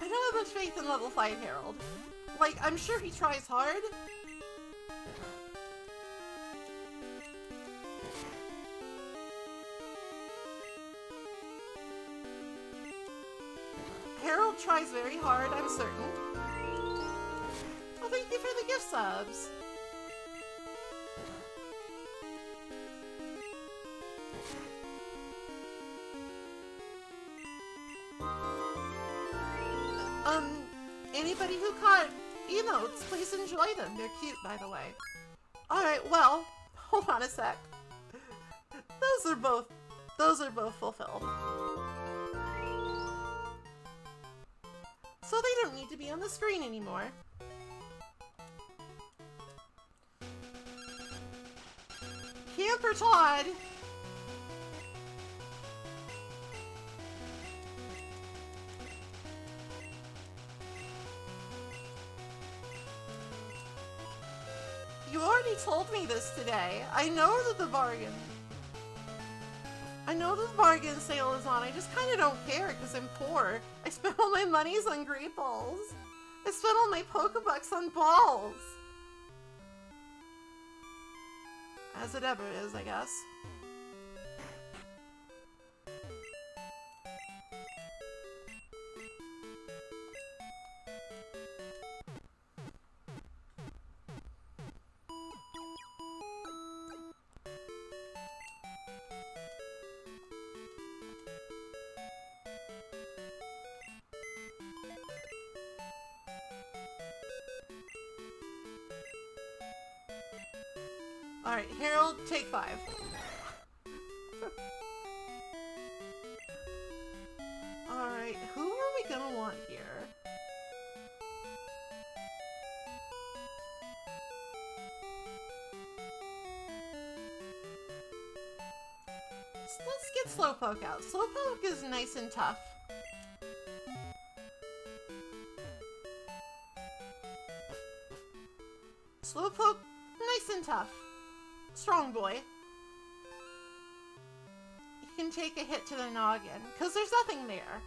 I don't have much faith in level 5 Harold. Like, I'm sure he tries hard. Harold tries very hard, I'm certain. Oh, thank you for the gift subs. Anybody who caught emotes, please enjoy them. They're cute, by the way. Alright, well, hold on a sec. Those are both fulfilled. So they don't need to be on the screen anymore. Camper Todd! You already told me this today. I know that the bargain. I know this bargain sale is on. I just kind of don't care because I'm poor. I spent all my monies on great balls. I spent all my Pokebucks on balls. As it ever is, I guess. Alright, Harold, take 5. Alright, who are we gonna want here? Let's get Slowpoke out. Slowpoke is nice and tough. Slowpoke, nice and tough. Strong boy. You can take a hit to the noggin, because there's nothing there.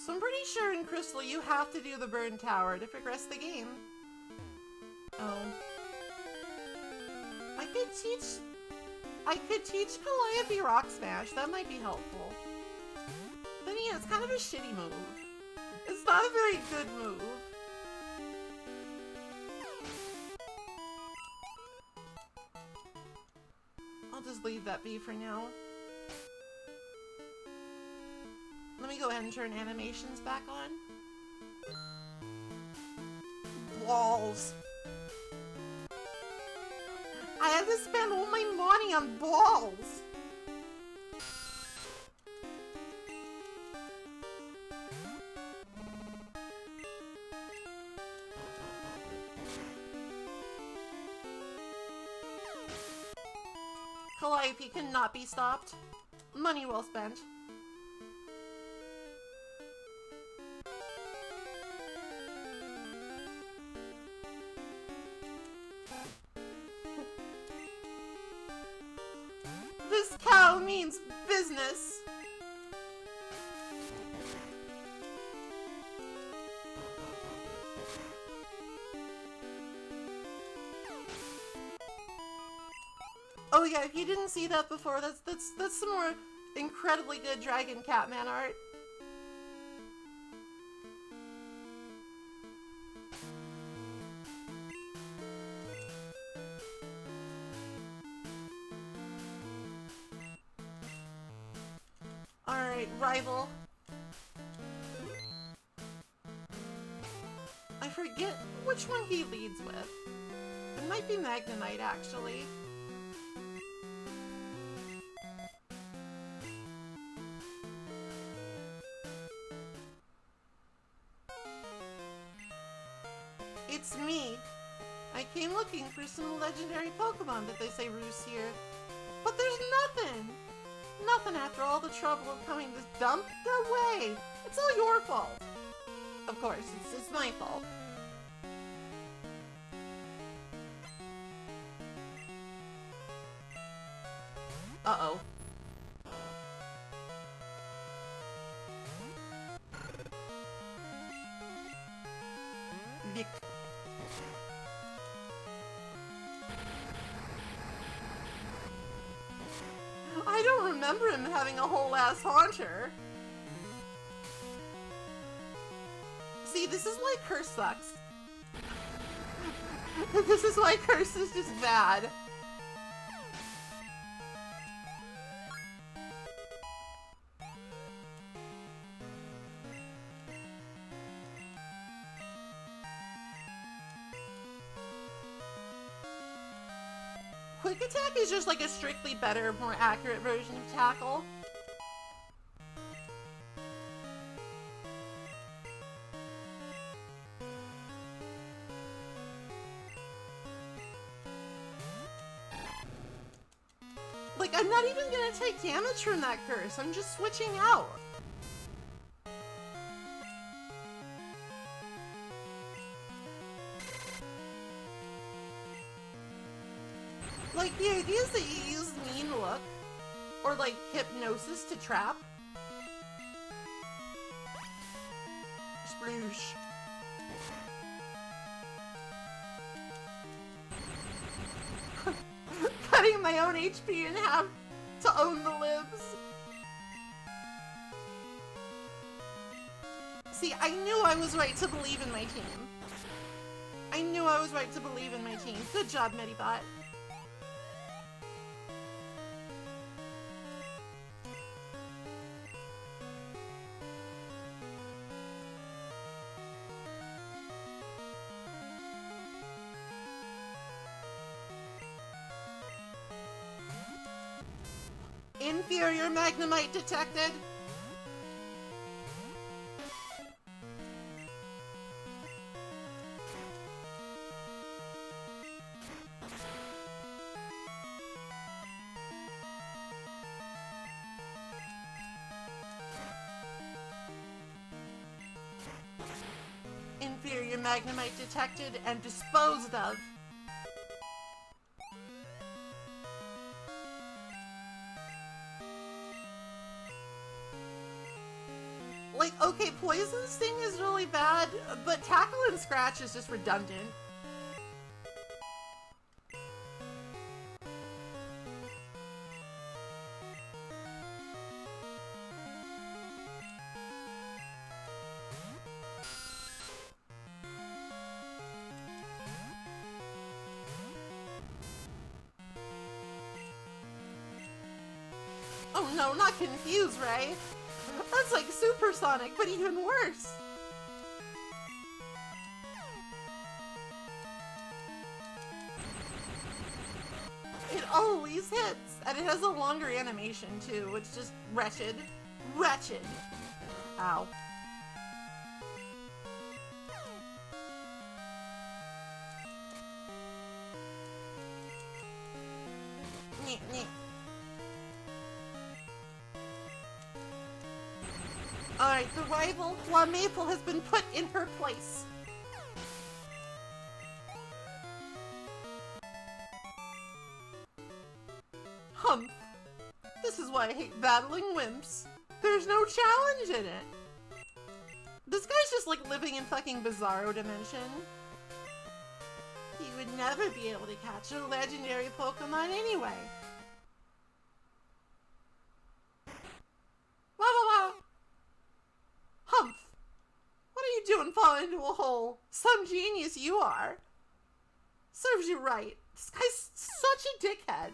So I'm pretty sure in Crystal you have to do the burn tower to progress the game. Oh. I could teach Calliope Rock Smash. That might be helpful. Then yeah, it's kind of a shitty move. It's not a very good move. I'll just leave that be for now. Let me go ahead and turn animations back on. Balls. I had to spend all my money on balls. Calliope cannot be stopped. Money well spent. This cow means business. Oh yeah, if you didn't see that before, that's some more incredibly good Dragon Catman art. Alright, rival. I forget which one he leads with. It might be Magnemite, actually. It's me. I came looking for some legendary Pokemon that they say roost here. But there's nothing! Nothing after all the trouble of coming this dump? Go away! It's all your fault! Of course, it's my fault. Uh-oh. Vic. I don't remember him having a whole ass haunter. See, this is why Curse sucks. This is why Curse is just bad. Quick Attack is just like a strictly better, more accurate version of Tackle. Like, I'm not even gonna take damage from that curse. I'm just switching out. Like, the idea is that you use Mean Look, or like Hypnosis to trap. Sploosh. Cutting my own HP in half to own the libs. See, I knew I was right to believe in my team. I knew I was right to believe in my team. Good job, Medibot. Inferior Magnemite detected. Inferior Magnemite detected and disposed of. Like, okay, Poison Sting is really bad, but Tackle and Scratch is just redundant. Oh no, not Confuse, right? That's like Supersonic, but even worse. It always hits, and it has a longer animation too. It's just wretched. Wretched. Ow. Nyeh, nyeh. Alright, the rival, La Maple, has been put in her place. Humph. This is why I hate battling wimps. There's no challenge in it. This guy's just like living in fucking Bizarro Dimension. He would never be able to catch a legendary Pokemon anyway. Blah blah blah. Humph! What are you doing falling into a hole? Some genius you are. Serves you right. This guy's such a dickhead.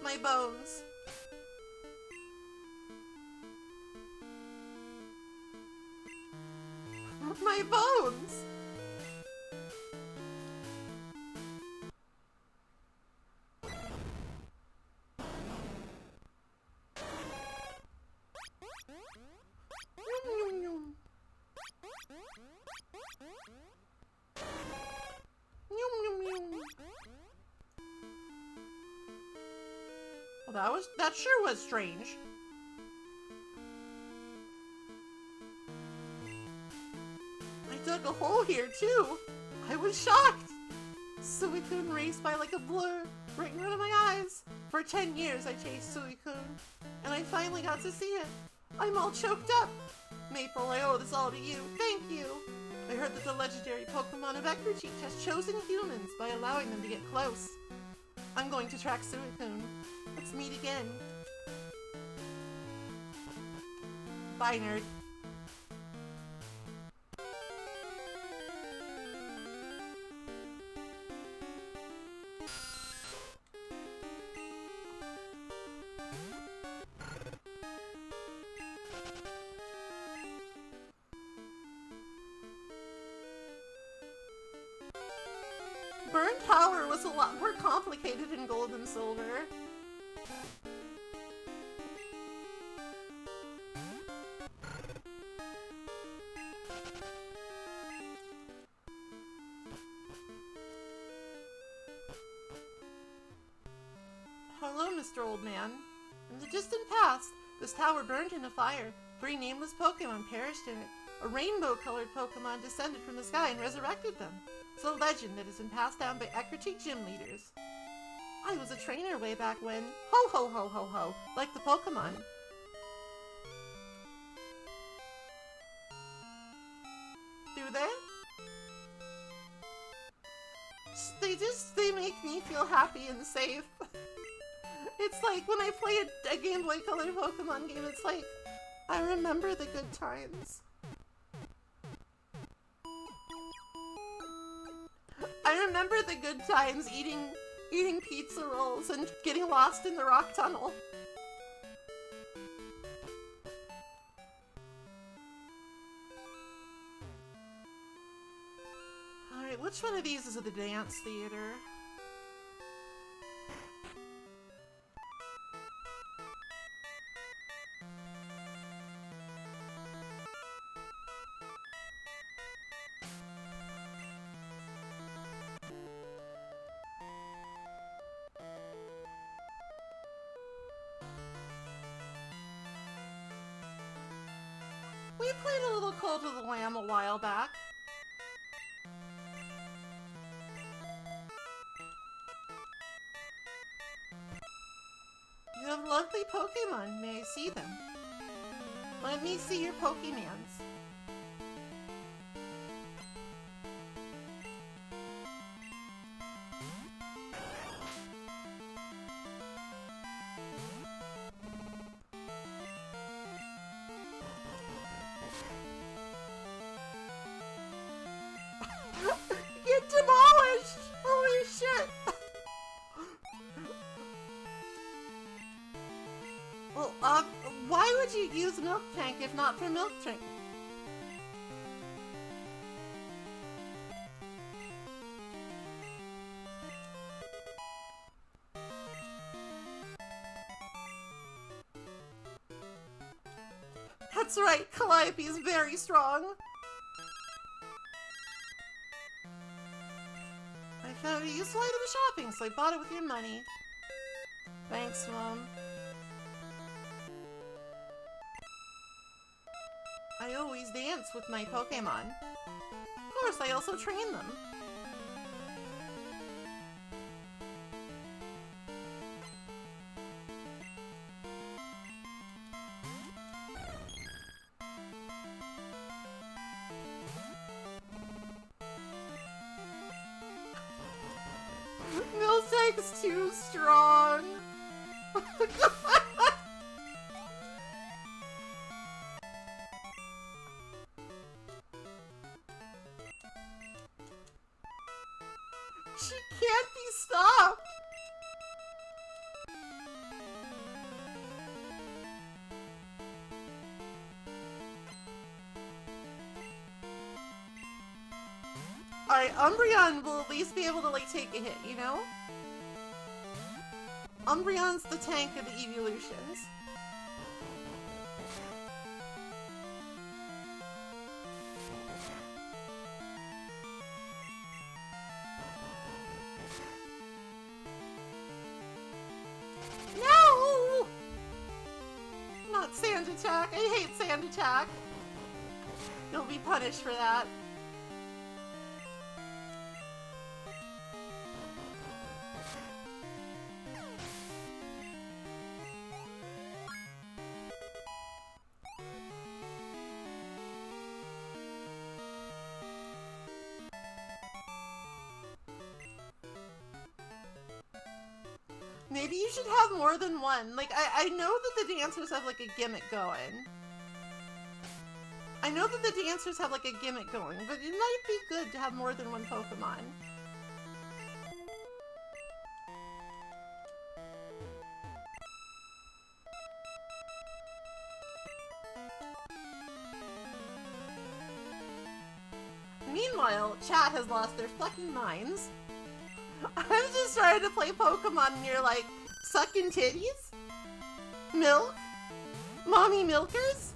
My bones. My bones! Yum, yum, yum. Yum, yum, yum. Well, that sure was strange. I dug a hole here too. I was shocked. Suicune raced by like a blur, right in front of my eyes. For 10 years I chased Suicune, and I finally got to see it. I'm all choked up. Maple, I owe this all to you. Thank you. I heard that the legendary Pokemon of Ecruteak has chosen humans by allowing them to get close. I'm going to track Suicune. Let's meet again. Bye, nerd. Burn Tower was a lot more complicated in Gold and Silver. Hello, Mr. Old Man. In the distant past, this tower burned in a fire. 3 nameless Pokemon perished in it. A rainbow-colored Pokemon descended from the sky and resurrected them. It's a legend that has been passed down by Ecruteak gym leaders. I was a trainer way back when. Ho ho ho ho ho, like the Pokemon. Do they? They make me feel happy and safe. It's like when I play a Game Boy Color Pokemon game, it's like, I remember the good times. I remember the good times eating pizza rolls and getting lost in the rock tunnel. Alright, which one of these is at the dance theater? We played a little Cult of the Lamb a while back. You have lovely Pokemon. May I see them? Let me see your Pokemons. Get demolished! Holy shit! Well, why would you use Milk Tank if not for Milk Tank? That's right, Calliope is very strong. I found a useful item shopping, so I bought it with your money. Thanks, Mom. I always dance with my Pokemon. Of course, I also train them. Miltank's too strong. She can't be stopped. Alright, Umbreon will at least be able to, like, take a hit, you know? Umbreon's the tank of the evolutions. No! Not Sand Attack. I hate Sand Attack. You'll be punished for that. Maybe you should have more than one. Like, I know that the dancers have, like, a gimmick going. I know that the dancers have, like, a gimmick going, but it might be good to have more than one Pokemon. Meanwhile, chat has lost their fucking minds. I'm just trying to play Pokemon and you're like, sucking titties? Milk? Mommy milkers?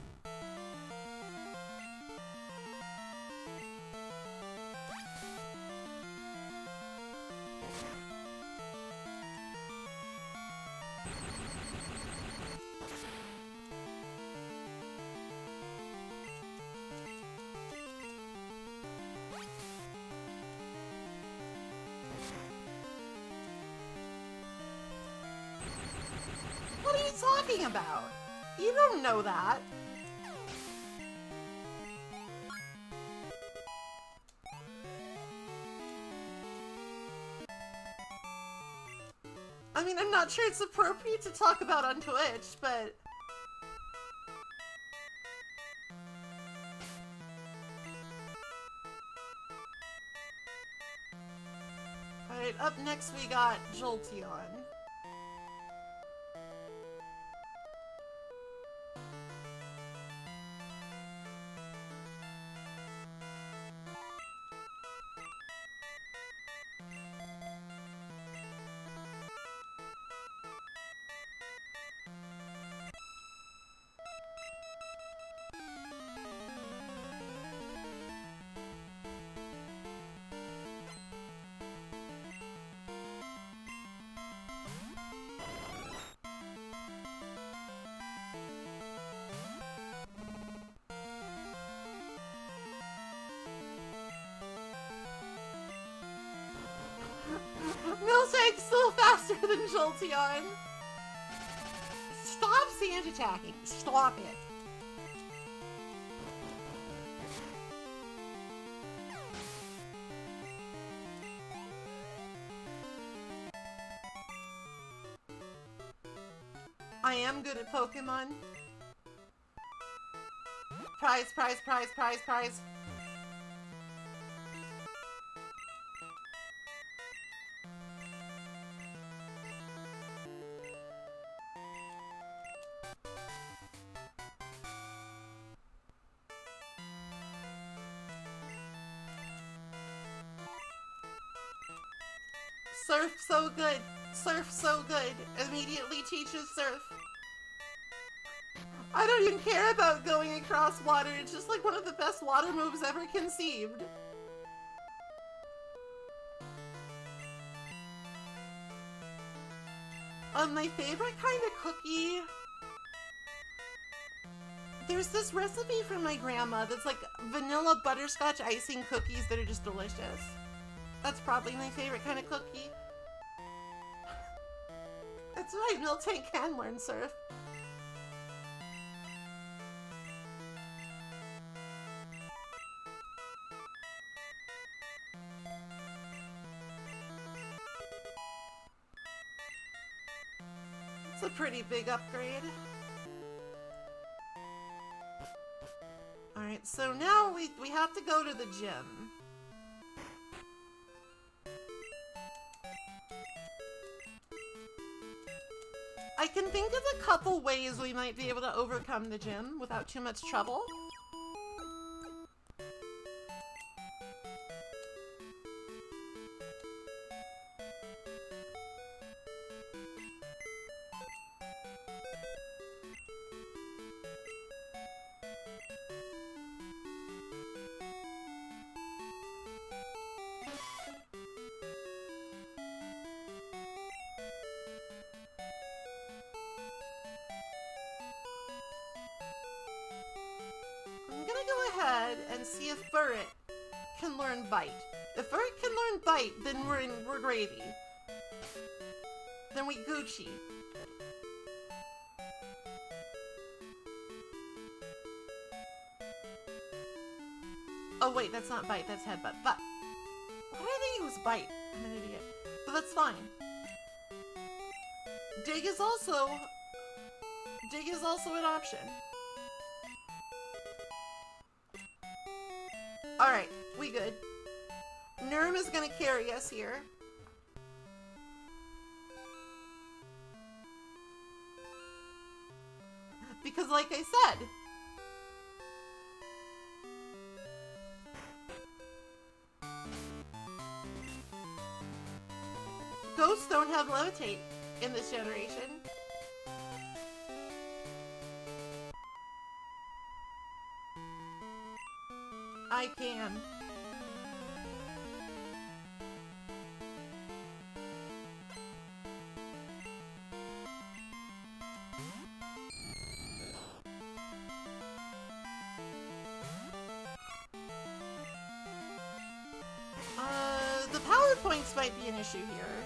What are you talking about? You don't know that. I mean, I'm not sure it's appropriate to talk about on Twitch, but... Alright, up next we got Jolteon. Miltank's still faster than Jolteon. Stop sand attacking. Stop it. I am good at Pokemon. Prize, prize, prize, prize, prize. Surf so good. Surf so good. Immediately teaches surf. I don't even care about going across water. It's just like one of the best water moves ever conceived. My favorite kind of cookie... There's this recipe from my grandma that's like vanilla butterscotch icing cookies that are just delicious. That's probably my favorite kind of cookie. That's right, Miltank can learn surf. It's a pretty big upgrade. Alright, so now we have to go to the gym. I can think of a couple ways we might be able to overcome the gym without too much trouble. And see if Furret can learn Bite. If Furret can learn Bite, then we're gravy. Then we Gucci. Oh wait, that's not Bite, that's Headbutt. But why did I think it was Bite? I'm an idiot. But that's fine. Dig is also an option. Alright, we good. Nerm is gonna carry us here. Because like I said, ghosts don't have levitate in this generation. I can. The PowerPoints might be an issue here.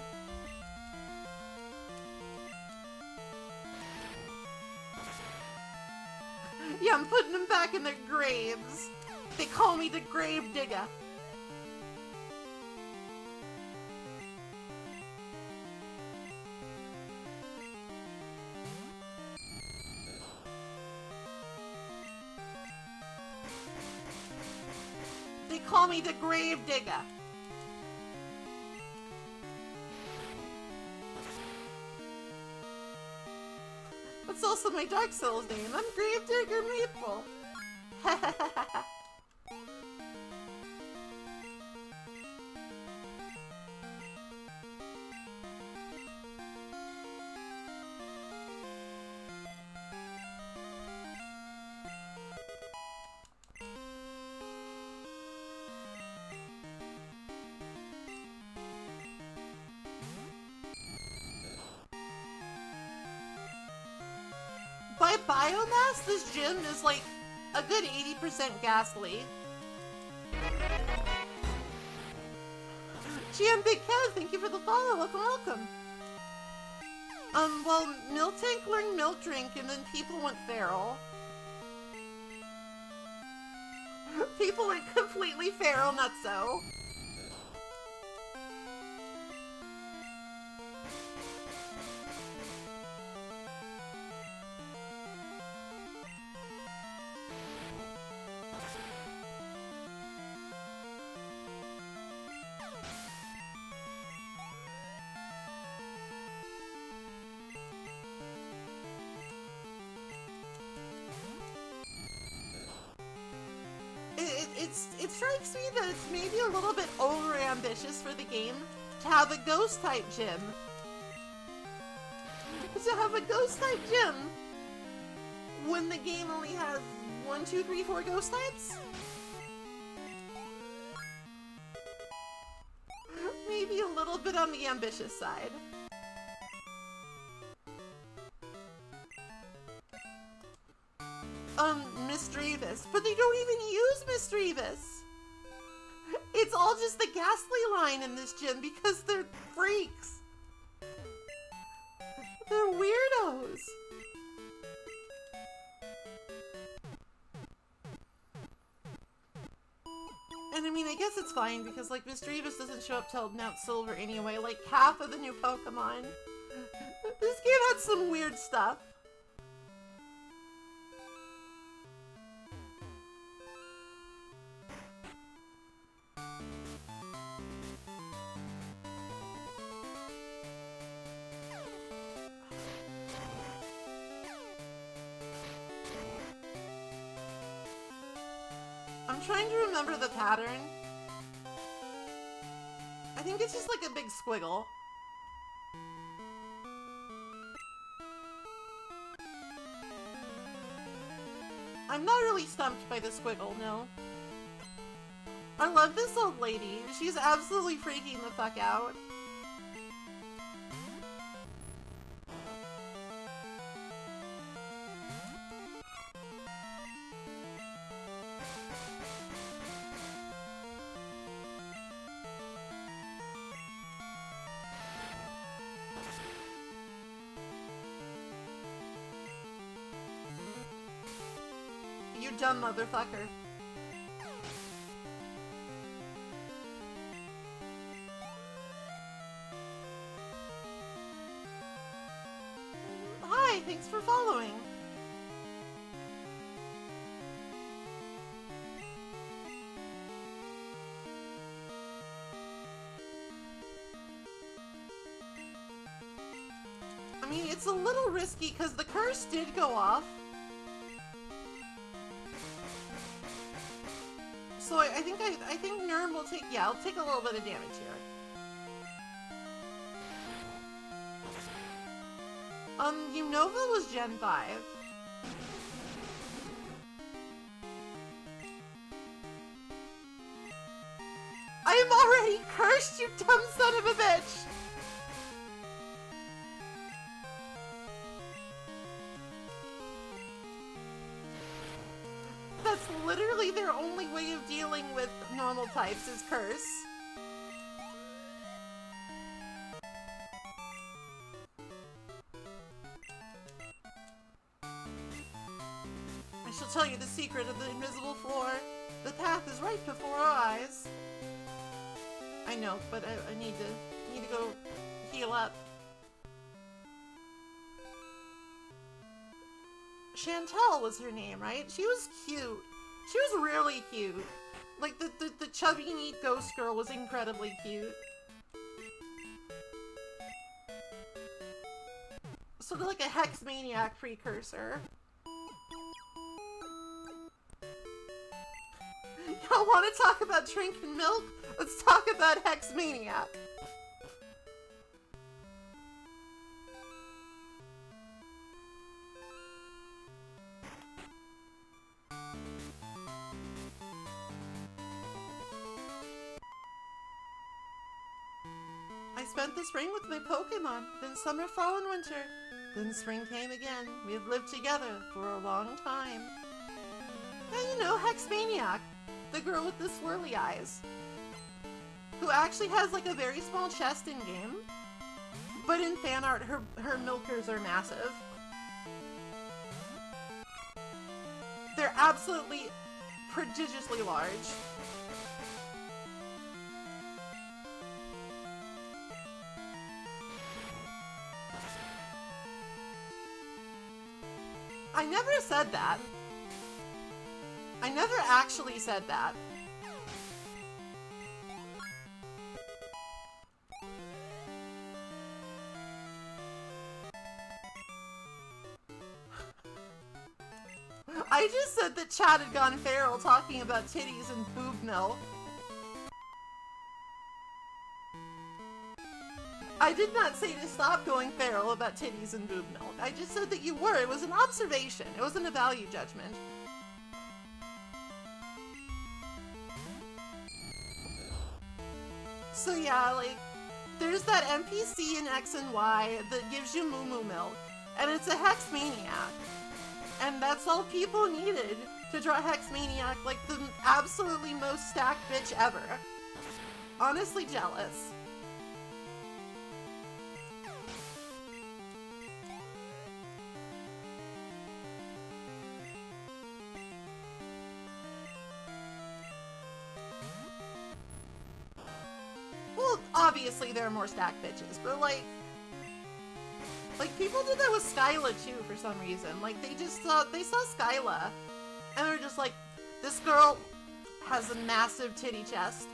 Yeah, I'm putting them back in their graves. They call me the grave digger. They call me the grave digger. That's also my Dark Souls name. I'm Gravedigger Maple. By biomass, this gym is like a good 80% ghastly. GM Big Kev, thank you for the follow. Welcome. Well, Miltank learned Milk Drink and then people went feral. People went completely feral, nutso. It strikes me that it's maybe a little bit over-ambitious for the game to have a ghost-type gym. To have a ghost-type gym when the game only has 1, 2, 3, 4 ghost types? Maybe a little bit on the ambitious side. Miss Drevis. But they don't even use Miss Drevis. It's all just the Ghastly line in this gym because they're freaks. They're weirdos. And I mean, I guess it's fine because, like, Miss Drevis doesn't show up till Mount Silver anyway, like half of the new Pokemon. This game had some weird stuff. I'm trying to remember the pattern. I think it's just like a big squiggle. I'm not really stumped by the squiggle, no. I love this old lady. She's absolutely freaking the fuck out. You dumb motherfucker. Hi, thanks for following. I mean, it's a little risky because the curse did go off. So I think Nurm will take, yeah, I'll take a little bit of damage here. Unova was Gen 5. I am already cursed, you dumb son of a bitch! That's literally their only way of dealing with normal types is curse. I shall tell you the secret of the invisible floor. The path is right before our eyes. I know, but I need to go heal up. Chantel was her name, right? She was cute. She was really cute. Like, the chubby, neat ghost girl was incredibly cute. Sort of like a Hex Maniac precursor. Y'all want to talk about drinking milk? Let's talk about Hex Maniac. I spent the spring with my Pokemon, then summer, fall, and winter. Then spring came again. We have lived together for a long time. And you know, Hex Maniac, the girl with the swirly eyes, who actually has like a very small chest in game, but in fan art, her milkers are massive. They're absolutely prodigiously large. I never said that. I never actually said that. I just said that Chad had gone feral talking about titties and boob milk. I did not say to stop going feral about titties and boob milk. I just said that you were. It was an observation. It wasn't a value judgment. So yeah, like, there's that NPC in X and Y that gives you moo moo milk, and it's a Hex Maniac. And that's all people needed to draw Hex Maniac, like the absolutely most stacked bitch ever. Honestly jealous. Well, obviously there are more stacked bitches, but like people did that with Skyla too for some reason. Like they saw Skyla and they're just like, this girl has a massive titty chest.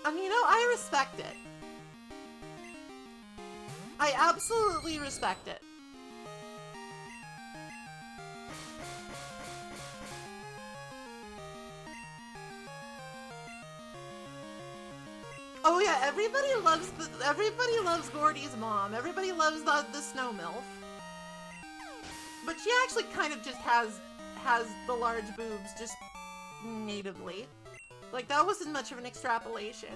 And you know, I respect it. I absolutely respect it. Oh yeah, everybody loves Gordy's mom. Everybody loves the snow milf. But she actually kind of just has the large boobs just natively. Like, that wasn't much of an extrapolation.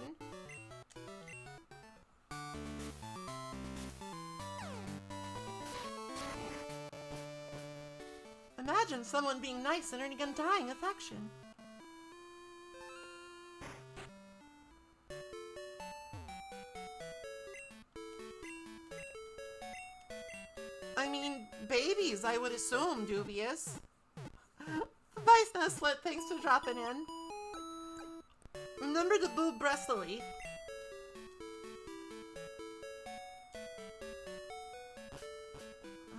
Imagine someone being nice and earning undying affection. I mean, babies, I would assume, dubious. Bye, Snowslit, thanks for dropping in. Remember to boob breastily.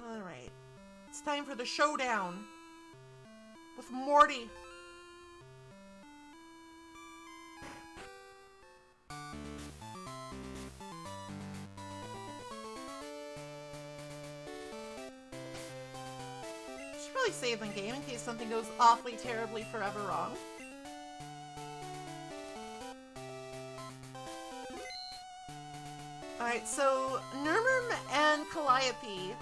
Alright. It's time for the showdown. With Morty. probably save the game in case something goes awfully terribly forever wrong. Alright, so Nurmurm and Calliope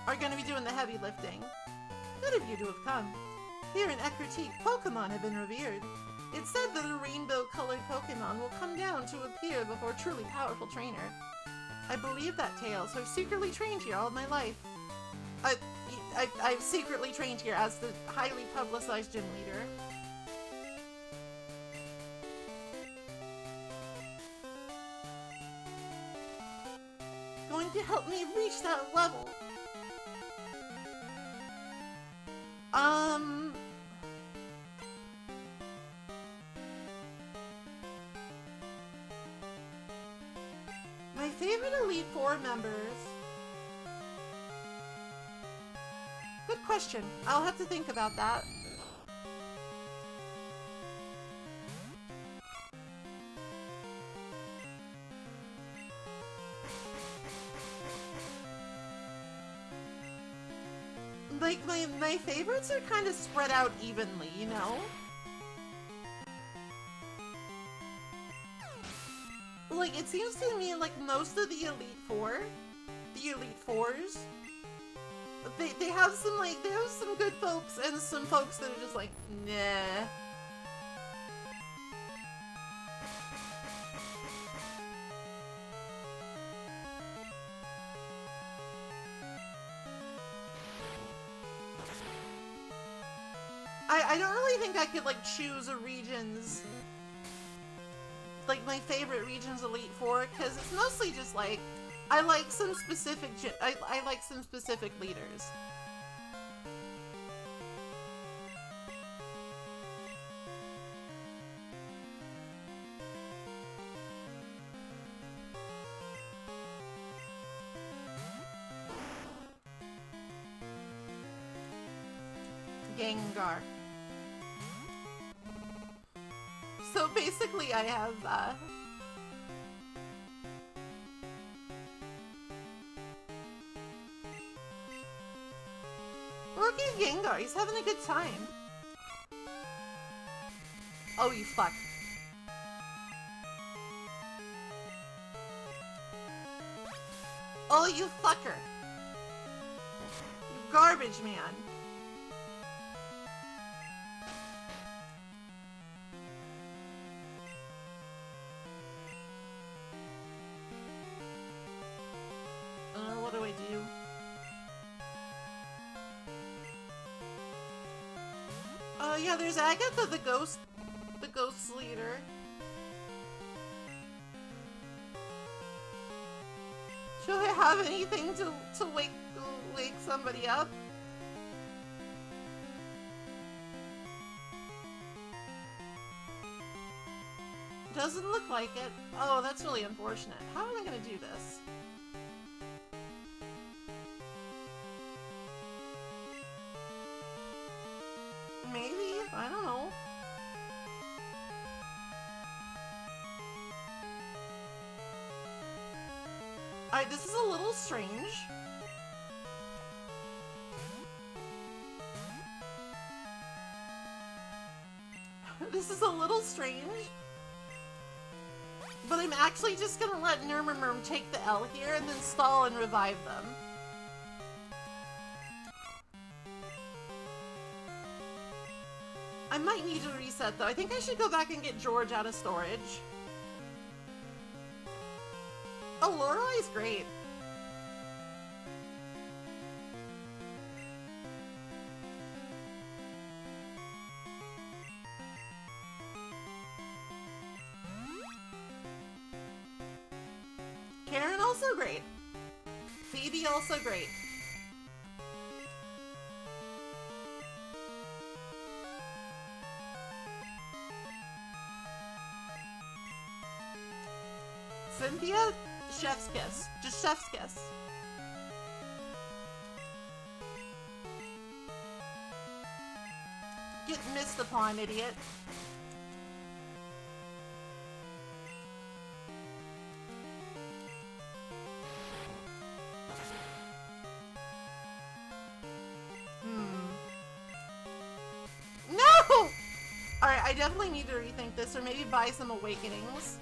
are going to be doing the heavy lifting. Good of you to have come. Here in Ekritique, Pokemon have been revered. It's said that a rainbow-colored Pokemon will come down to appear before a truly powerful trainer. I believe that tale, so I've secretly trained here all of my life. I've secretly trained here as the highly publicized gym leader. Going to help me reach that level. My favorite Elite Four members. Good question. I'll have to think about that. Like, my favorites are kind of spread out evenly, you know? Like, it seems to me like most of the Elite Four, the Elite Fours, they have some, like, they have some good folks and some folks that are just like, nah. I don't really think I could, like, choose a region's, like, my favorite region's Elite Four, because it's mostly just, like, I like some specific, I like some specific leaders. Gengar. So basically I have, look at Gengar, he's having a good time. Oh, you fuck. Oh, you fucker. You garbage man. What do I do? Yeah, there's Agatha, the ghost leader. Should I have anything to wake somebody up? Doesn't look like it. Oh, that's really unfortunate. How am I gonna do this? Maybe? I don't know. Alright, this is a little strange. This is a little strange. But I'm actually just gonna let Nurmurm take the L here and then stall and revive them. I might need to reset though. I think I should go back and get George out of storage. Oh, Lorelai's great. Karen also great. Phoebe also great. Cynthia, chef's kiss. Just chef's kiss. Get missed upon, idiot. Alright, I definitely need to rethink this, or maybe buy some awakenings.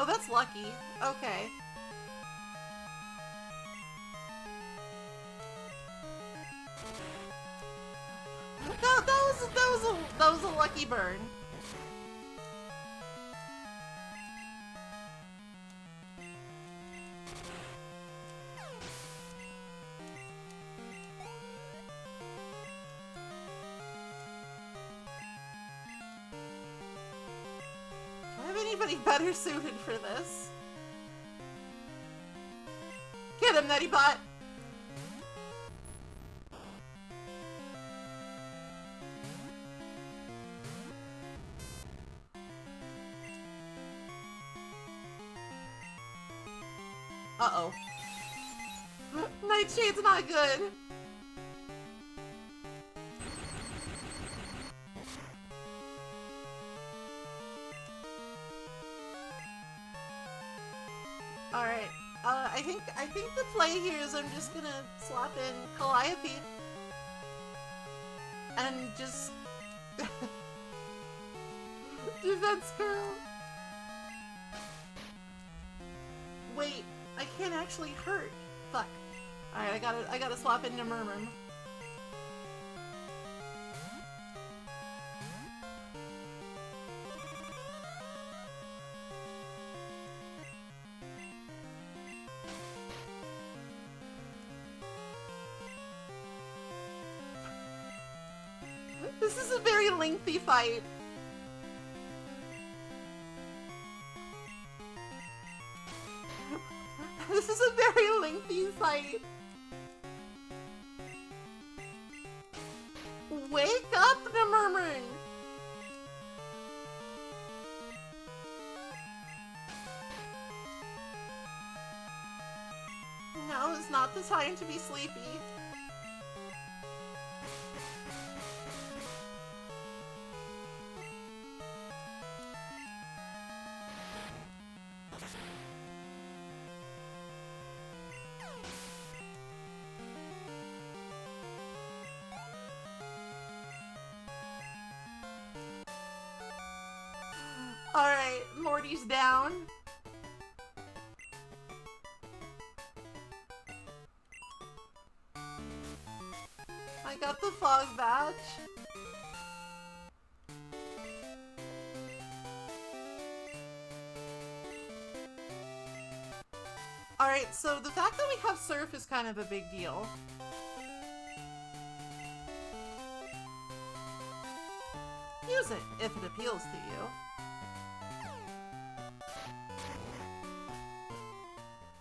Oh, that's lucky. Okay. No, that was a lucky burn. Do I have anybody better suited for this? Get him, Nutty Bot! Uh-oh. Nightshade's not good. Alright. I think the play here is I'm just gonna slap in Calliope. And just defense girl. Wait, I can't actually hurt. Fuck. Alright, I gotta swap into Murmur. This is a very lengthy fight. This is a very lengthy fight. Wake up, the Murmuring! Now is not the time to be sleepy. Alright, Morty's down. I got the fog badge. Alright, so the fact that we have Surf is kind of a big deal. Use it if it appeals to you.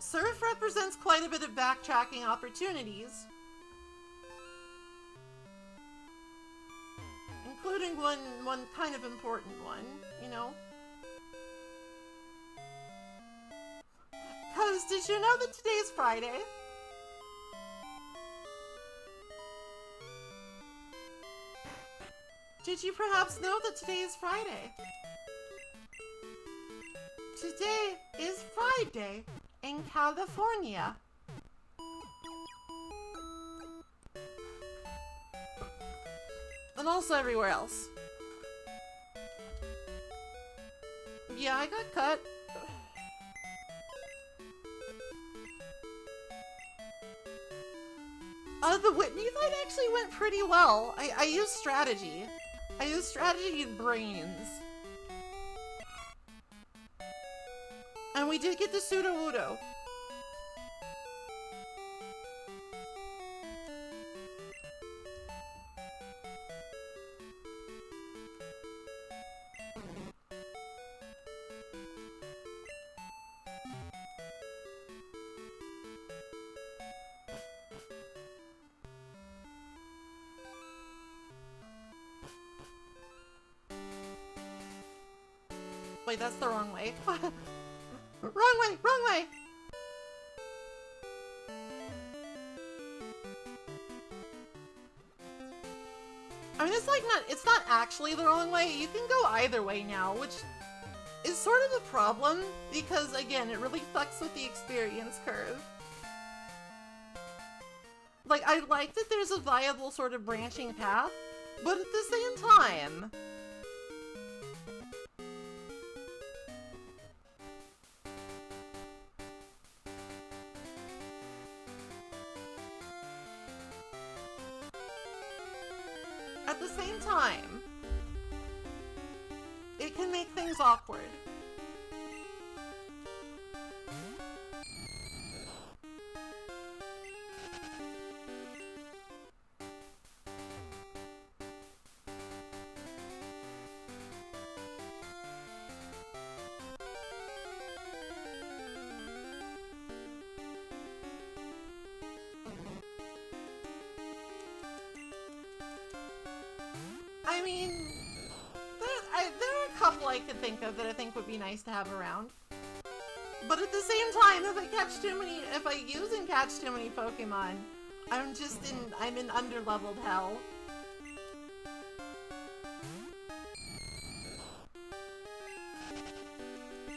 Surf represents quite a bit of backtracking opportunities, including one kind of important one, you know? Cause did you know that today's Friday? Did you perhaps know that today is Friday? Today is Friday in California. And also everywhere else. Yeah, I got cut. The Whitney fight actually went pretty well. I used strategy. I used strategy and brains. And we did get the Sudowoodo. Wait, that's the wrong way. Wrong way! Wrong way! I mean, it's not actually the wrong way. You can go either way now, which is sort of a problem because, again, it really fucks with the experience curve. Like, I like that there's a viable sort of branching path, but at the same time... At the same time, it can make things awkward. I mean, there are a couple I could think of that I think would be nice to have around. But at the same time, if I use and catch too many Pokemon, I'm in underleveled hell.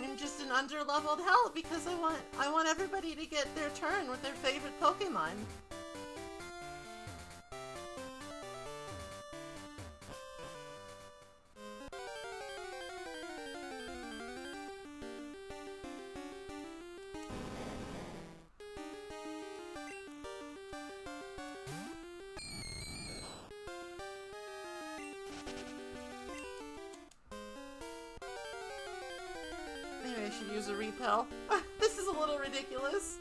I'm just in underleveled hell because I want everybody to get their turn with their favorite Pokemon. Maybe I should use a repel. This is a little ridiculous.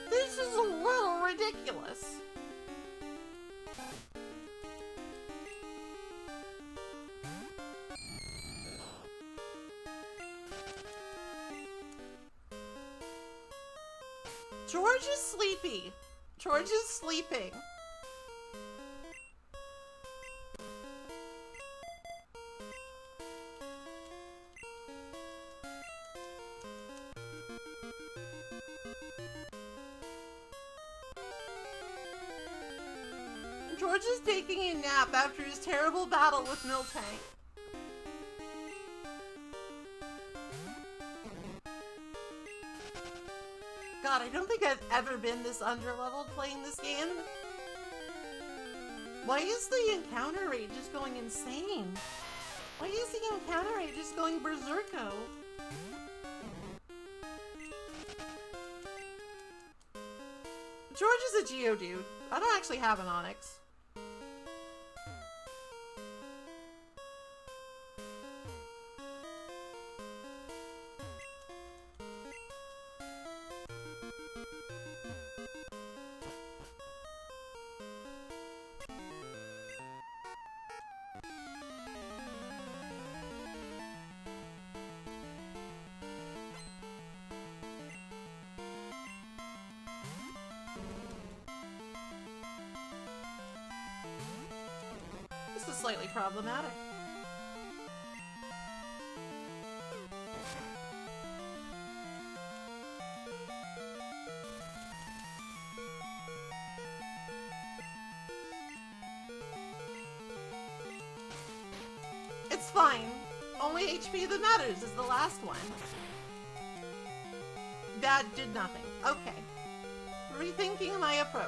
This is a little ridiculous. George is sleepy. George is sleeping. George is taking a nap after his terrible battle with Miltank. God, I don't think I've ever been this underleveled playing this game. Why is the encounter rate just going insane? Why is the encounter rate just going berserko? George is a Geodude. I don't actually have an Onix. This is slightly problematic. It's fine. Only HP that matters is the last one. That did nothing. Okay. Rethinking my approach.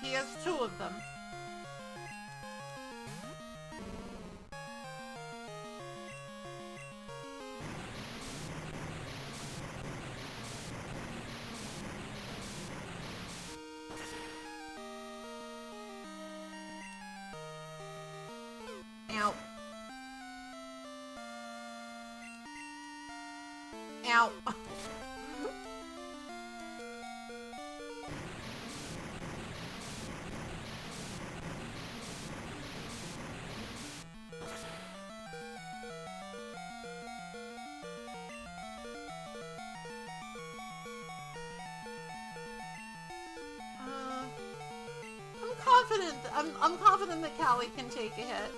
He has two of them. out. I'm confident that Callie can take a hit.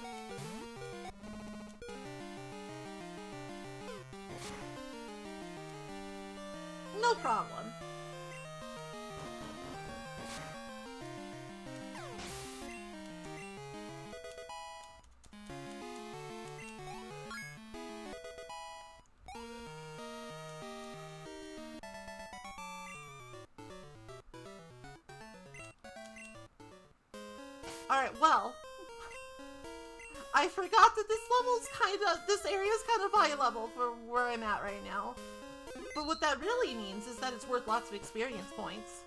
No problem. Alright, well, I forgot that this area's kind of high level for where I'm at right now. But what that really means is that it's worth lots of experience points.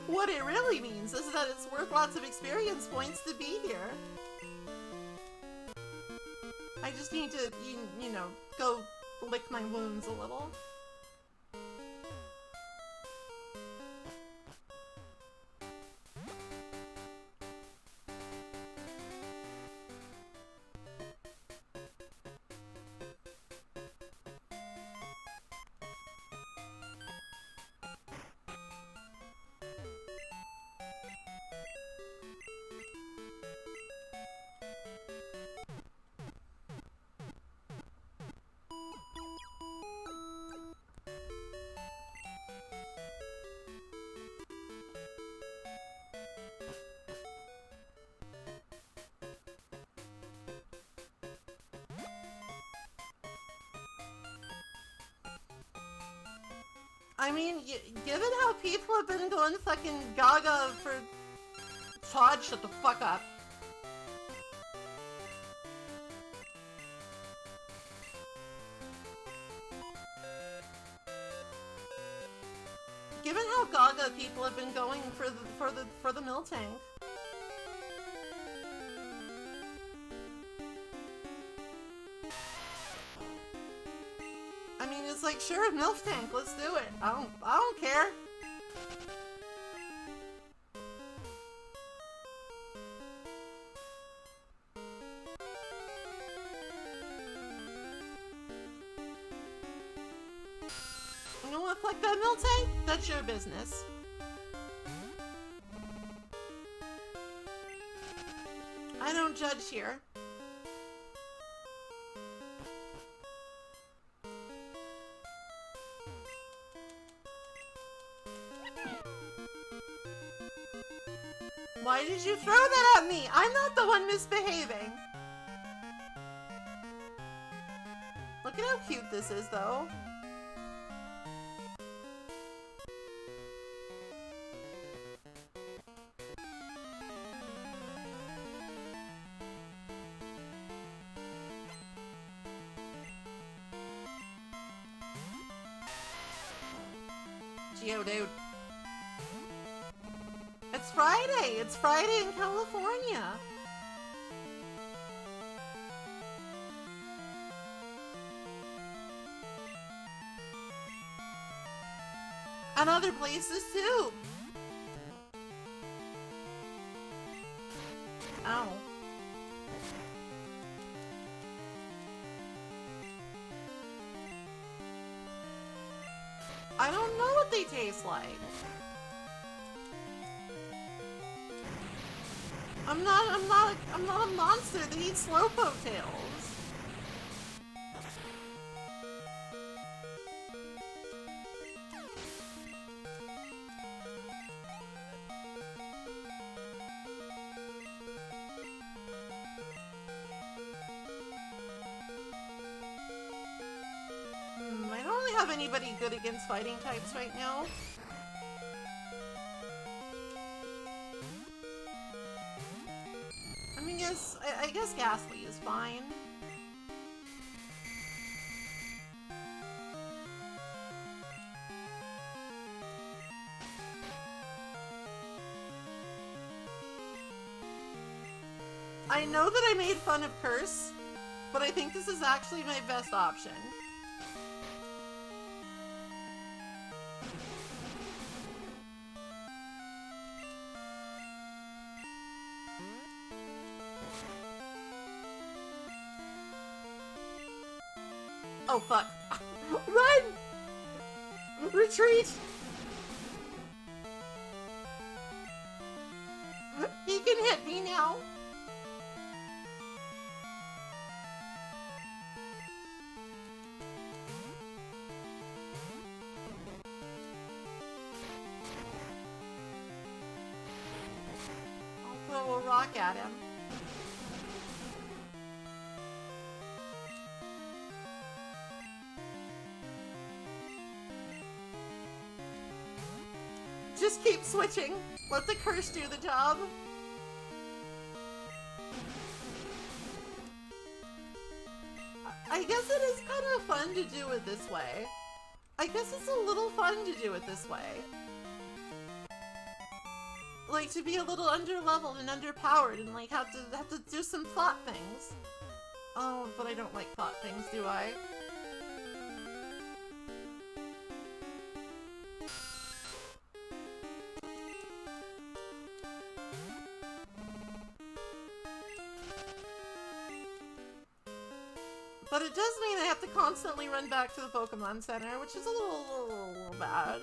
What it really means is that it's worth lots of experience points to be here. I just need to, you know, go lick my wounds a little. I mean, given how people have been going fucking gaga for... Todd, shut the fuck up. Given how gaga people have been going for the mill tank. I mean, it's like, sure, milk tank, let's do it. I don't care. You don't want to fuck that milk tank? That's your business. I don't judge here. Why did you throw that at me? I'm not the one misbehaving. Look at how cute this is, though. Geodude. It's Friday! It's Friday in California! And other places too! Ow. I don't know what they taste like. I'm not a monster that eats slowpoke tails. I don't really have anybody good against fighting types right now. I guess Ghastly is fine. I know that I made fun of Curse, but I think this is actually my best option. Oh, fuck. Run! Retreat! He can hit me now. I'll throw a rock at him. Just keep switching. Let the curse do the job. I guess it is kind of fun to do it this way. I guess it's a little fun to do it this way. Like, to be a little underleveled and underpowered and, like, have to do some thought things. Oh, but I don't like thought things, do I? But it does mean I have to constantly run back to the Pokemon Center, which is a little bad.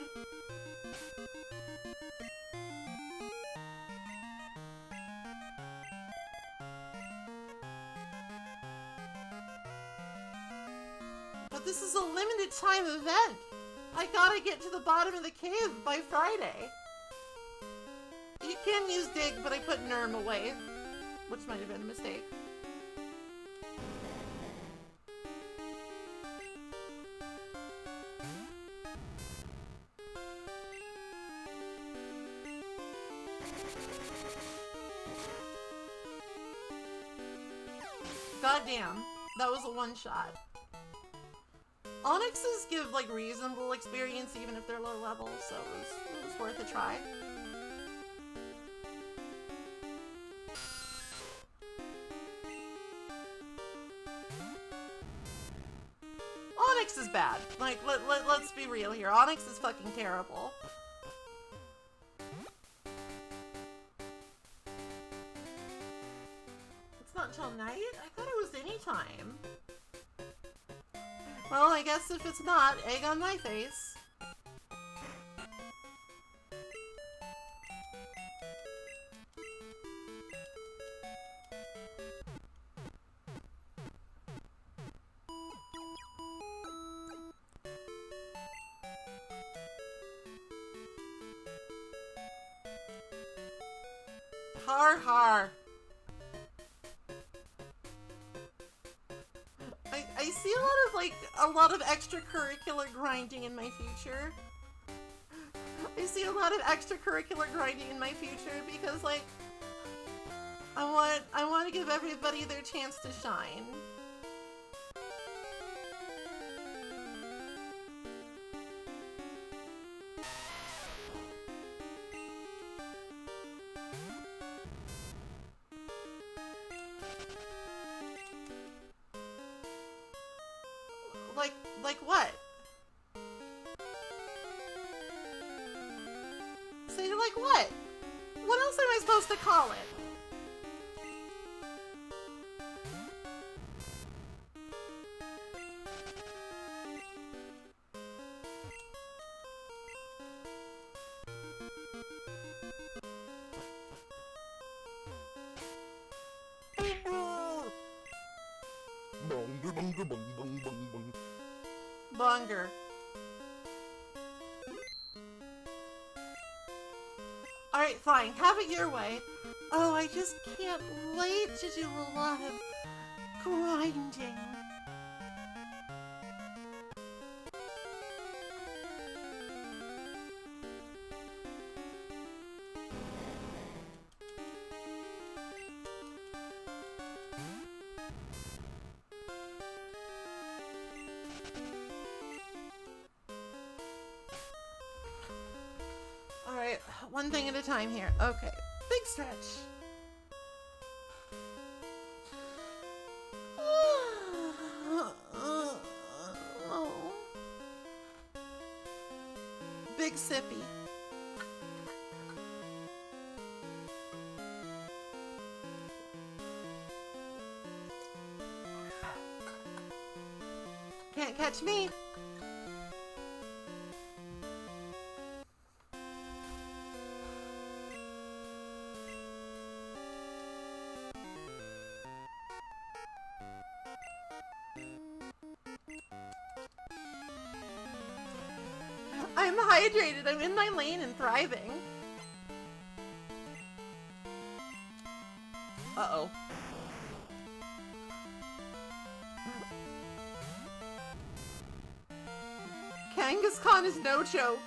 But this is a limited time event. I gotta get to the bottom of the cave by Friday. You can use Dig, but I put Nerm away, which might have been a mistake. Goddamn, that was a one-shot. Onyxes give, like, reasonable experience even if they're low level, so it was worth a try. Onyx is bad. Like, let's be real here. Onyx is fucking terrible. Not till night? I thought it was any time. Well, I guess if it's not, egg on my face. Har har. I see a lot of extracurricular grinding in my future. I see a lot of extracurricular grinding in my future because, like, I want to give everybody their chance to shine. Like what? Say like what? What else am I supposed to call it? Bonger. Alright, fine. Have it your way. Oh, I just can't wait to do a lot of grinding. One thing at a time here. Okay. Big stretch. big sippy. Can't catch me. I'm hydrated. I'm in my lane and thriving. Uh-oh. Kangaskhan is no joke.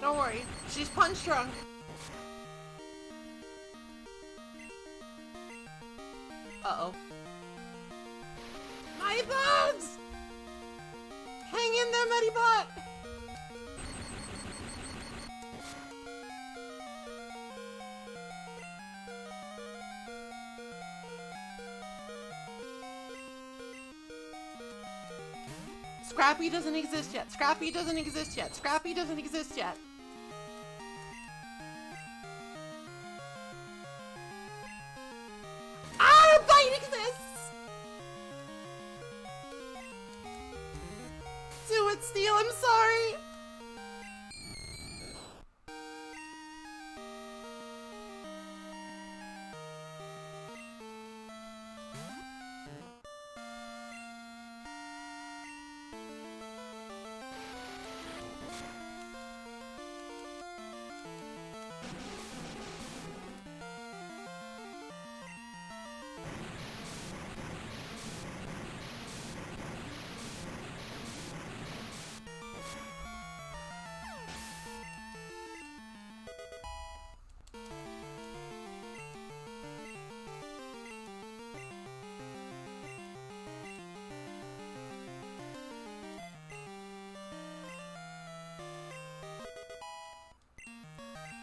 Don't worry. She's punch drunk. Uh-oh. My bones! Hang in there, Muddy Butt! Scrappy doesn't exist yet. Scrappy doesn't exist yet. Scrappy doesn't exist yet. Ah! Bite exists! Do it, Steel. I'm sorry.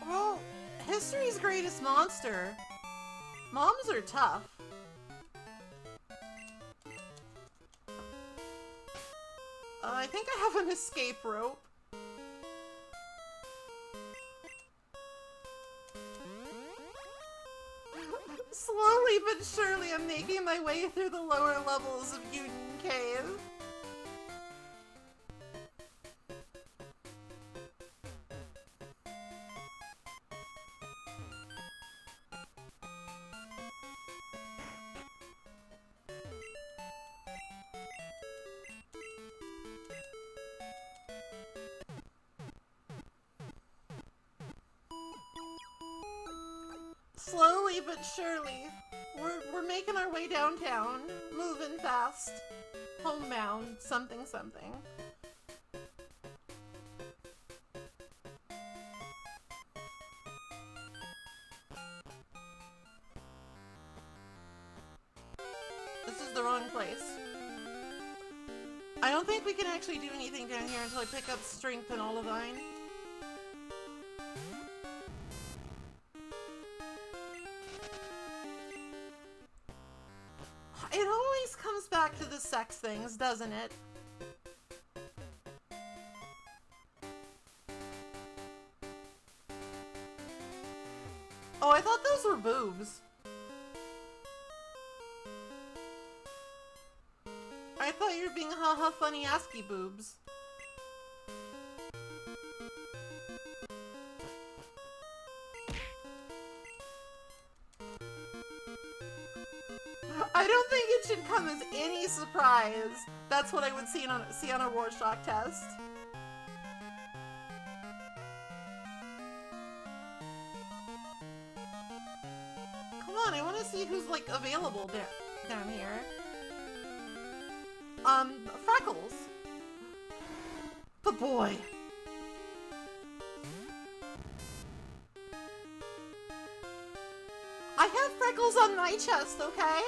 Well, history's greatest monster. Moms are tough. I think I have an escape rope. Slowly but surely, I'm making my way through the lower levels of Union Cave. Slowly but surely, we're making our way downtown, moving fast, homebound, something something. This is the wrong place. I don't think we can actually do anything down here until I pick up strength and Olivine. It always comes back to the sex things, doesn't it? Oh, I thought those were boobs. I thought you were being haha funny ASCII boobs. I don't think it should come as any surprise. That's what I would see on a Rorschach test. Come on, I want to see who's like available down here. Freckles. the boy. I have freckles on my chest, okay?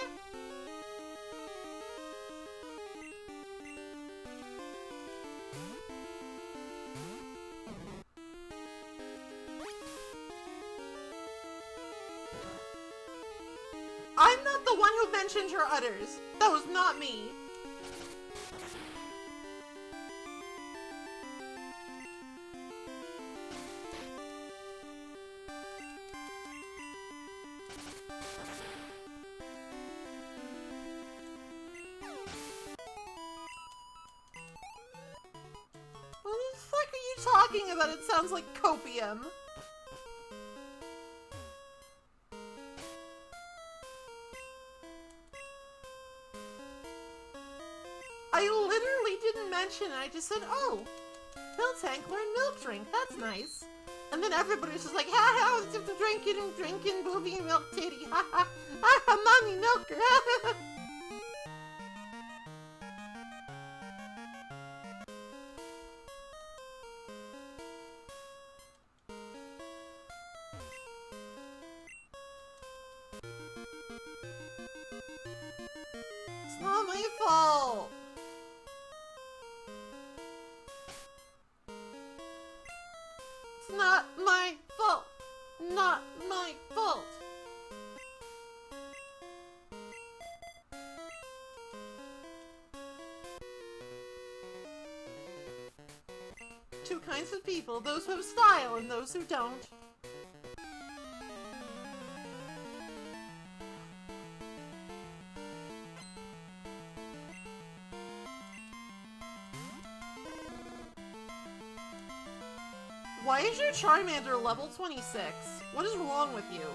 I'm not the one who mentioned your udders. That was not me. What the fuck are you talking about? It sounds like copium. I literally didn't mention it. I just said, oh, pill tank, learn milk drink. That's nice. And then everybody was just like, ha ha, it's just drinking, booby, milk titty. Ha ha, ha, mommy milker. It's not my fault. It's not my fault. Not my fault. Two kinds of people, those who have style and those who don't. Why is your Charmander level 26? What is wrong with you?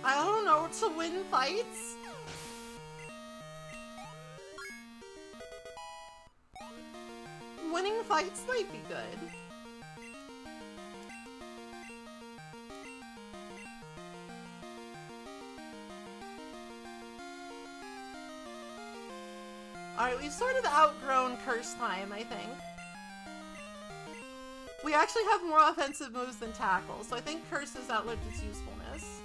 I don't know, to win fights? Winning fights might be good. Alright, we've sort of outgrown Curse Time, I think. We actually have more offensive moves than Tackle, so I think Curse has outlived its usefulness.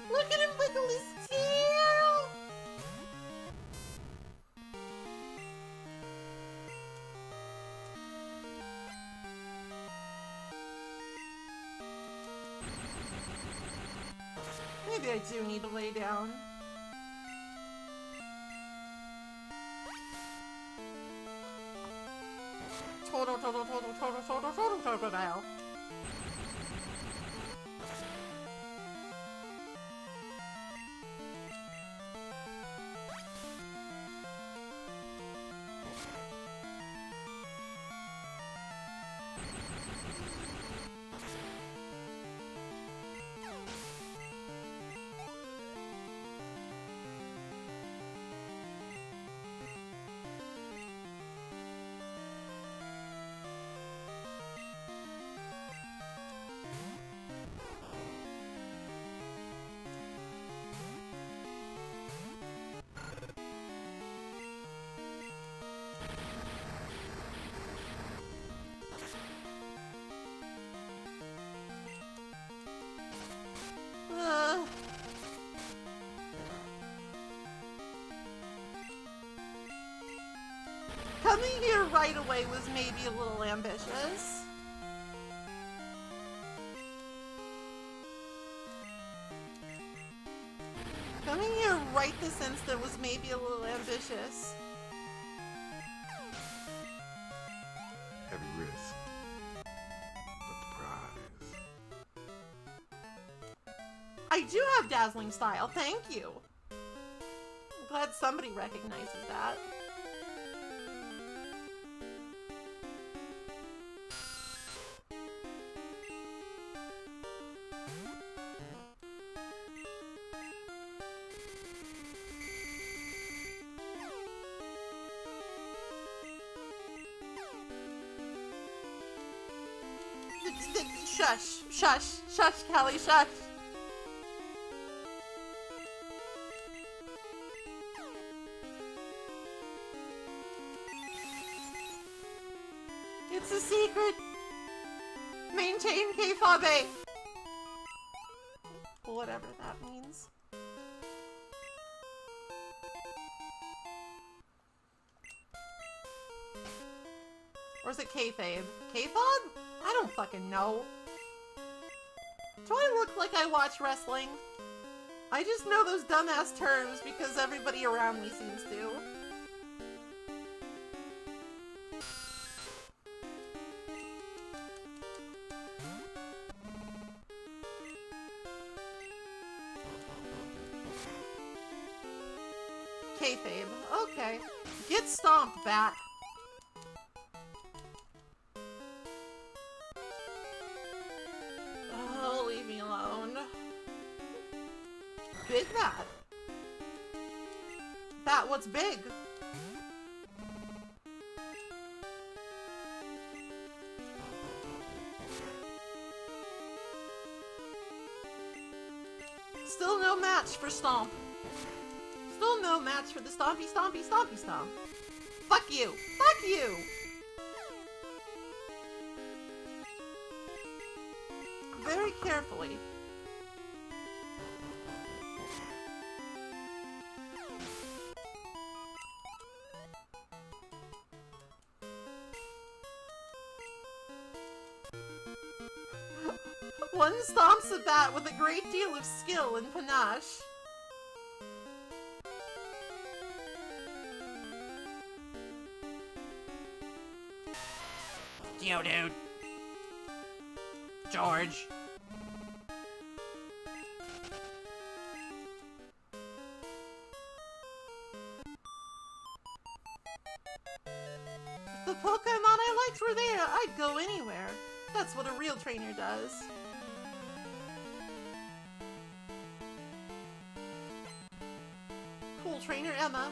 Look at him wiggle his tail! Maybe I do need to lay down. Total. Coming here right away was maybe a little ambitious. Coming here right this instant was maybe a little ambitious. Heavy risk, but the prize. I do have dazzling style, thank you. I'm glad somebody recognizes that. Shush, shush, shush, Kelly, shush. It's a secret. Maintain kayfabe. Whatever that means. Or is it kayfabe? Kayfabe? I don't fucking know. Do I look like I watch wrestling? I just know those dumbass terms because everybody around me seems to. Kayfabe. Okay. Get stomped, bat. Oh, leave me alone. Big bat. Bat, what's big? Still no match for Stomp. Still no match for the Stompy Stompy Stompy Stomp. Fuck you! Fuck you! Very carefully. One stomps a bat with a great deal of skill and panache. Geodude. George. If the Pokemon I liked were there, I'd go anywhere. That's what a real trainer does. Cool trainer Emma.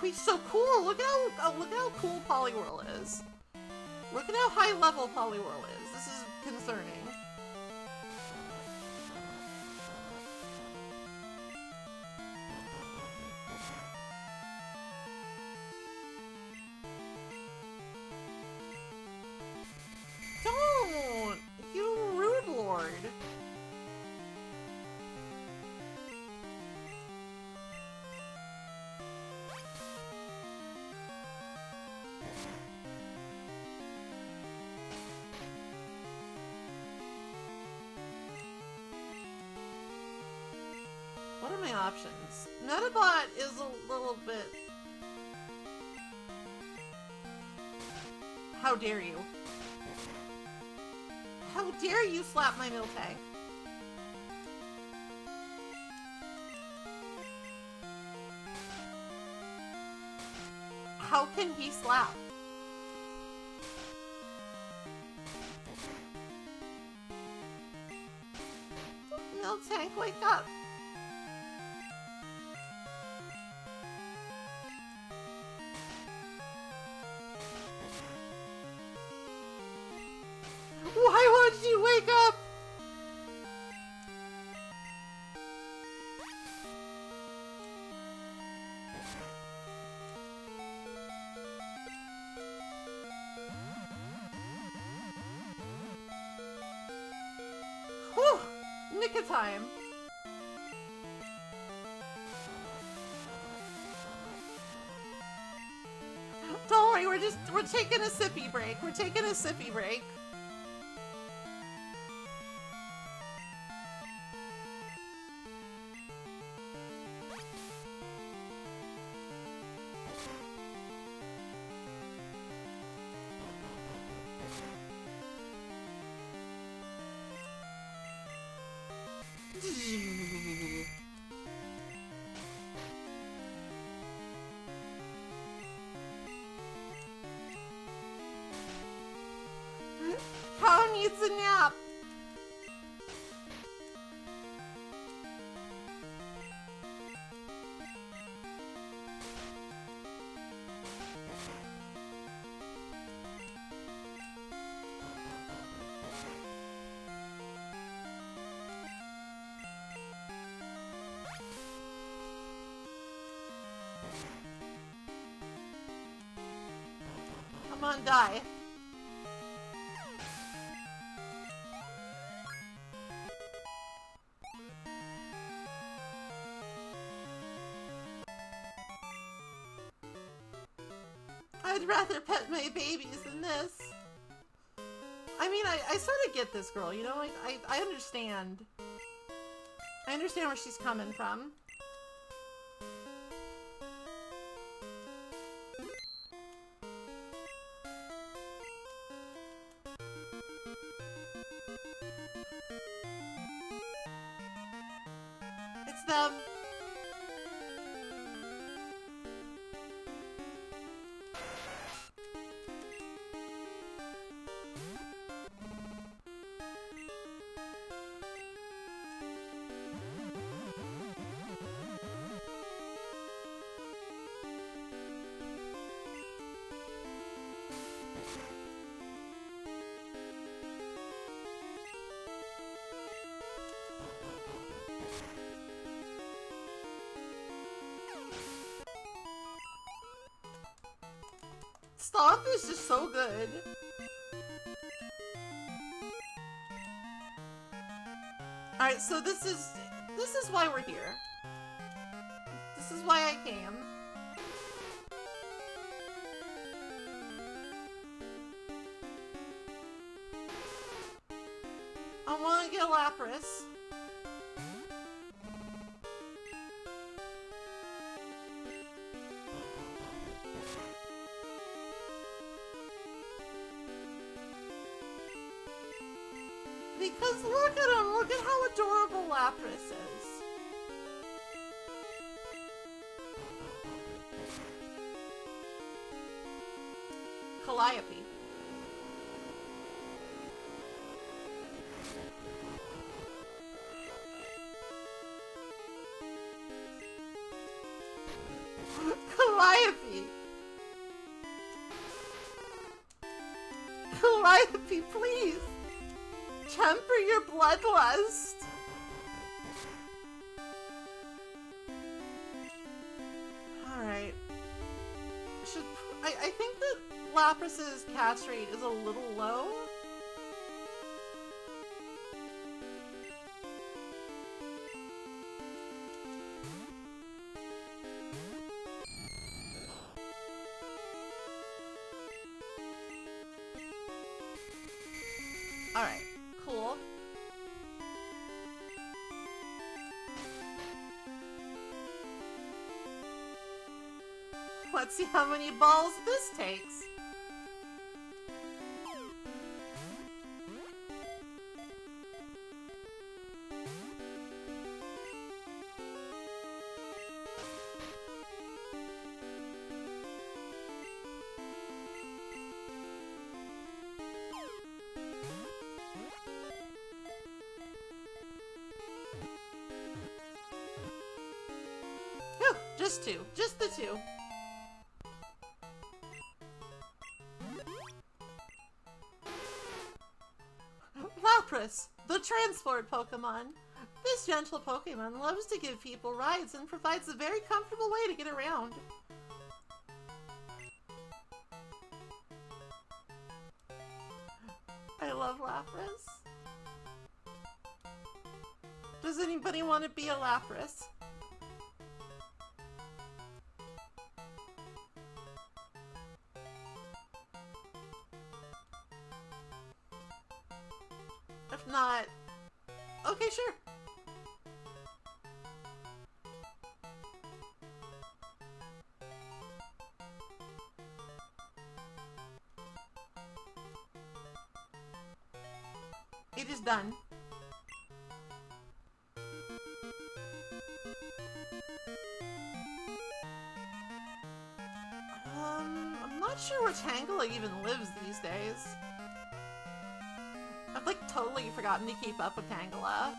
Oh, he's so cool. Look how cool Poliwhirl is. Look at how high level Poliwhirl is. This is concerning. Don't! You rude lord. What are my options? Metabot is a little bit... How dare you? How dare you slap my Miltank? How can he slap? Miltank, wake up! Why won't you wake up? Whew! Nick of time. Don't worry, we're taking a sippy break. We're taking a sippy break. Cow needs a nap. Come on, die. I'd rather pet my babies than this. I mean, I sort of get this girl, you know? I understand. I understand where she's coming from. It's them. Stomp is just so good. Alright, so this is why we're here. This is why I came. I want to get a Lapras. Because look at him! Look at how adorable Lapras is. Calliope. Calliope! Calliope, please! Temper your bloodlust! Alright. I think that Lapras's catch rate is a little low. Alright, cool. Let's see how many balls this takes. Phew, just two. Just the two. Lapras, the transport Pokemon. This gentle Pokemon loves to give people rides and provides a very comfortable way to get around. I love Lapras. Does anybody want to be a Lapras? If not, okay, sure. It is done. where Tangela even lives these days. I've like totally forgotten to keep up with Tangela.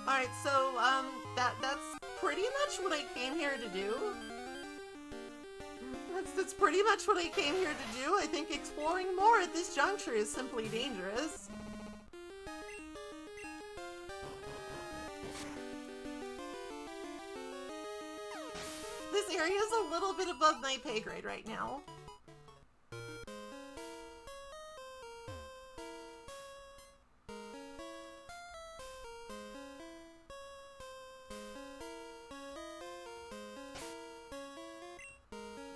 Alright, so, that's pretty much what I came here to do. That's pretty much what I came here to do. I think exploring more at this juncture is simply dangerous. This area is a little bit above my pay grade right now.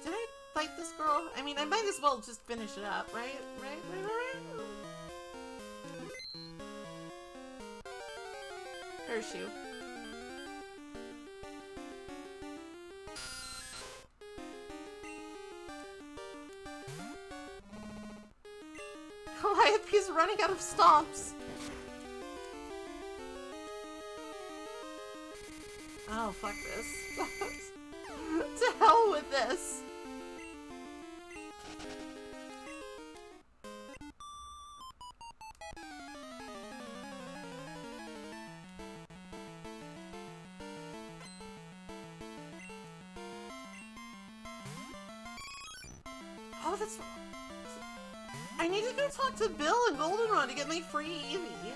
Did I fight this girl? I mean, I might as well just finish it up, right? Right? Horseshoe. Calliope's running out of stomps. Oh, fuck this. To hell with this. Oh, that's... I need to go talk to Bill and Goldenrod to get my free Eevee.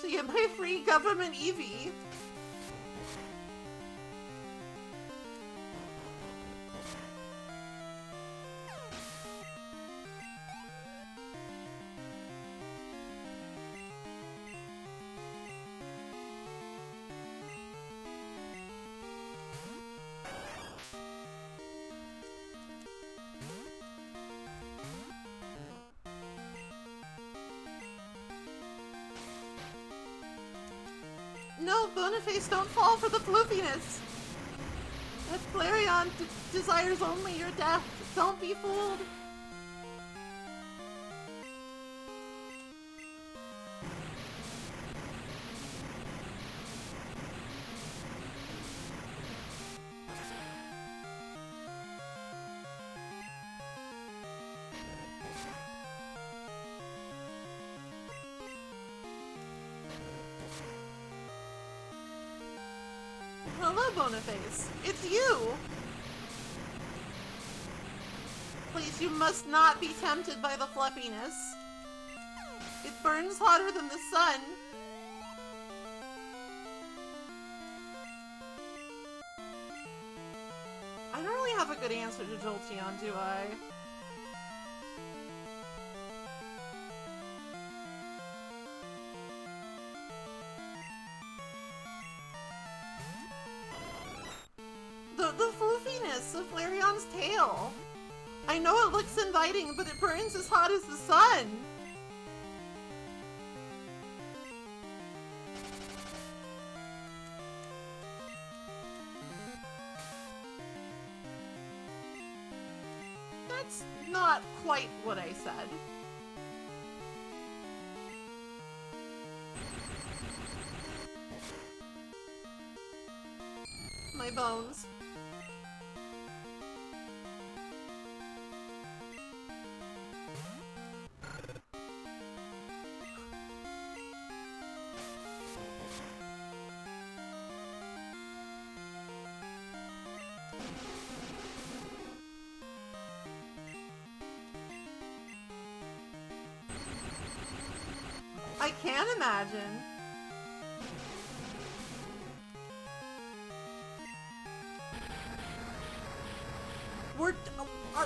To get my free government Eevee. No, Boniface, don't fall for the floofiness! That Flareon desires only your death. Don't be fooled. Hello, Boniface. It's you! Please, you must not be tempted by the fluffiness. It burns hotter than the sun. I don't really have a good answer to Jolteon, do I? The floofiness of Flareon's tail. I know it looks inviting, but it burns as hot as the sun. That's not quite what I said. My bones. I can imagine.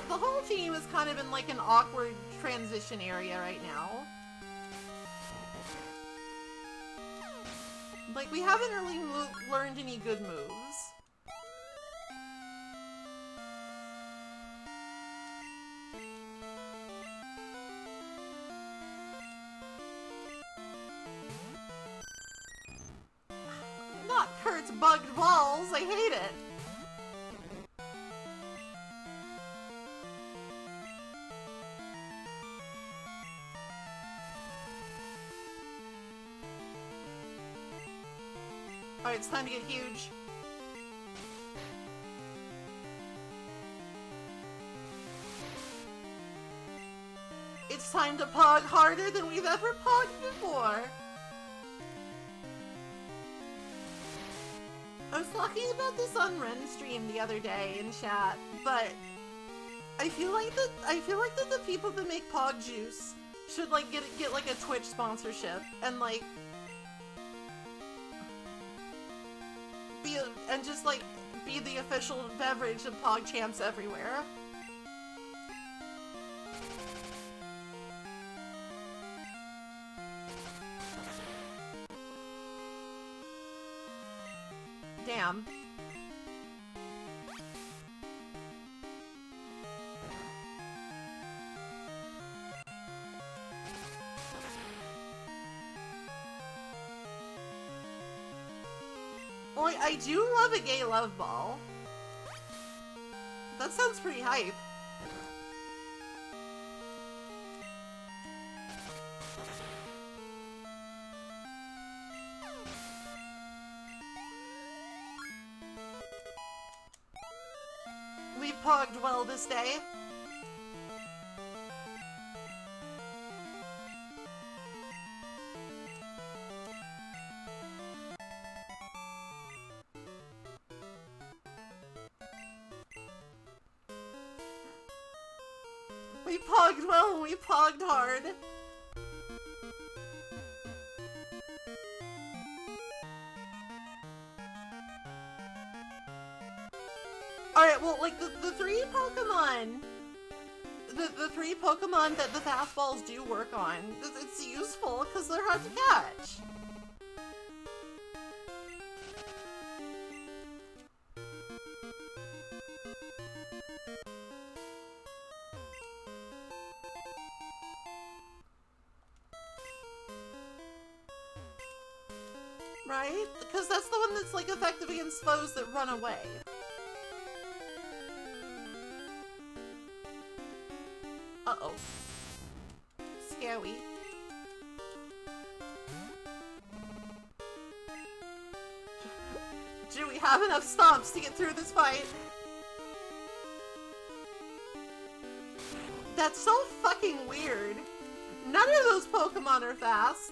The whole team is kind of in like an awkward transition area right now. Like, we haven't really learned any good moves. Not Kurt's bugged walls. I hate it. Alright, it's time to get huge. It's time to pog harder than we've ever pogged before. I was talking about this on Ren stream the other day in chat, but I feel like that the people that make Pog Juice should like get like a Twitch sponsorship and like just like be the official beverage of Pog Champs everywhere. Damn. Boy, I do love a gay love ball. That sounds pretty hype. We pogged well this day. We pogged well and we pogged hard. Alright, well, like, the three Pokemon... The three Pokemon that the fastballs do work on, it's useful because they're hard to catch. Right? Because that's the one that's, like, effective against foes that run away. Uh-oh. Scary. Do we have enough stomps to get through this fight? That's so fucking weird. None of those Pokemon are fast.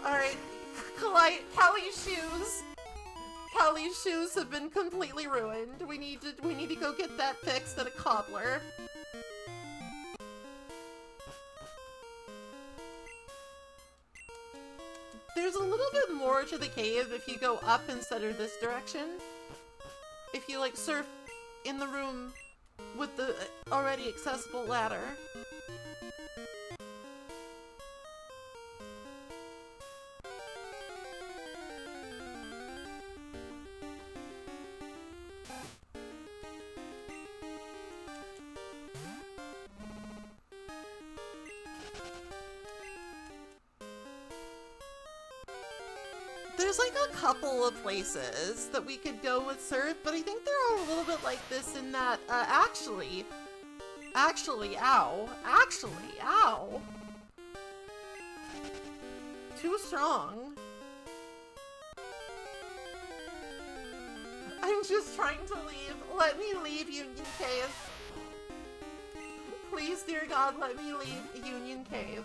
Alright, Callie's shoes. Callie's shoes have been completely ruined. We need to go get that fixed at a cobbler. There's a little bit more to the cave if you go up instead of this direction. If you like surf in the room with the already accessible ladder. There's like a couple of places that we could go with surf, but I think they're all a little bit like this in that, actually, ow. Too strong. I'm just trying to leave. Let me leave Union Cave. Please, dear God, let me leave Union Cave.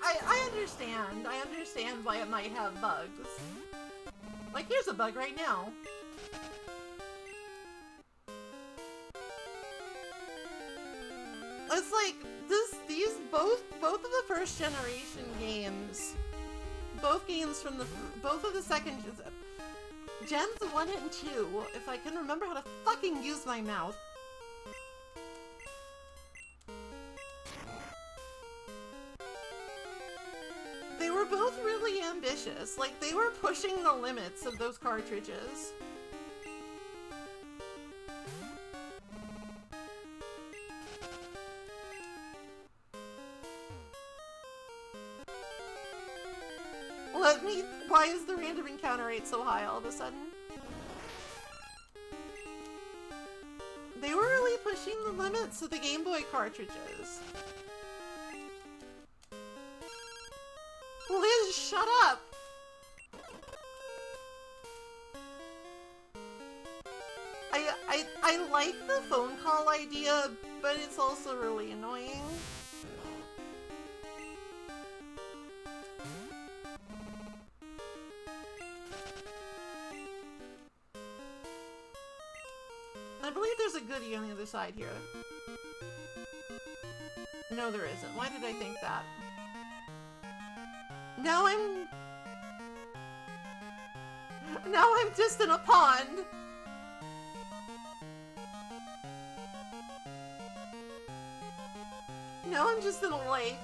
like, I understand. I understand why it might have bugs. Like, here's a bug right now. It's like, both of the first generation games, both of the second, Gens 1 and 2, if I can remember how to fucking use my mouth. They were both really ambitious. Like, they were pushing the limits of those cartridges. Why is the random encounter rate so high all of a sudden? They were really pushing the limits of the Game Boy cartridges. Liz, shut up! I like the phone call idea, but it's also really annoying. I believe there's a goodie on the other side here. No, there isn't. Why did I think that? Now I'm just in a pond. Now I'm just in a lake.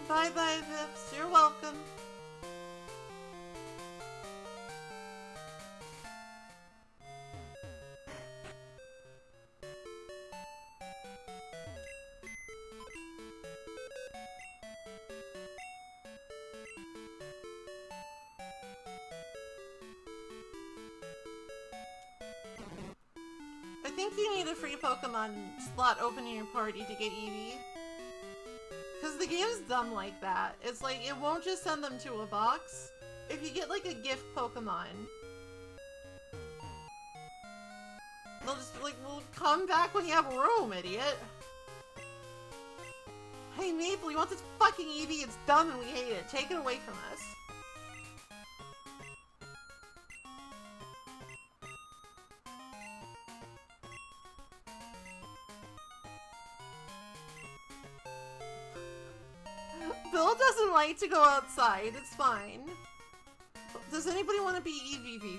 Bye-bye, Vips. You're welcome. I think you need a free Pokemon slot open in your party to get Eevee. Because the game's dumb like that. It's like, it won't just send them to a box. If you get like a gift Pokemon, they'll just be like, well, come back when you have room, idiot. Hey Maple, you want this fucking Eevee? It's dumb and we hate it. Take it away from us. Bill doesn't like to go outside. It's fine. Does anybody want to be Eevee?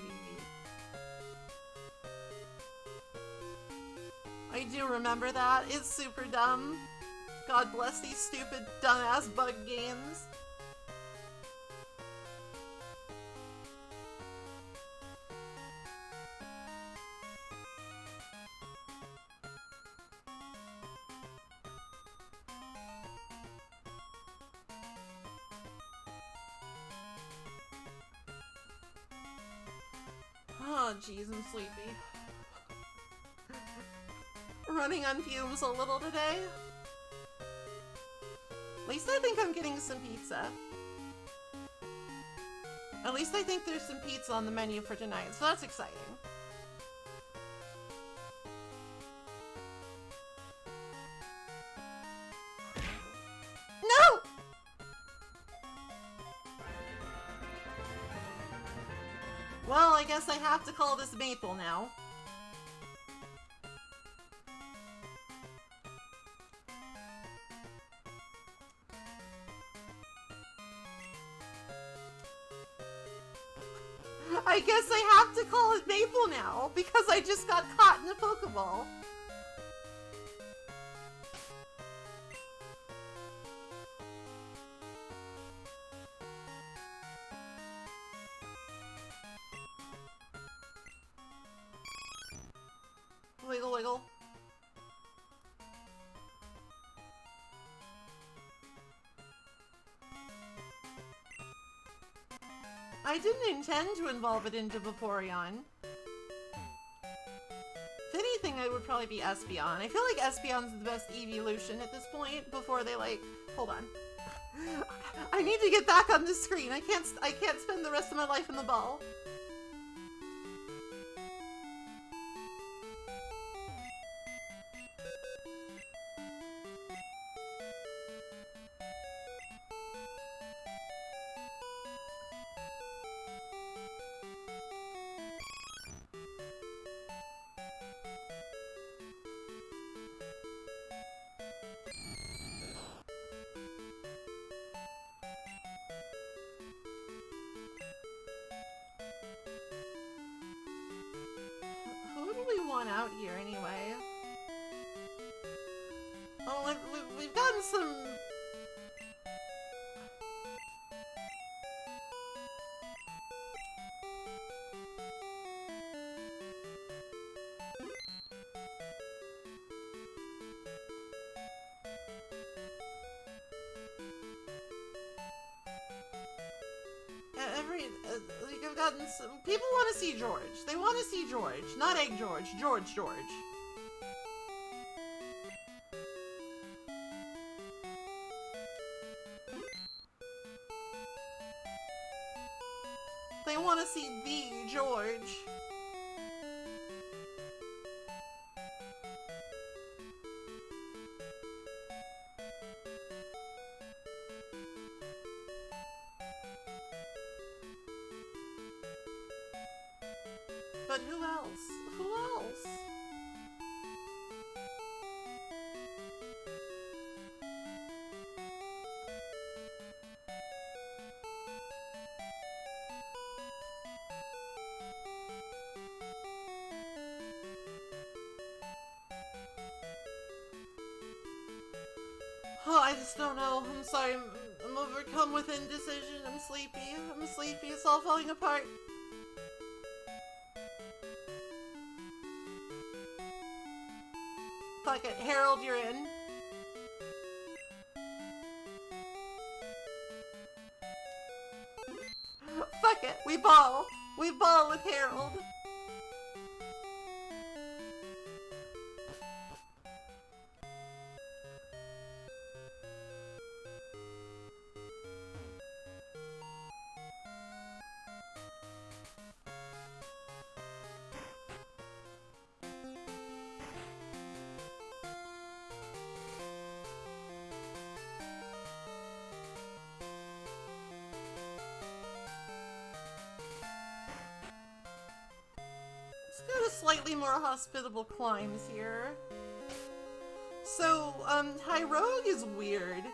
I do remember that. It's super dumb. God bless these stupid, dumbass bug games. Oh, jeez, I'm sleepy. Running on fumes a little today. At least I think I'm getting some pizza. At least I think there's some pizza on the menu for tonight, so that's exciting. No! Well, I guess I have to call this Maple now. I guess I have to call it Maple now, because I just got caught in a Pokeball. Wiggle, wiggle. I didn't intend to involve it into Vaporeon. If anything, I would probably be Espeon. I feel like Espeon's the best evolution at this point before they like... Hold on. I need to get back on this screen. I can't spend the rest of my life in the ball. Who do we want out here anyway? Oh, we've gotten some... like I've gotten some... People want to see George. They want to see George. Not Egg George. George. They want to see the George. But who else? Who else? Oh, I just don't know. I'm sorry. I'm overcome with indecision. I'm sleepy. It's all falling apart. Fuck it. Harold, you're in. Fuck it. We ball. We ball with Harold. Let's go to slightly more hospitable climes here. So, Tyrogue is weird.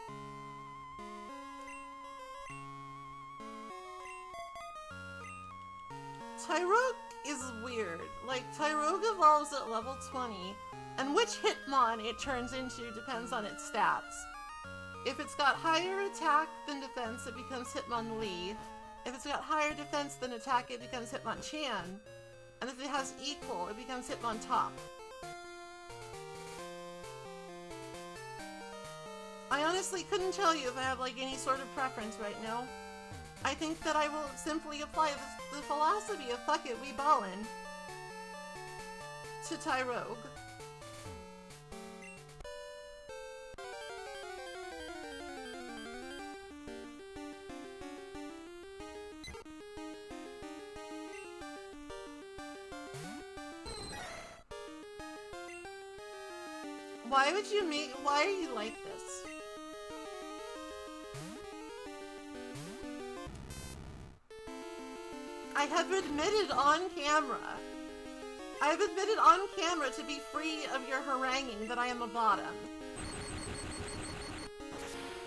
Tyrogue is weird. Like, Tyrogue evolves at level 20, and which Hitmon it turns into depends on its stats. If it's got higher attack than defense, it becomes Hitmonlee. If it's got higher defense than attack, it becomes Hitmonchan. And if it has equal, it becomes Hitmontop. I honestly couldn't tell you if I have like any sort of preference right now. I think that I will simply apply the philosophy of fuck it, we ballin' to Tyrogue. Why are you like this? I have admitted on camera. I have admitted on camera to be free of your haranguing that I am a bottom.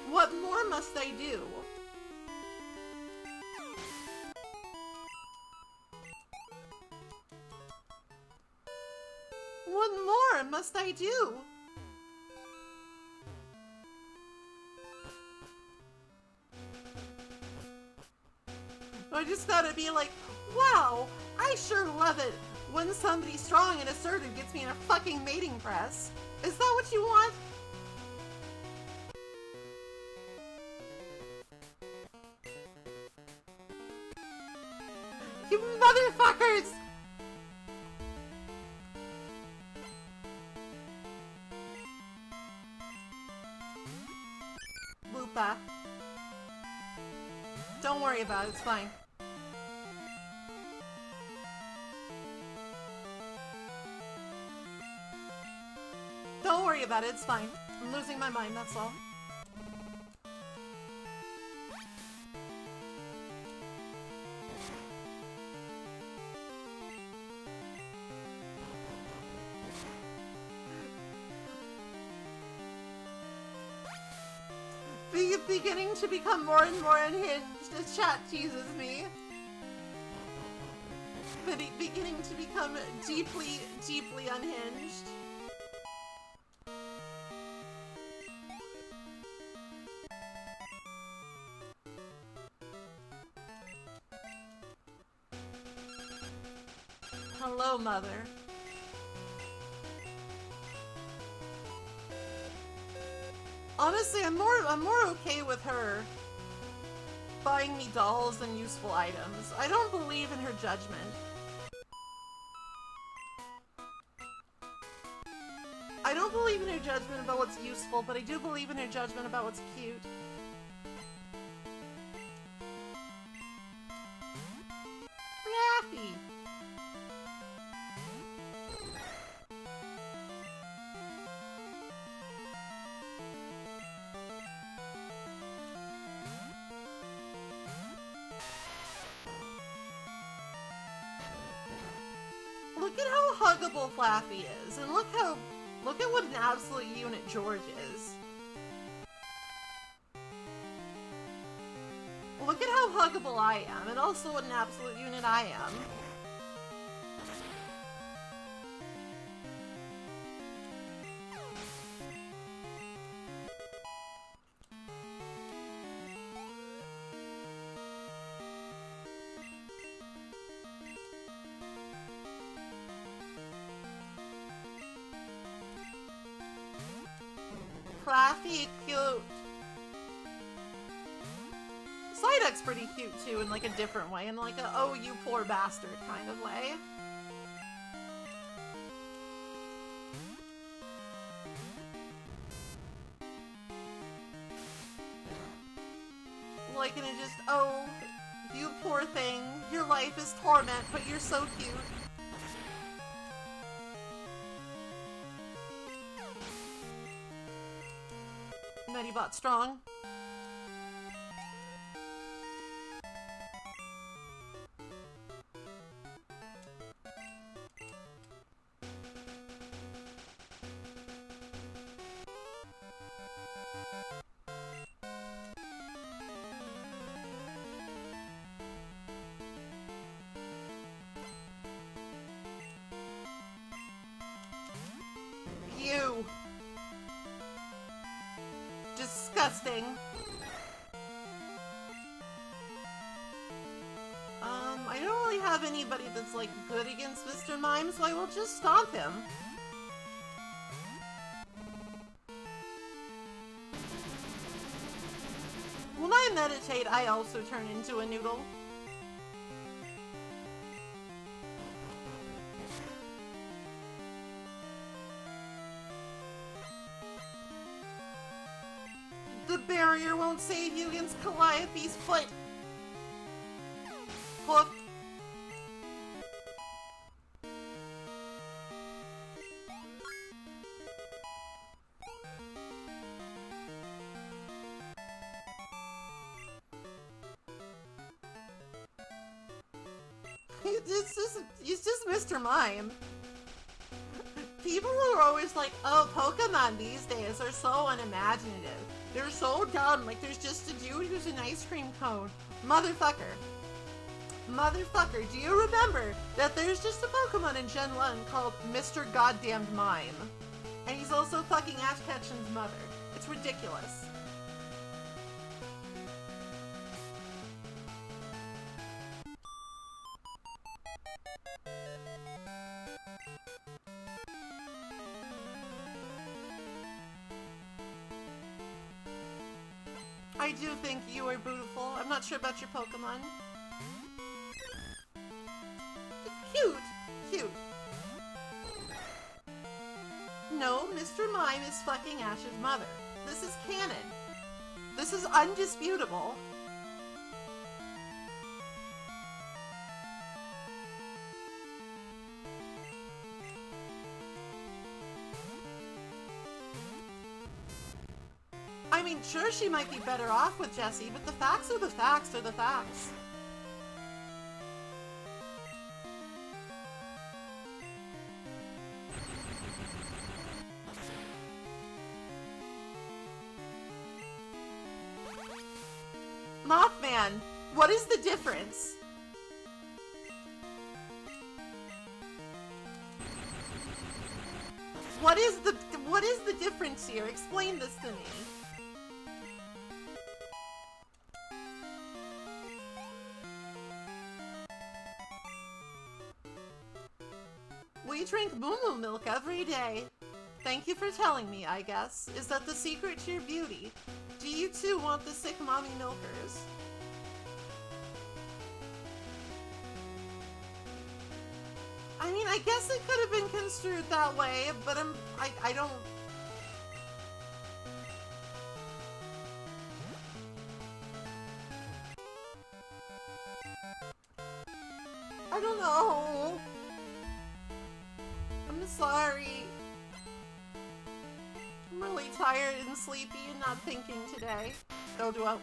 What more must I do? What more must I do? I just gotta be like, wow, I sure love it when somebody strong and assertive gets me in a fucking mating press. Is that what you want? You motherfuckers! back. Don't worry about it, it's fine. Don't worry about it, it's fine. I'm losing my mind, that's all. Beginning to become more and more unhinged. The chat teases me. Beginning to become deeply, deeply unhinged. Hello, Mother. Honestly, I'm more okay with her buying me dolls than useful items. I don't believe in her judgment. I don't believe in her judgment about what's useful, but I do believe in her judgment about what's cute. Flaffy! Look at how huggable Flaffy is, and look at what an absolute unit George is. Look at how huggable I am, and also what an absolute unit I am. Flaffy, cute. Psyduck's pretty cute too, in like a different way, in like a oh you poor bastard kind of way. Like in a just oh you poor thing, your life is torment, but you're so cute. Medibot strong. You. Disgusting. I don't really have anybody that's like good against Mr. Mime, so I will just stomp him. When I meditate, I also turn into a noodle. The barrier won't save you against Calliope's foot. Hoof. It's just Mr. Mime. People are always like, oh, Pokemon these days are so unimaginative. They're so dumb. Like, there's just a dude who's an ice cream cone. Motherfucker. Motherfucker, do you remember that there's just a Pokemon in Gen 1 called Mr. Goddamned Mime? And he's also fucking Ash Ketchum's mother. It's ridiculous. I do think you are beautiful. I'm not sure about your Pokemon. Cute. Cute. No, Mr. Mime is fucking Ash's mother. This is canon. This is undisputable. I mean, sure, she might be better off with Jessie, but the facts are the facts are the facts. Mothman, what is the difference? What is the difference here? Explain this to me. We drink moo moo milk every day. Thank you for telling me, I guess. Is that the secret to your beauty? Do you too want the sick mommy milkers? I mean, I guess it could have been construed that way, but I don't... I don't know. I'm sorry. I'm really tired and sleepy and not thinking today. Oh, do I...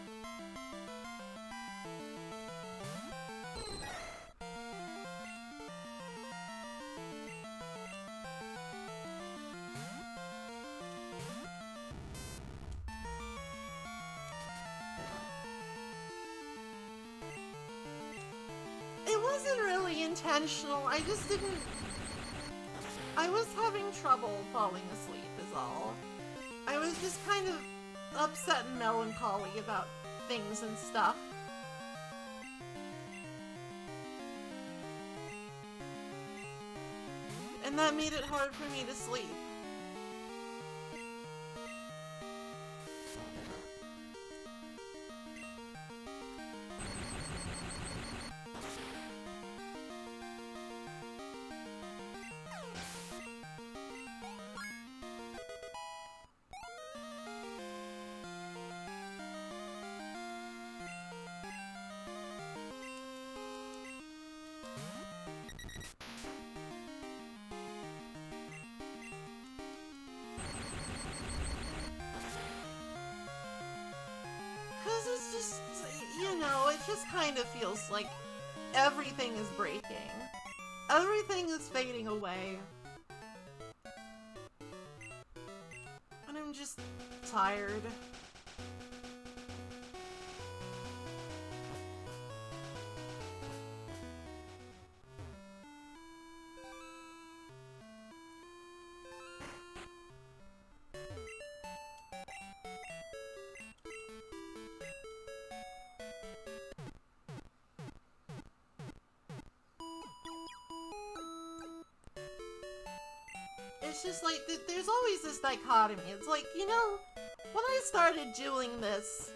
It wasn't really intentional. I just didn't... I was having trouble falling asleep is all. I was just kind of upset and melancholy about things and stuff. And that made it hard for me to sleep. It's just, you know, it just kind of feels like everything is breaking. Everything is fading away. And I'm just tired. It's just like, there's always this dichotomy. It's like, you know, when I started doing this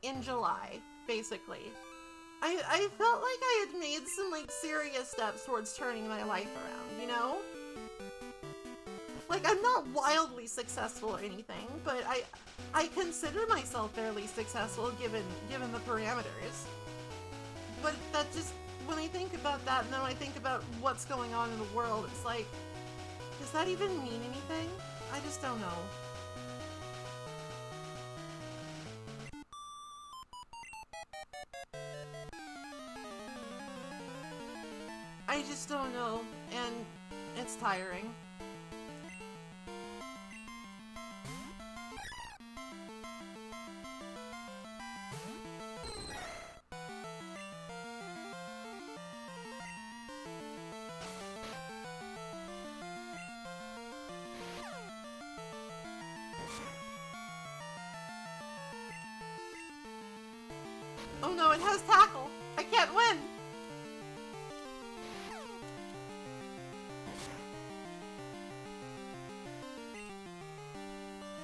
in July, basically, I felt like I had made some, like, serious steps towards turning my life around, you know? Like, I'm not wildly successful or anything, but I consider myself fairly successful given the parameters. But that just, when I think about that, and then I think about what's going on in the world, it's like, does that even mean anything? I just don't know. I just don't know, and it's tiring. Oh no, it has tackle! I can't win!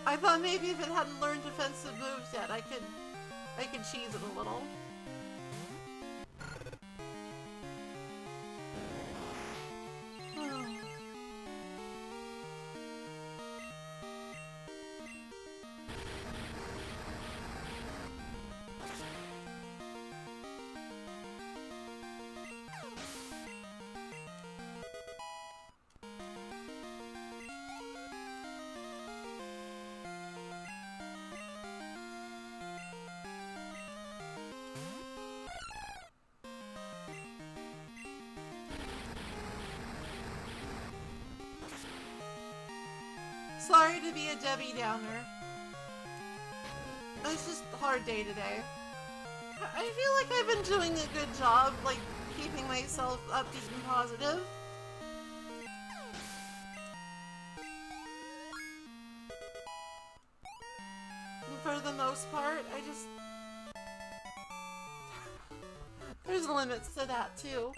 I thought maybe if it hadn't learned defensive moves yet, I could cheese it a little. Sorry to be a Debbie Downer. It's just a hard day today. I feel like I've been doing a good job, like, keeping myself upbeat and positive. And for the most part, I just... There's limits to that, too.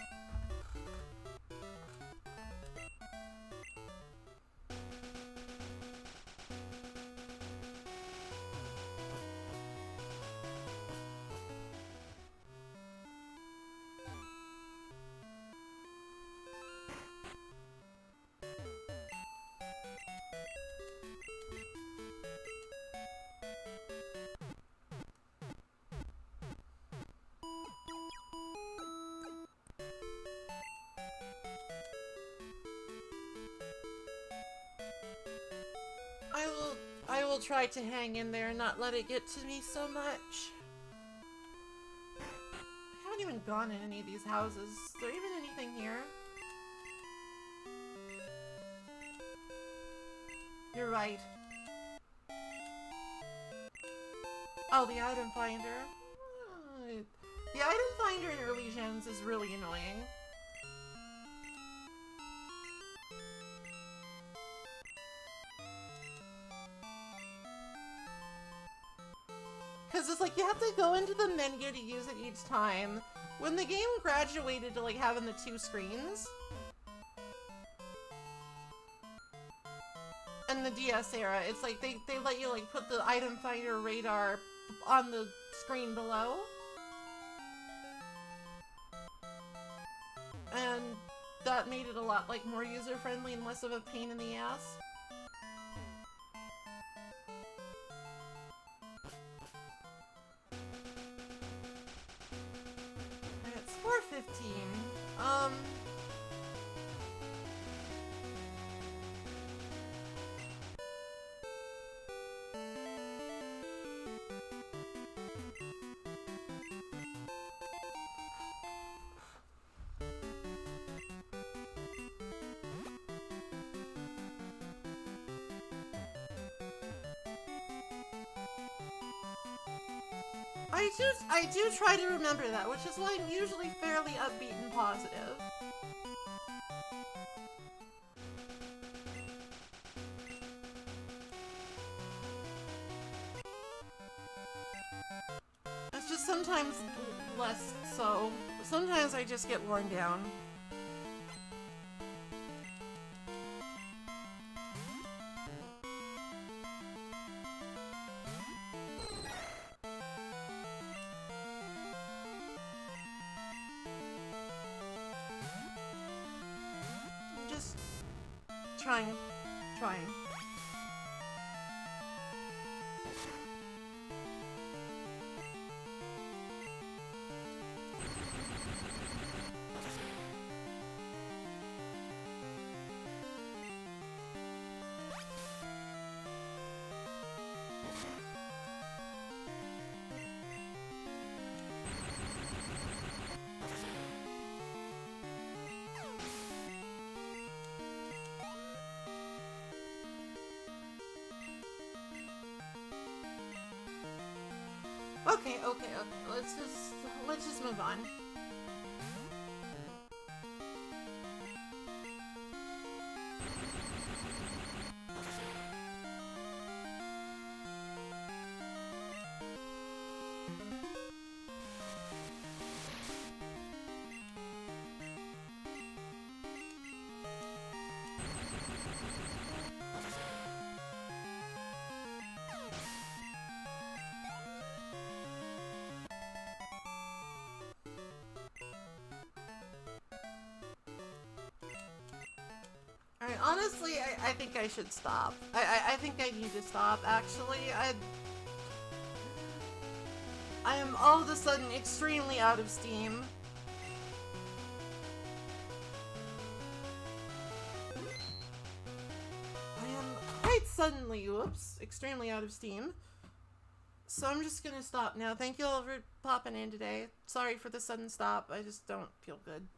I will try to hang in there and not let it get to me so much. I haven't even gone in any of these houses. Is there even anything here? You're right. Oh, the item finder. The item finder in early gens is really annoying. Because it's like you have to go into the menu to use it each time. When the game graduated to like having the 2 screens, in the DS era, it's like they let you like put the item finder radar on the screen below. And that made it a lot like more user-friendly and less of a pain in the ass. It's 4:15. I do try to remember that, which is why I'm usually fairly upbeat and positive. It's just sometimes less so. Sometimes I just get worn down. Trying. Okay. Let's just move on. Alright, honestly, I think I should stop. I think I need to stop, actually. I am all of a sudden extremely out of steam. I am quite suddenly, whoops, extremely out of steam. So I'm just gonna stop now. Thank you all for popping in today. Sorry for the sudden stop. I just don't feel good.